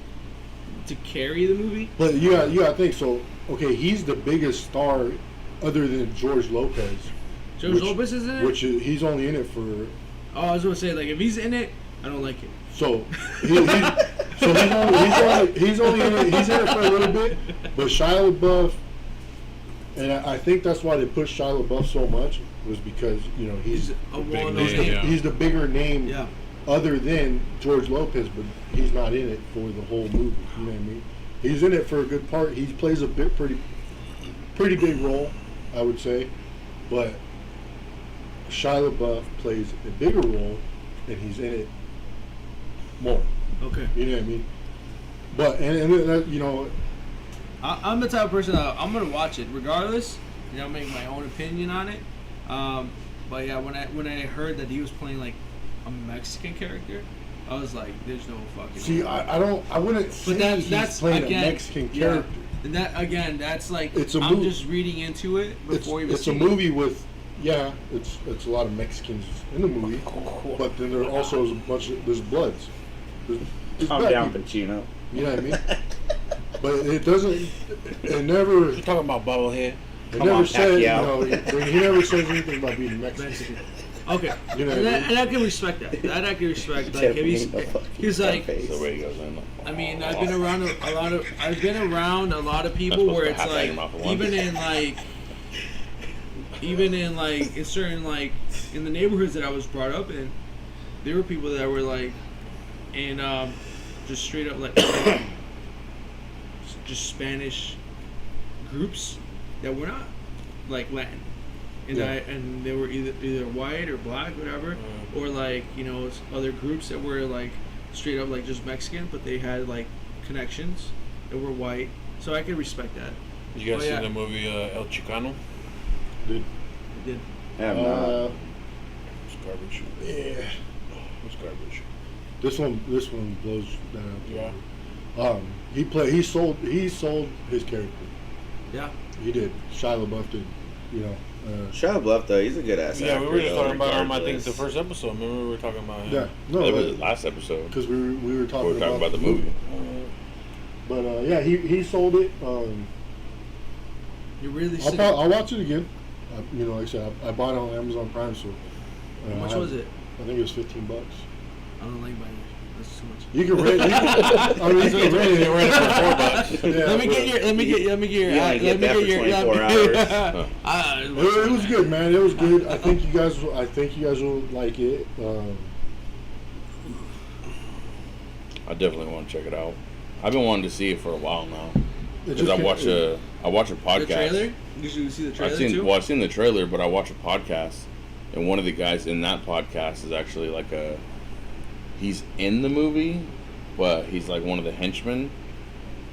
to carry the movie.
But you got to think so. Okay, he's the biggest star, other than George Lopez.
George Lopez is in it.
He's only in it for.
Oh, I was gonna say, like, if he's in it, I don't like it.
So he's only in it. He's in it for a little bit, but Shia LaBeouf, and I think that's why they pushed Shia LaBeouf so much, was because you know
He's a well-known
name,
name.
yeah.
he's the bigger name,
Yeah.
other than George Lopez, but he's not in it for the whole movie. You know what I mean? He's in it for a good part. He plays a pretty big role, I would say, but Shia LaBeouf plays a bigger role, and he's in it more.
Okay.
You know what I mean? But and that, you know,
I'm the type of person that I'm gonna watch it regardless. You know, make my own opinion on it. But yeah, when I heard that he was playing like a Mexican character, I was like, "There's no fucking."
see,
way.
I wouldn't say
But
he's
that's
playing
again,
a Mexican
yeah.
character.
And that again, that's like
It's a
I'm
movie.
just reading into it before even
It's a
seeing
movie with, yeah, it's a lot of Mexicans in the movie, but then there also is a bunch of there's bloods. There's
Calm
black
down,
people,
Pacino.
you know what I mean? But it doesn't. It never.
You talking about Bubblehead?
It
Come
never
on,
said. You
Pacquiao.
know, he never says anything about being Mexican.
Mexican. Okay,
You know
and,
what I mean?
and I can respect that. That I can respect. Like, if he's like,
That's the way he goes in.
I mean, I've been around a lot of people
Not
where
supposed
it's
to have
like,
your mouth at once.
even in like in certain like in the neighborhoods that I was brought up in, there were people that were like, in just straight up like just Spanish groups that were not like Latin, and
Yeah.
and they were either white or black, whatever, or like you know other groups that were like straight up like just Mexican, but they had like connections that were white, so I could respect that.
You guys
Oh, yeah.
seen the movie El Chicano?
Did,
I did.
I have not.
It's garbage.
yeah.
It's garbage.
This one blows that out.
Yeah.
He sold his character.
Yeah.
He did. Shia LaBeouf did. You know.
Shia LaBeouf though, he's a good ass
Yeah,
actor.
we were just
though,
talking about him. I think
regardless.
the first episode. Remember we were talking about him.
Yeah. No.
That was the last episode.
Because we were talking,
We were talking about the movie.
But yeah, he sold it.
You're really
I'll,
sick.
I'll watch it again. You know, like I said, I bought it on Amazon Prime, so.
How much was it?
I think it was $15.
I don't like buying it. That's too much.
You can rent. I mean, you can rent
They ran
it.
it for $4.
Yeah,
let me
but
get your. Let me get your.
You only get that for 24 hours.
It was good, man. It was good. I think you guys will like it.
I definitely want to check it out. I've been wanting to see it for a while now
It
because
just
I watch a
The
podcast.
trailer? Did you see the trailer too?
I've seen the trailer, but I watch a podcast, and one of the guys in that podcast is actually like he's in the movie, but he's like one of the henchmen.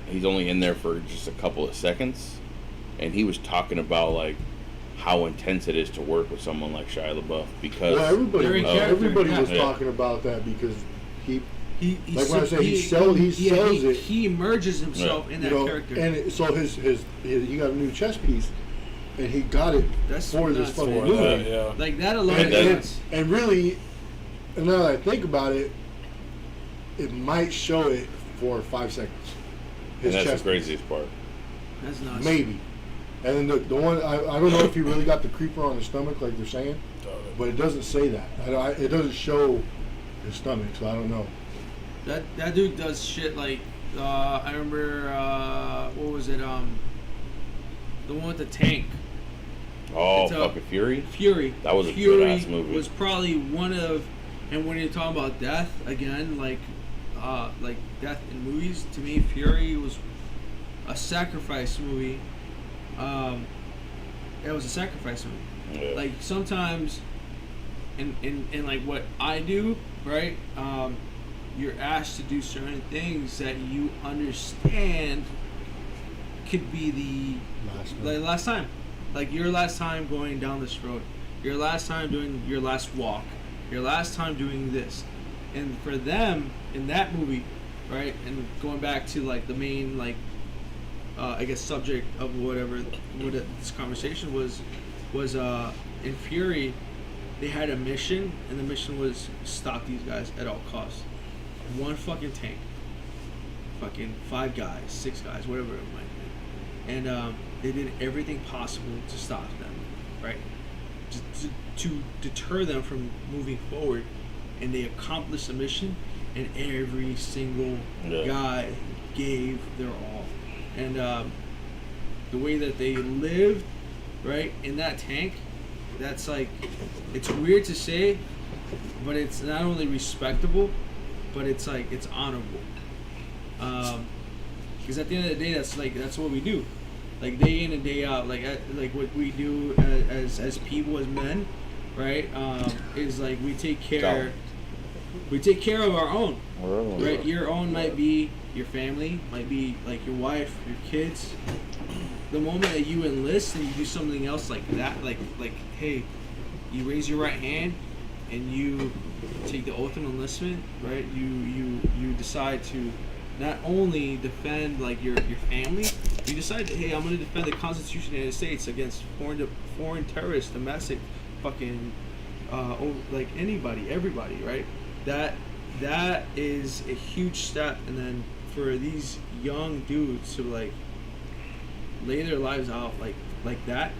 He's only in there for just a couple of seconds, and he was talking about like how intense it is to work with someone like Shia LaBeouf because
Well,
They're in character,
everybody was
yeah.
talking about that because he
He
Like when I say he sells it.
He immerses himself in
you
that
know,
character.
and so his he got a new chess piece, and he got it
That's
for this
nuts.
fucking
For
movie.
that, yeah.
Like that alone.
And,
that-
is
and really, and now that I think about it, it might show it for 5 seconds.
and that's
chess
the craziest part.
that's nuts.
piece. Maybe. And then the one I don't know if he really got the creeper on his stomach like they're saying, but it doesn't say that. It doesn't show his stomach, so I don't know.
That dude does shit like I remember what was it the one with the tank.
Oh,
It's a-
fucking Fury.
Fury.
That was a
Fury
good-ass movie.
was probably one of, and when you're talking about death again, like death in movies, to me, Fury was a sacrifice movie. It was a sacrifice movie.
Yeah.
Like sometimes, in like what I do, right? You're asked to do certain things that you understand could be the last time, like your last time going down this road, your last time doing your last walk, your last time doing this, and for them in that movie, right? And going back to like the main like, I guess subject of this conversation was in Fury, they had a mission, and the mission was stop these guys at all costs. One fucking tank, fucking 5 guys, 6 guys, whatever it might be, and they did everything possible to stop them, right? To deter them from moving forward, and they accomplished the mission, and every single guy gave their all, and the way that they lived, right, in that tank, that's like, it's weird to say, but it's not only respectable, but it's like, it's honorable. Because at the end of the day, that's what we do, like day in and day out, like what we do as people, as men, right? Is like we take care of our own, right? Your own might be your family, might be like your wife, your kids. The moment that you enlist and you do something else like that, like hey, you raise your right hand and you take the oath of enlistment, right? You decide to not only defend like your family, you decide that, hey, I'm going to defend the Constitution of the United States against foreign terrorists, domestic, fucking like everybody, right? That is a huge step, and then for these young dudes to like lay their lives out like that,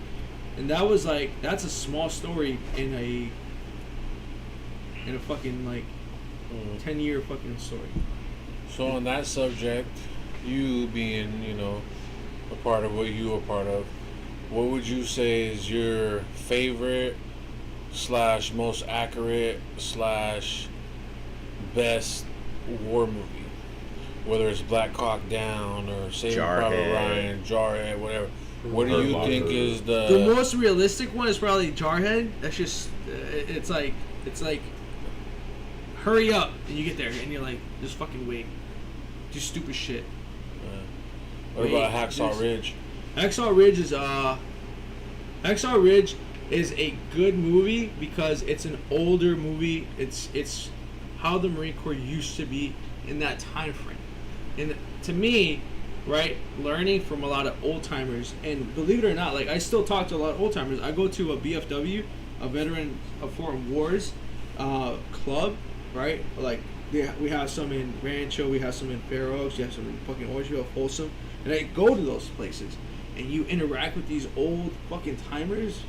and that's a small story in a fucking like 10-year fucking story.
So on that subject, you being, a part of what you are part of, what would you say is your favorite / most accurate / best war movie? Whether it's Black Hawk Down or Saving Private Ryan, Jarhead, whatever. What do you think is
the most realistic one? Is probably Jarhead. That's just it's like hurry up and you get there and you're like, just fucking wait, do stupid shit.
What about Hacksaw Ridge?
Hacksaw Ridge is a good movie because it's an older movie. It's how the Marine Corps used to be in that time frame. And to me, right, learning from a lot of old timers, and believe it or not, like I still talk to a lot of old timers. I go to a VFW, a Veteran of Foreign Wars club, right? Like we have some in Rancho, we have some in Fair Oaks, we have some in fucking Orangeville, Folsom, and I go to those places, and you interact with these old fucking timers,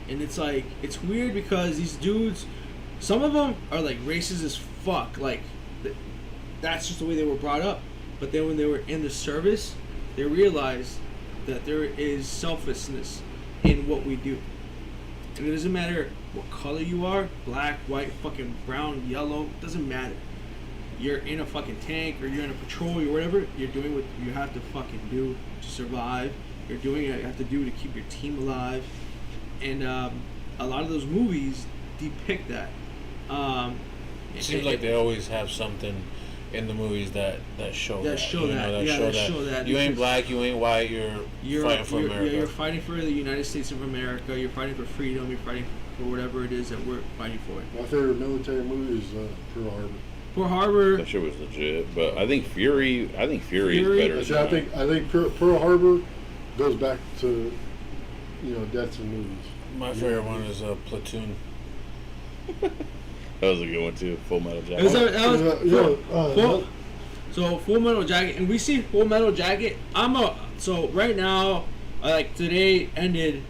and it's like, it's weird because these dudes, some of them are like racist as fuck, like that's just the way they were brought up. But then when they were in the service, they realized that there is selflessness in what we do. And it doesn't matter what color you are, black, white, fucking brown, yellow, it doesn't matter. You're in a fucking tank or you're in a patrol or whatever, you're doing what you have to fucking do to survive. You're doing what you have to do to keep your team alive. And a lot of those movies depict that.
It seems like they always have something in the movies that show that.
Show that.
You ain't black, you ain't white, you're fighting for America.
You're fighting for the United States of America, you're fighting for freedom, you're fighting for whatever it is that we're fighting for.
My favorite military movie is Pearl Harbor.
Pearl Harbor.
That shit was legit, but I think Fury is better.
See, I think Pearl Harbor goes back to deaths in movies.
My favorite one is Platoon.
That was a good one too. Full Metal Jacket.
So Full Metal Jacket, and we see Full Metal Jacket. So right now, today ended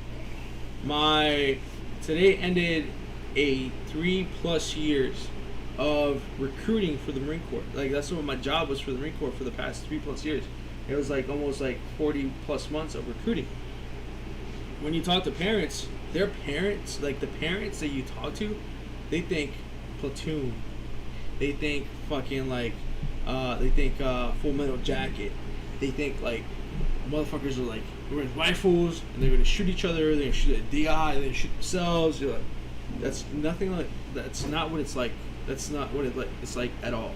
a 3+ years of recruiting for the Marine Corps. Like that's what my job was for the Marine Corps for the past 3+ years. It was like almost like 40 plus months of recruiting. When you talk to parents, their parents, like the parents that you talk to, they think Platoon. They think fucking like, Full Metal Jacket. They think like motherfuckers are like with rifles and they're gonna shoot each other. They're gonna shoot at DI. They're gonna shoot themselves. You're like, that's nothing like. That's not what it's like. That's not what it's like at all.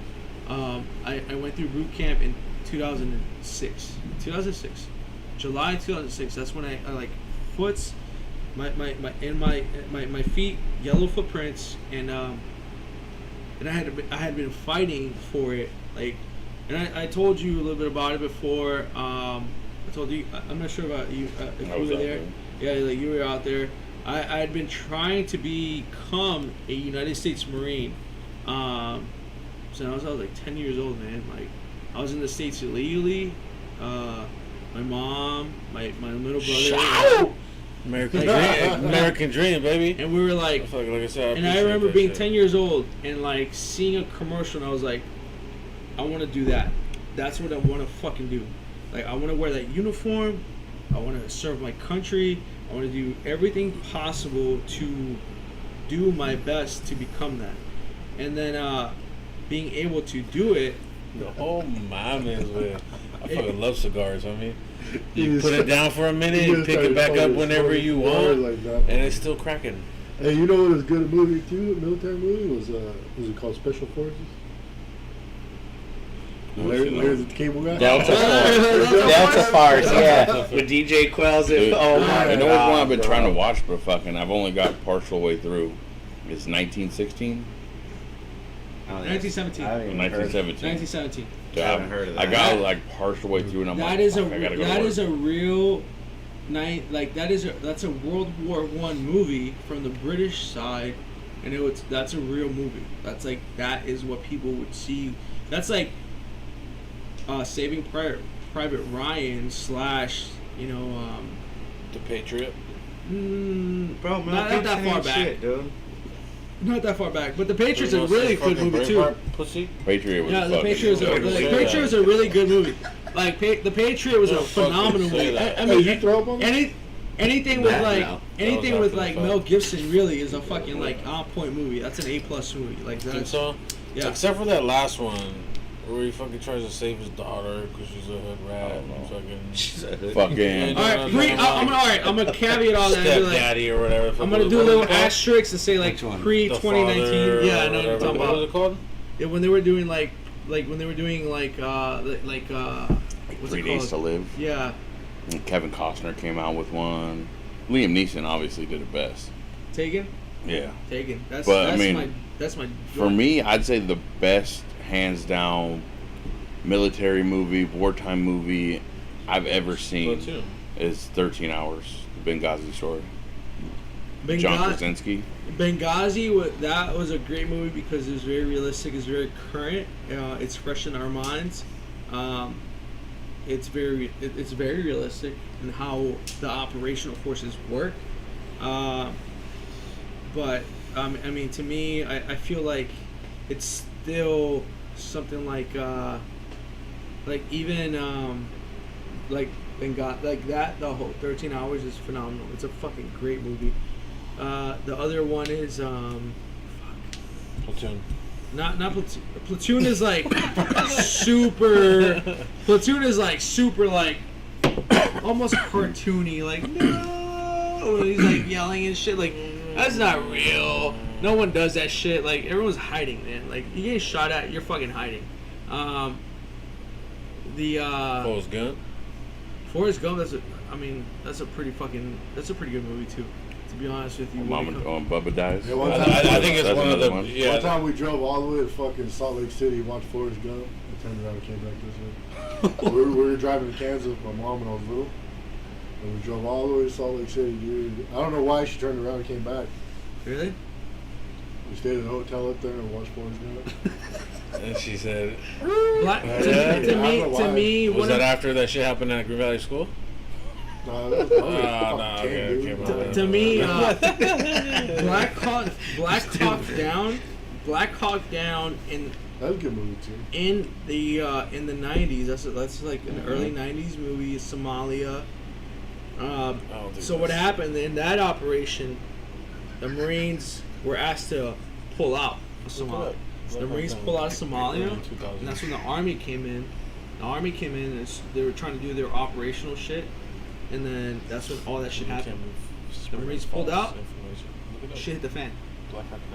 I went through boot camp in 2006. July 2006. That's when I like foots, my feet, yellow footprints, and I had been fighting for it. Like, and I told you a little bit about it before. I told you. I'm not sure about you if
I
you
was
were
out
there. Yeah, like you were out there. I had been trying to become a United States Marine. So I was like 10 years old, man. Like, I was in the States illegally. My mom, my little brother.
American dream, baby.
And we were like,
Like I said,
and I remember being 10 years old and like seeing a commercial and I was like, I want to do that. That's what I want to fucking do. Like, I want to wear that uniform. I want to serve my country. I want to do everything possible to do my best to become that. And then being able to do it.
Oh my man, I fucking love cigars. I mean, you
You
put it down for a minute,
you
and pick it
just
back
started
up whenever
calling
you
cigars
want,
like that.
and it's still cracking.
Hey, you know what was a good movie too? Military movie was it called Special Forces? Larry the Cable Guy.
Delta Force. Delta Force, yeah. With DJ Quells.
Dude,
Oh my
you know what one I've been
bro.
trying to watch, but fucking I've only got partial way through. Is 1916?
1917.
I haven't even heard of it.
1917.
1917.
Dude,
I haven't heard of
I
that.
got like partial way through, and I'm
That
like,
is
fuck, I gotta go to work.
a real night. Like that's a World War I movie from the British side, and that's a real movie. That's like that is what people would see. That's like Saving Private Ryan /
The Patriot.
Bro, Mel
not
Gibson
that far
ain't
back.
shit, dude.
Not that far back, but The Patriot's
You
a
wanna
really
say
good
fucking
movie too.
Braveheart, Pussy.
Patriot was
Yeah, The
fucking
Patriot
dope.
was
The
say
Patriot
that.
was a really good movie. Like The Patriot was a
Don't fucking
phenomenal
say
movie.
that.
I
Hey,
mean,
you throw up on that?
anything with
That
like
now.
anything
That was
with
after
like
the
Mel
fact.
Gibson really is a fucking like on point movie. That's an A+ movie. Like
Think
that's
so?
yeah.
Except for that last one, where he fucking tries to save his daughter because she's a hood rat.
I don't know.
Fucking
She's a hood.
Fucking.
All right, I'm gonna caveat all that. And be like,
stepdaddy or whatever.
I'm gonna do a little asterisk and say like
Which one?
pre
The
2019.
father
Yeah, I
or
know what you're
whatever.
talking
What was
about.
it called?
Yeah, when they were doing what's
3
it
Days to
called?
Live.
Yeah,
And Kevin Costner came out with one. Liam Neeson obviously did it best.
Taken.
Yeah.
That's
But, I
that's
mean,
my
For me, I'd say the best, hands down, military movie, wartime movie I've ever seen
Platoon.
is 13 Hours, the Benghazi story. John Krasinski.
Benghazi, that was a great movie because it was very realistic. It's very current. It's fresh in our minds. It's very realistic in how the operational forces work. But I mean, to me, I feel like it's still something like even like Benghazi, like that. The whole 13 Hours is phenomenal. It's a fucking great movie. The other one is
Platoon.
not Platoon. Platoon is like super. Platoon is like super like almost cartoony. Like no, when he's like yelling and shit. Like that's not real. No one does that shit. Like everyone's hiding, man. Like you get shot at, you're fucking hiding.
Forrest Gump.
Forrest Gump. That's a pretty good movie too. To be honest with you.
Mama Bubba dies.
Yeah, one
I,
time-
I think it's
That's
one of
another
the
one.
yeah.
One time we drove all the way to fucking Salt Lake City, watched Forrest Gump, and turned around and came back this way. we were driving to Kansas with my mom when I was little, and we drove all the way to Salt Lake City, dude. I don't know why she turned around and came back.
Really?
We stayed at a hotel up there and watched Forrest Gump.
And she said,
Black,
Yeah.
to me,
was
one
that
of,
after that shit happened at Green Valley School?
Nah, that was probably
Ah,
fucking
nah,
10,
okay,
dude.
okay, my bad.
to me, Black Hawk Down Black Hawk Down
That's a good movie too.
in the 90s. That's like an early 90s movie. Somalia. So what happened in that operation? The Marines were asked to pull out of Somalia. The Marines pull out of Somalia, and that's when the Army came in. The Army came in and they were trying to do their operational shit, and then that's when all that shit happened. The Marines pulled out, shit hit the fan.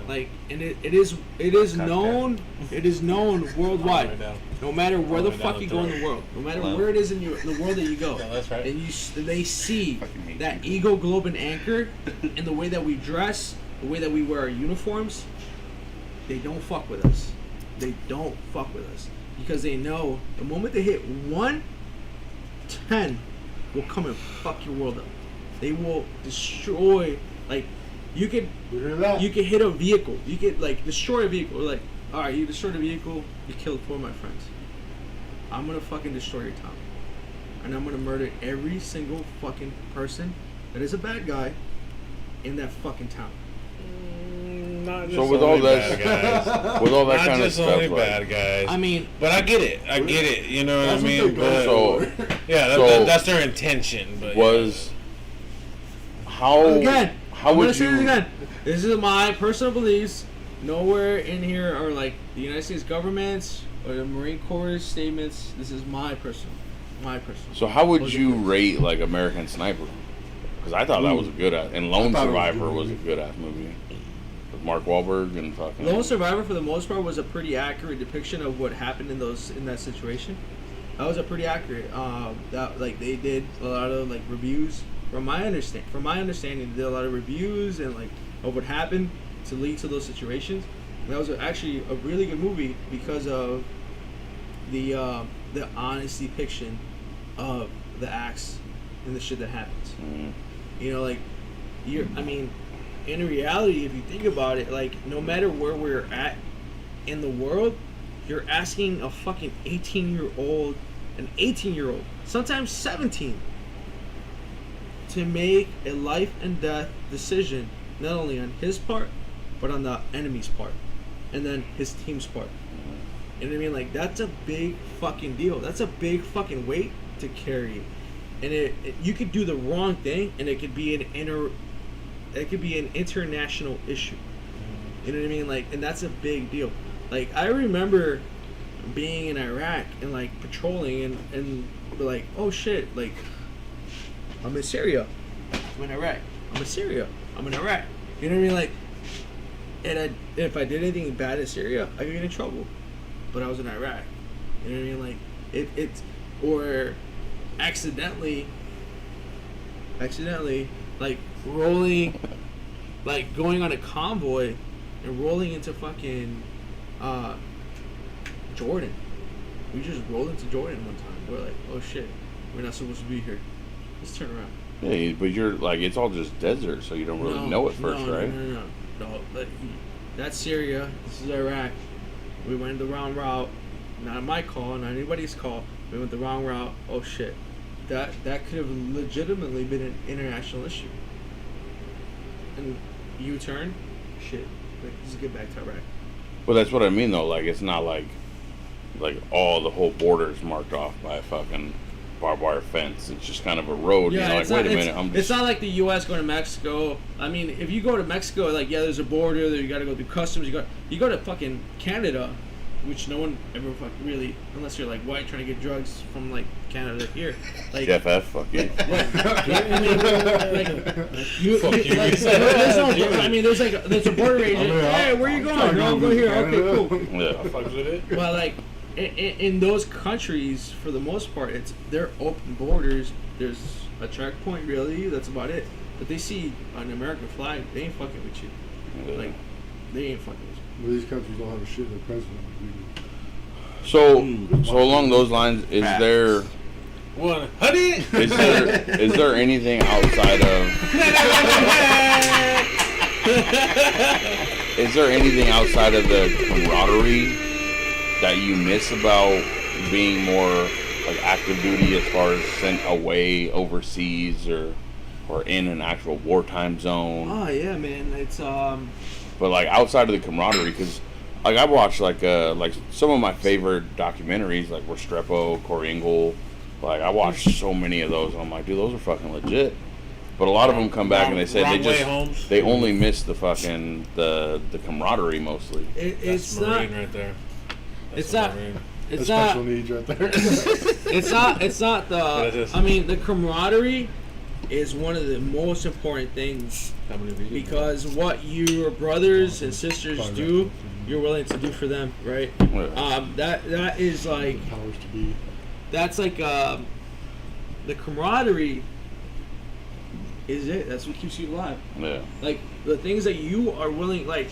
Like, and it is known worldwide. No matter where the fuck you go in the world, no matter where it is in the world that you go, and they see that ego, globe, and anchor in the way that we dress, the way that we wear our uniforms. They don't fuck with us. They don't fuck with us because they know the moment they hit 110 will come and fuck your world up. They will destroy. Like, you could hit a vehicle. You could like destroy a vehicle. Like, all right, you destroyed a vehicle. You killed 4 of my friends. I'm gonna fucking destroy your town, and I'm gonna murder every single fucking person that is a bad guy in that fucking town.
So with all that, with all that
Not
kind of
just
stuff,
only
like,
bad guys.
I mean,
but I get it. You know what I
That's what
mean?
they're
But,
going
so
yeah,
So-
that's their intention. But
was how
again,
how
I'm gonna
would
say this
you?
again. This is my personal beliefs. Nowhere in here are like the United States government's or the Marine Corps statements. This is my personal.
So how would
Those are
you
good.
rate like American Sniper? Because I thought that was a good ass, and Lone
I thought it was a
Survivor
good
was a
movie.
good ass movie with Mark Wahlberg and fucking.
Lone Survivor, for the most part, was a pretty accurate depiction of what happened in that situation. That was a pretty accurate. That like they did a lot of like reviews. From my understanding, they did a lot of reviews and like of what happened to lead to those situations. And that was actually a really good movie because of the honest depiction of the acts and the shit that happens.
Mm.
You know, like I mean, in reality, if you think about it, like no matter where we're at in the world, you're asking a fucking 18-year-old, an 18-year-old, sometimes 17, to make a life and death decision, not only on his part, but on the enemy's part, and then his team's part. You know what I mean? Like, that's a big fucking deal. That's a big fucking weight to carry. And you could do the wrong thing, and it could be an international issue. You know what I mean? Like, and that's a big deal. Like, I remember being in Iraq and like patrolling and like, oh shit, like I'm in Syria, I'm in Iraq, I'm in Syria, I'm in Iraq. You know what I mean? Like, and if I did anything bad in Syria, I could get in trouble. But I was in Iraq. You know what I mean? Like it's or accidentally like rolling, like going on a convoy and rolling into fucking Jordan. We just rolled into Jordan one time. We're like, oh shit, we're not supposed to be here. Let's turn around.
Yeah, but you're like, it's all just desert, so you don't really know at first, right?
No. But that's Syria. This is Iraq. We went the wrong route. Not my call, not anybody's call. We went the wrong route. Oh shit. That could have legitimately been an international issue. And U-turn, shit. Like, just get back to Iraq.
Well, that's what I mean, though. Like, it's not like all the whole border is marked off by a fucking barbed wire fence. It's just kind of a road.
Yeah,
you know, like,
it's
wait
not,
a minute,
it's not like the U.S. going to Mexico. I mean, if you go to Mexico, like, yeah, there's a border. You got to go through customs. You go to fucking Canada, which no one ever really, unless you're like white trying to get drugs from like Canada here. Like,
Jeff F. Fuck you.
I mean, like,
Fuck you.
like, there's a border agent. Hey, where you going? No, go here. Okay, cool.
Yeah.
Fucks with it.
Well, like in those countries, for the most part, they're open borders. There's a checkpoint, really. That's about it. But they see an American flag, they ain't fucking with you.
Yeah.
Like, they ain't fucking with you.
Well, these countries don't have a shit in their president.
So along those lines, is
Facts.
there
One, honey.
is there anything outside of the camaraderie that you miss about being more like active duty as far as sent away overseas or in an actual wartime zone?
Oh yeah, man. It's
But like outside of the camaraderie, because like I watched like some of my favorite documentaries like Restrepo, Corey Engel. Like I watched so many of those. And I'm like, dude, those are fucking legit. But a lot of them come back and they say they only miss the fucking the camaraderie mostly.
It's
That's
not.
Marine right there.
It's
That's
not.
Marine.
The
It's
special
not.
needs right there.
It's not. It's not
What is
the.
this?
I mean, the camaraderie is one of the most important things
How many of you?
because what your brothers and sisters do, you're willing to do for them, right? That is like
Powers to be.
that's like the camaraderie is it. That's what keeps you alive.
Yeah.
Like the things that you are willing, like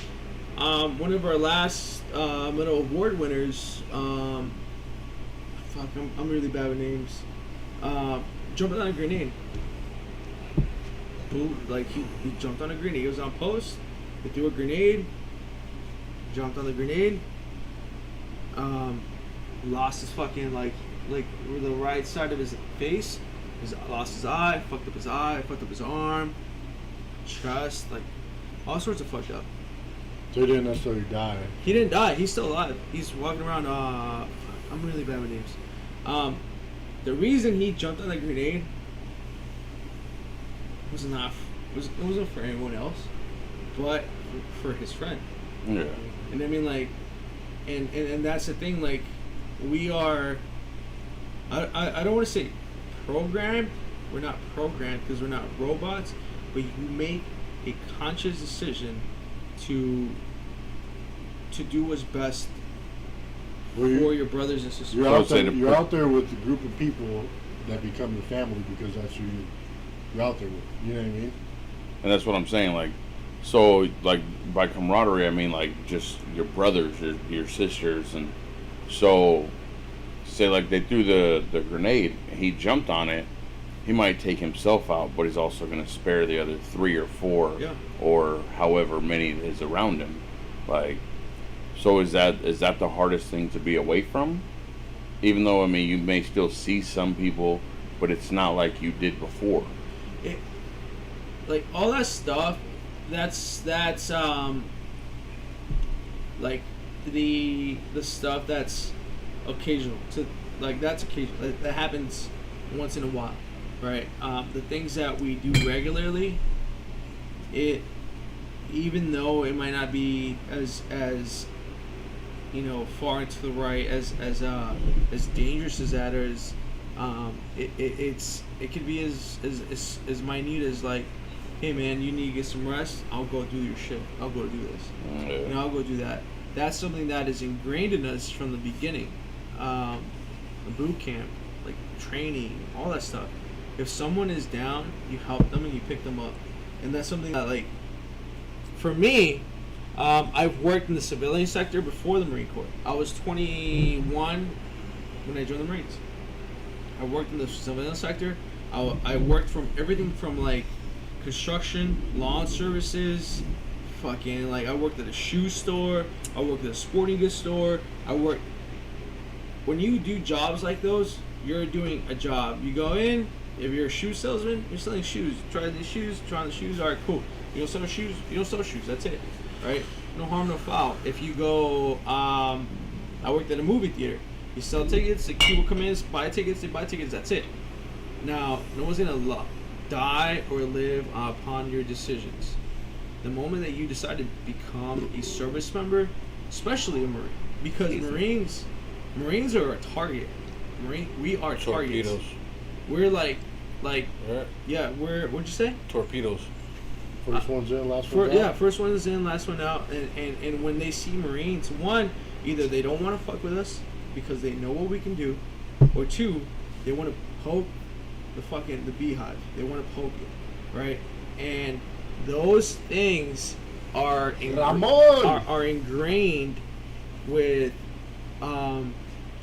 one of our last medal award winners, fuck, I'm really bad with names, jumping on a grenade. Like he jumped on a grenade. He was on post, he threw a grenade, jumped on the grenade, lost his fucking like the right side of his face. Lost his eye, fucked up his eye, fucked up his arm, chest, like all sorts of fucked up.
So he didn't necessarily die.
He didn't die. He's still alive. He's walking around. I'm really bad with names. The reason he jumped on the grenade wasn't for anyone else, but for his friend.
Yeah.
And I mean, like, and that's the thing. Like, we are. I don't want to say programmed. We're not programmed because we're not robots, but you make a conscious decision to do what's best
Well,
for
you-
your brothers and sisters.
You're
I would
out
say
there.
the
You're
per-
out there with a group of people that become your family because that's who you're out there with. You know what I mean?
And that's what I'm saying. Like, so like by camaraderie, I mean like just your brothers, your sisters, and so say like they threw the grenade, he jumped on it. He might take himself out, but he's also going to spare the other 3 or 4,
Yeah.
or however many is around him. Like, so is that the hardest thing to be away from? Even though I mean you may still see some people, but it's not like you did before.
Like all that stuff, that's like the stuff that's occasional. That's occasional. That happens once in a while, right? The things that we do regularly, even though it might not be as far into the right as dangerous as that is, it could be as minute as like, hey man, you need to get some rest. I'll go do your shit. I'll go do this. I'll go do that. That's something that is ingrained in us from the beginning. The boot camp, like training, all that stuff. If someone is down, you help them and you pick them up, and that's something that, like, for me, I've worked in the civilian sector before the Marine Corps. I was 21 when I joined the Marines. I worked in the civilian sector. I worked from everything from like construction, lawn services, fucking like I worked at a shoe store. I worked at a sporting goods store. When you do jobs like those, you're doing a job. You go in. If you're a shoe salesman, you're selling shoes. Try these shoes. Try on the shoes. All right, cool. You don't sell shoes. You don't sell shoes. That's it, right? No harm, no foul. If you go, I worked at a movie theater. You sell tickets. The people come in, buy tickets. They buy tickets. That's it. Now, no one's gonna die or live upon your decisions. The moment that you decide to become a service member, especially a Marine, because Marines are a target. We are targets.
Torpedoes.
We're like,
Right?
yeah. What'd you say?
Torpedoes.
First one's in, last one's out.
Yeah, first one is in, last one out. And when they see Marines, one, either they don't want to fuck with us because they know what we can do, or two, they want to poke the beehive. They want to poke it, right? And those things are ingrained with.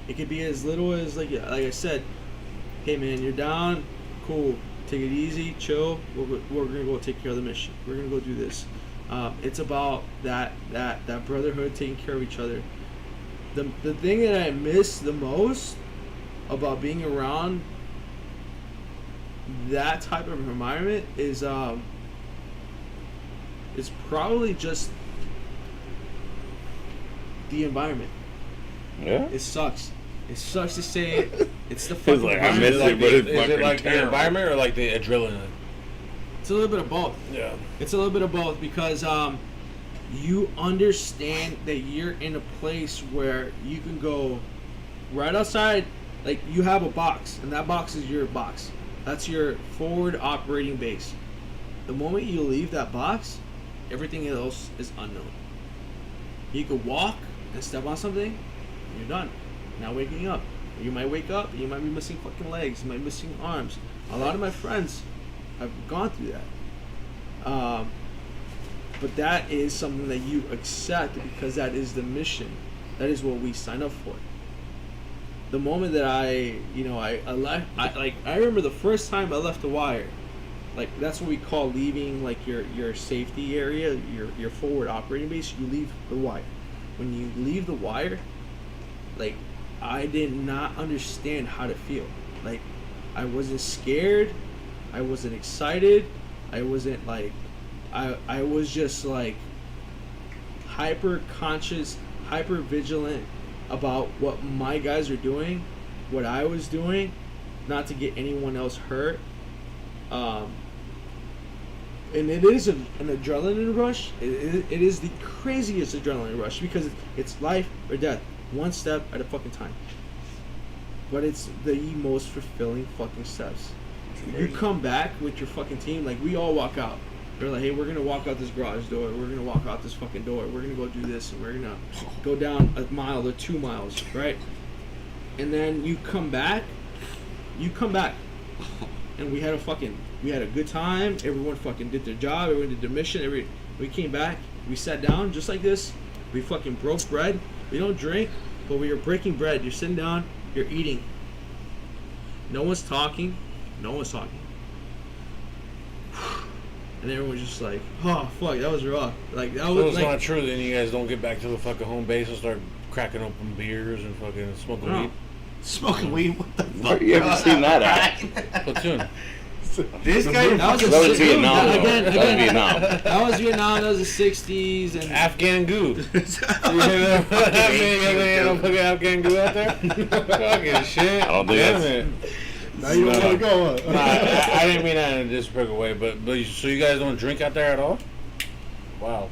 It could be as little as like I said, hey man, you're down, cool, take it easy, chill. We're gonna go take care of the mission. We're gonna go do this. It's about that brotherhood, taking care of each other. The thing that I miss the most about being around that type of environment is probably just the environment.
Yeah.
It sucks. It sucks to say it. It's the
He's
fucking
like, I
environment.
miss it, but it's
Is it
fucking
like the
terrible.
environment or like the adrenaline?
It's a little bit of both.
Yeah.
It's a little bit of both because you understand that you're in a place where you can go right outside. Like you have a box, and that box is your box. That's your forward operating base. The moment you leave that box, everything else is unknown. You could walk and step on something, and you're done. Not waking up. You might wake up, and you might be missing fucking legs. You might be missing arms. A lot of my friends have gone through that. But that is something that you accept because that is the mission. That is what we sign up for. The moment that I left, I remember the first time I left the wire. Like that's what we call leaving like your safety area, your forward operating base. You leave the wire. When you leave the wire, like I did not understand how to feel. Like I wasn't scared, I wasn't excited, I wasn't like I was just like hyper conscious, hyper vigilant about what my guys are doing, what I was doing, not to get anyone else hurt. And it is an adrenaline rush. It is the craziest adrenaline rush because it's life or death, one step at a fucking time. But it's the most fulfilling fucking steps. You come back with your fucking team, like we all walk out. They're like, hey, we're gonna walk out this garage door. We're gonna walk out this fucking door. We're gonna go do this, and we're gonna go down a mile or 2 miles, right? And then you come back, and we had a good time. Everyone fucking did their job. Everyone did their mission. We came back. We sat down just like this. We fucking broke bread. We don't drink, but we are breaking bread. You're sitting down. You're eating. No one's talking. And everyone's just like, oh fuck, that was rough. Like that
So
was
it's
like,
not true. Then you guys don't get back to the fucking home base and start cracking open beers and fucking smoking
No.
weed.
Smoking weed? What the
Where
fuck?
you ever seen that at?
Platoon.
This guy.
that was,
That was
a
Vietnam.
That,
though.
again,
That was Vietnam.
that was Vietnam. That was the '60s, and
Afghan goo. You know fucking Afghan goo out there? Fucking shit.
I don't think
Damn
that's-
it.
Now you don't want to go.
Nah, I didn't mean that in a disrespectful way, but so you guys don't drink out there at all? Wow.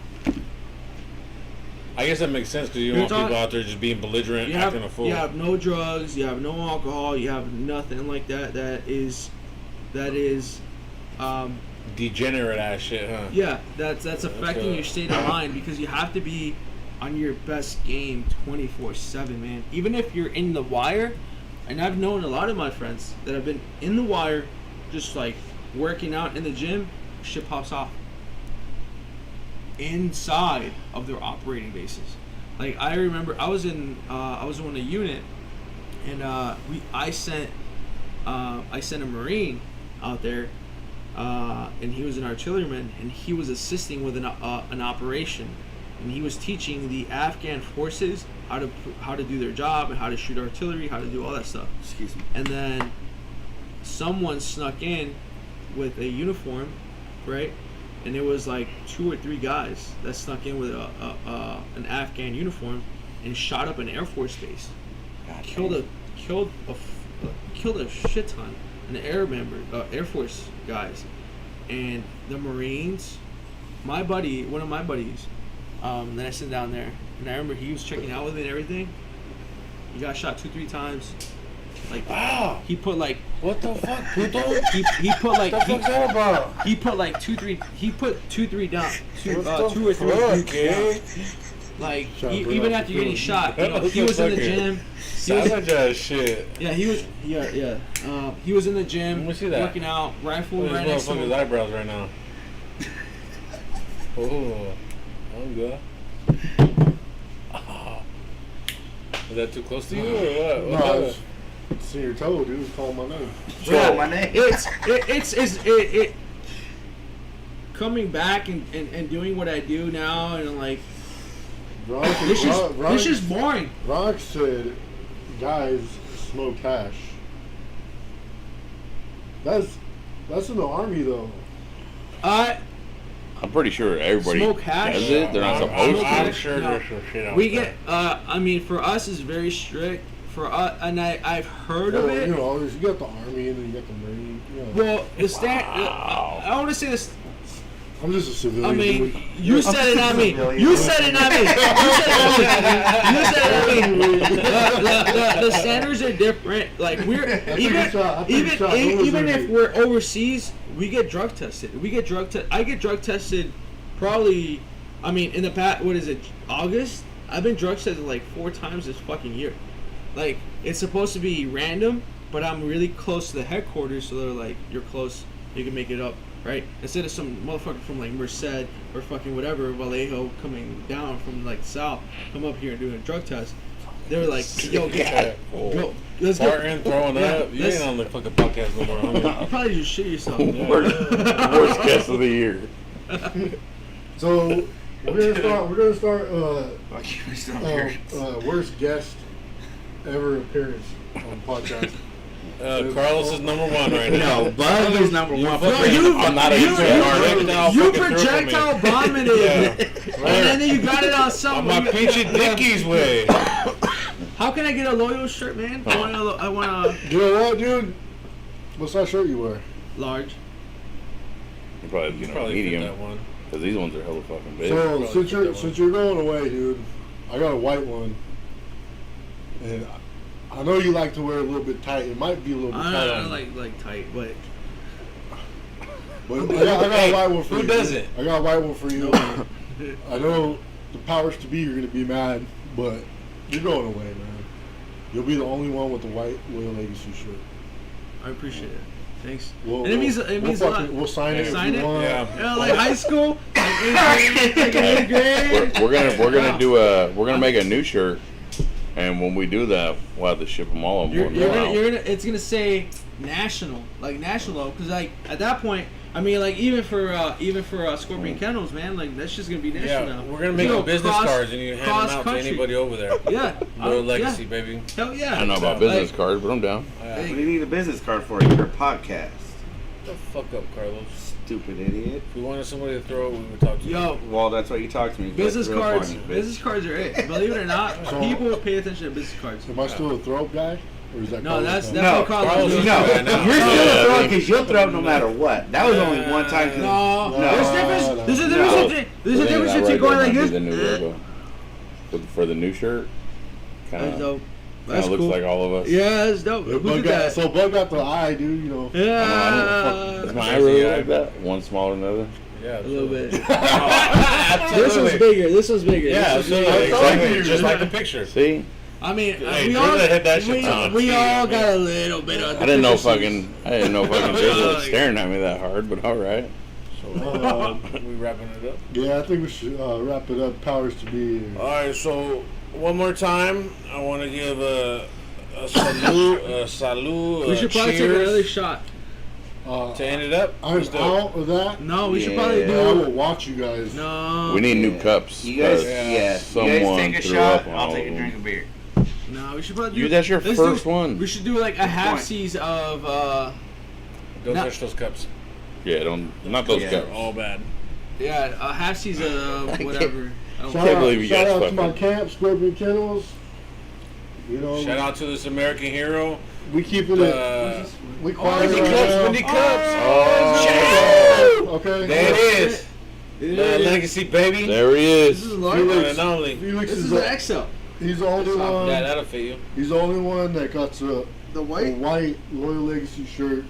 I guess that makes sense because you don't
You're
want people
talking-
out there just being belligerent, acting a fool.
you have no drugs, you have no alcohol, you have nothing like that. That is,
Degenerate ass shit, huh?
yeah, that's affecting
good.
your state of mind because you have to be on your best game 24/7, man. Even if you're in the wire, and I've known a lot of my friends that have been in the wire, just like working out in the gym, shit pops off inside of their operating bases. Like I remember, I was in a unit, and I sent a Marine out there, and he was an artilleryman, and he was assisting with an operation, and he was teaching the Afghan forces how to do their job and how to shoot artillery, how to do all that stuff.
Excuse me.
And then someone snuck in with a uniform, right? And it was like 2 or 3 guys that snuck in with an Afghan uniform and shot up an Air Force base. Killed a shit ton of Air Force guys, and the Marines. My buddy, one of my buddies, that I sent down there, and I remember he was checking out with me and everything. He got shot 2-3 times. Like
Wow.
he put like
What the fuck, Pluto?
he put like
What the fuck's that about?
he put like 2-3 down, two
What
or
the
three
fuck, eh?
like
Shot bro
even
up
after
the
getting
field.
shot, you know,
What
he
the
was in the
fuck, eh?
gym. He was,
Savage ass shit.
yeah, he was he was in the
Let
gym
me see that.
working out, rifle
Look at
right
this
next to
motherfucker's
him.
eyebrows right now. Oh, I'm good. Oh. Is that too close to you or what?
No,
What
I
happened?
was seeing your toe, dude. Was calling my name.
Throw my name.
It's coming back and doing what I do now, and like this is boring.
Rock said, guys smoke hash. That's in the army though.
I'm pretty sure everybody
Smoke hash?
does it. They're not supposed
I'm
to.
sure
No.
there's some shit out
We
there.
get. I mean, for us, it's very strict. For us, and I've heard of
Well,
it.
you know, you got the Army and then you got the Marine. You know.
Well, the I want to say this.
I'm just a civilian.
I mean,
dude.
you said it, not me. You said it, not me. You said it, not me. The standards are different. Like we're
take a shot. I'll take a shot. Don't
even
listen to
if
me.
we're overseas, we get drug tested. I get drug tested, probably. I mean, in the past, what is it? August. I've been drug tested like 4 times this fucking year. Like it's supposed to be random, but I'm really close to the headquarters, so they're like, "You're close. You can make it up." Right? Instead of some motherfucker from like Merced or fucking whatever, Vallejo coming down from like south, come up here and doing a drug test. They were like, yo, go, let's go.
Farting, throwing
Yeah,
up. You
let's-
ain't on the fucking podcast no more,
You
homie.
probably just shit yourself.
Worst guest of the year.
So we're gonna start.
Fuck you, still here.
Worst guest ever appearance on the podcast.
Carlos is number 1 right now.
No, Bug is number one.
No,
I'm not a
you
projectile fucking
projectile
through
vomited,
Yeah.
and then you got it on
On
some.
my peachy dickies way.
How can I get a loyal shirt, man? I want a
You know what, dude? What's that shirt you wear?
large.
You probably
You
get a
probably fit
medium
that one.
because these ones are hella fucking big.
So
probably
since
fit
you're
that one.
since you're going away, dude, I got a white one, and I know you like to wear it a little bit tight. It might be a little bit
I
tight.
don't
on
like tight, but
But I got a white one for
Who
you.
doesn't?
I got a white one for you. I know the powers to be are gonna be mad, but you're going away, man. You'll be the only one with the white Loyal Legacy shirt.
I appreciate it. Thanks.
We'll,
And it means a lot.
We'll sign it
Sign
if
it?
you want.
Yeah.
Like high school, like 8th grade.
We're gonna do we're gonna make a new shirt, and when we do that, we'll have to ship them all.
You're gonna, it's gonna say national, like national, because like at that point, I mean, like even for Scorpion Kennels, man, like that's just gonna be national
Yeah,
now.
we're gonna
You
make
know,
business
cross-
cards and you hand them
cross
out to
country.
anybody over there.
Yeah,
Loyal Legacy,
yeah.
baby.
Hell yeah.
I don't know about
Like-
business cards, but I'm down.
What do you need a business card for? Your podcast.
Shut the fuck up, Carlos.
Stupid idiot.
If we wanted somebody to throw it, we would talk to you.
Yo,
Well, that's what you talk to me.
business
Real
cards.
funny, bitch.
Business cards are it. Believe it or not,
So-
people pay attention to business cards.
Am I still a throw up guy? Or is that
No,
Carlos
that's
now?
that's
No,
what Carlos
Carlos
does.
is
No,
right now.
you're still
Yeah,
a throw
I
because you'll throw no matter what. That was only one time. 'cause-
No,
No.
there's difference.
No.
There's a
No.
difference. There's a
I think
difference
that
between
right
going
there
like
might
this.
be the new logo. For the new shirt,
That's
kind of
dope. That's
looks
cool.
like all of us.
Yeah, that's dope.
Yeah,
Who
Bug
did
got,
that?
so Bug got the eye, dude. You know.
I don't know. Is my eye really like that? One smaller than the other?
Yeah,
A little bit.
Absolutely.
This one's bigger. This one's bigger.
Yeah,
This one's
absolutely.
bigger.
Exactly. Just like the picture.
See,
I mean,
Hey,
we
Drew
all
that hit that shit on.
we all
Yeah,
got a little bit of.
I didn't know
deficiencies.
I didn't know fucking Jizzle was staring at me that hard, but all right.
We wrapping it up.
Yeah, I think we should wrap it up. Powers to be.
All right, so one more time, I want to give a salute,
We should probably take
cheers
another shot.
to end it up.
I'm
Let's do it.
out of that.
No, we should
Yeah.
probably
I
do.
will watch you guys.
No.
We need new cups.
You guys,
'cause
yeah. You guys
someone
take a
threw
shot.
up on
I'll
all
take a
of
drink
them.
of beer.
No, we should probably do.
You, that's your
let's
first
do,
one.
We should do like a half
point.
seas of.
Don't
Not-
touch those cups.
Yeah, not those
Yeah.
cups.
All bad.
Yeah, a half seas of whatever. I don't
Shout
can't
out,
believe you
shout
guys
out to my
fucking-
camp, Scorpion Kennels. You know,
Shout out to this American hero.
we keeping it. We quiet
Windy
right
cups,
now.
windy cups.
Okay.
There it is. The legacy, baby.
There he
This
is.
is large.
One and only.
Felix
This
is
is
the,
an XL.
he's the only one.
Yeah, that'll fit you.
He's the only one that got the
The
white Loyal Legacy shirt.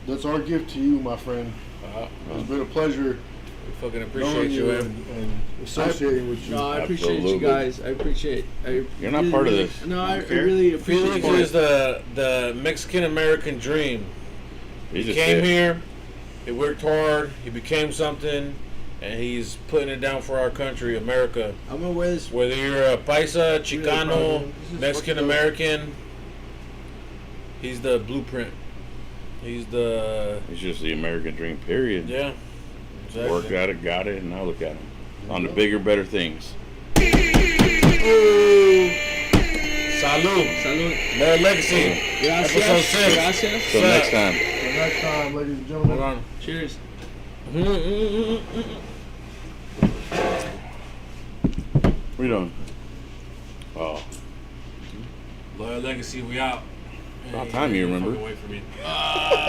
That's our gift to you, my friend. It's been a pleasure
We fucking
knowing
appreciate you,
and,
man.
and associating with you.
No, I appreciate you
Absolutely.
guys. I appreciate.
You're not part of this.
No, I
Okay.
really appreciate
Felix is the Mexican American dream.
He
He
just
came
did.
here, he worked hard, he became something, and he's putting it down for our country, America.
I'm gonna wear this.
Whether you're a Paisa, Chicano,
This is
Mexican
fucking
American, he's the blueprint. He's the
It's just the American dream, period.
yeah. Exactly.
Worked at it, got it, and now look at him. On the bigger, better things.
Salud.
Salud.
More legacy.
Gracias.
Episode 6.
Gracias.
Till next time.
Till next time, ladies and
Hold
gentlemen.
on.
Cheers.
What are you doing? Oh,
Loyal Legacy, we out.
about time you remember.
Fucking wait for me.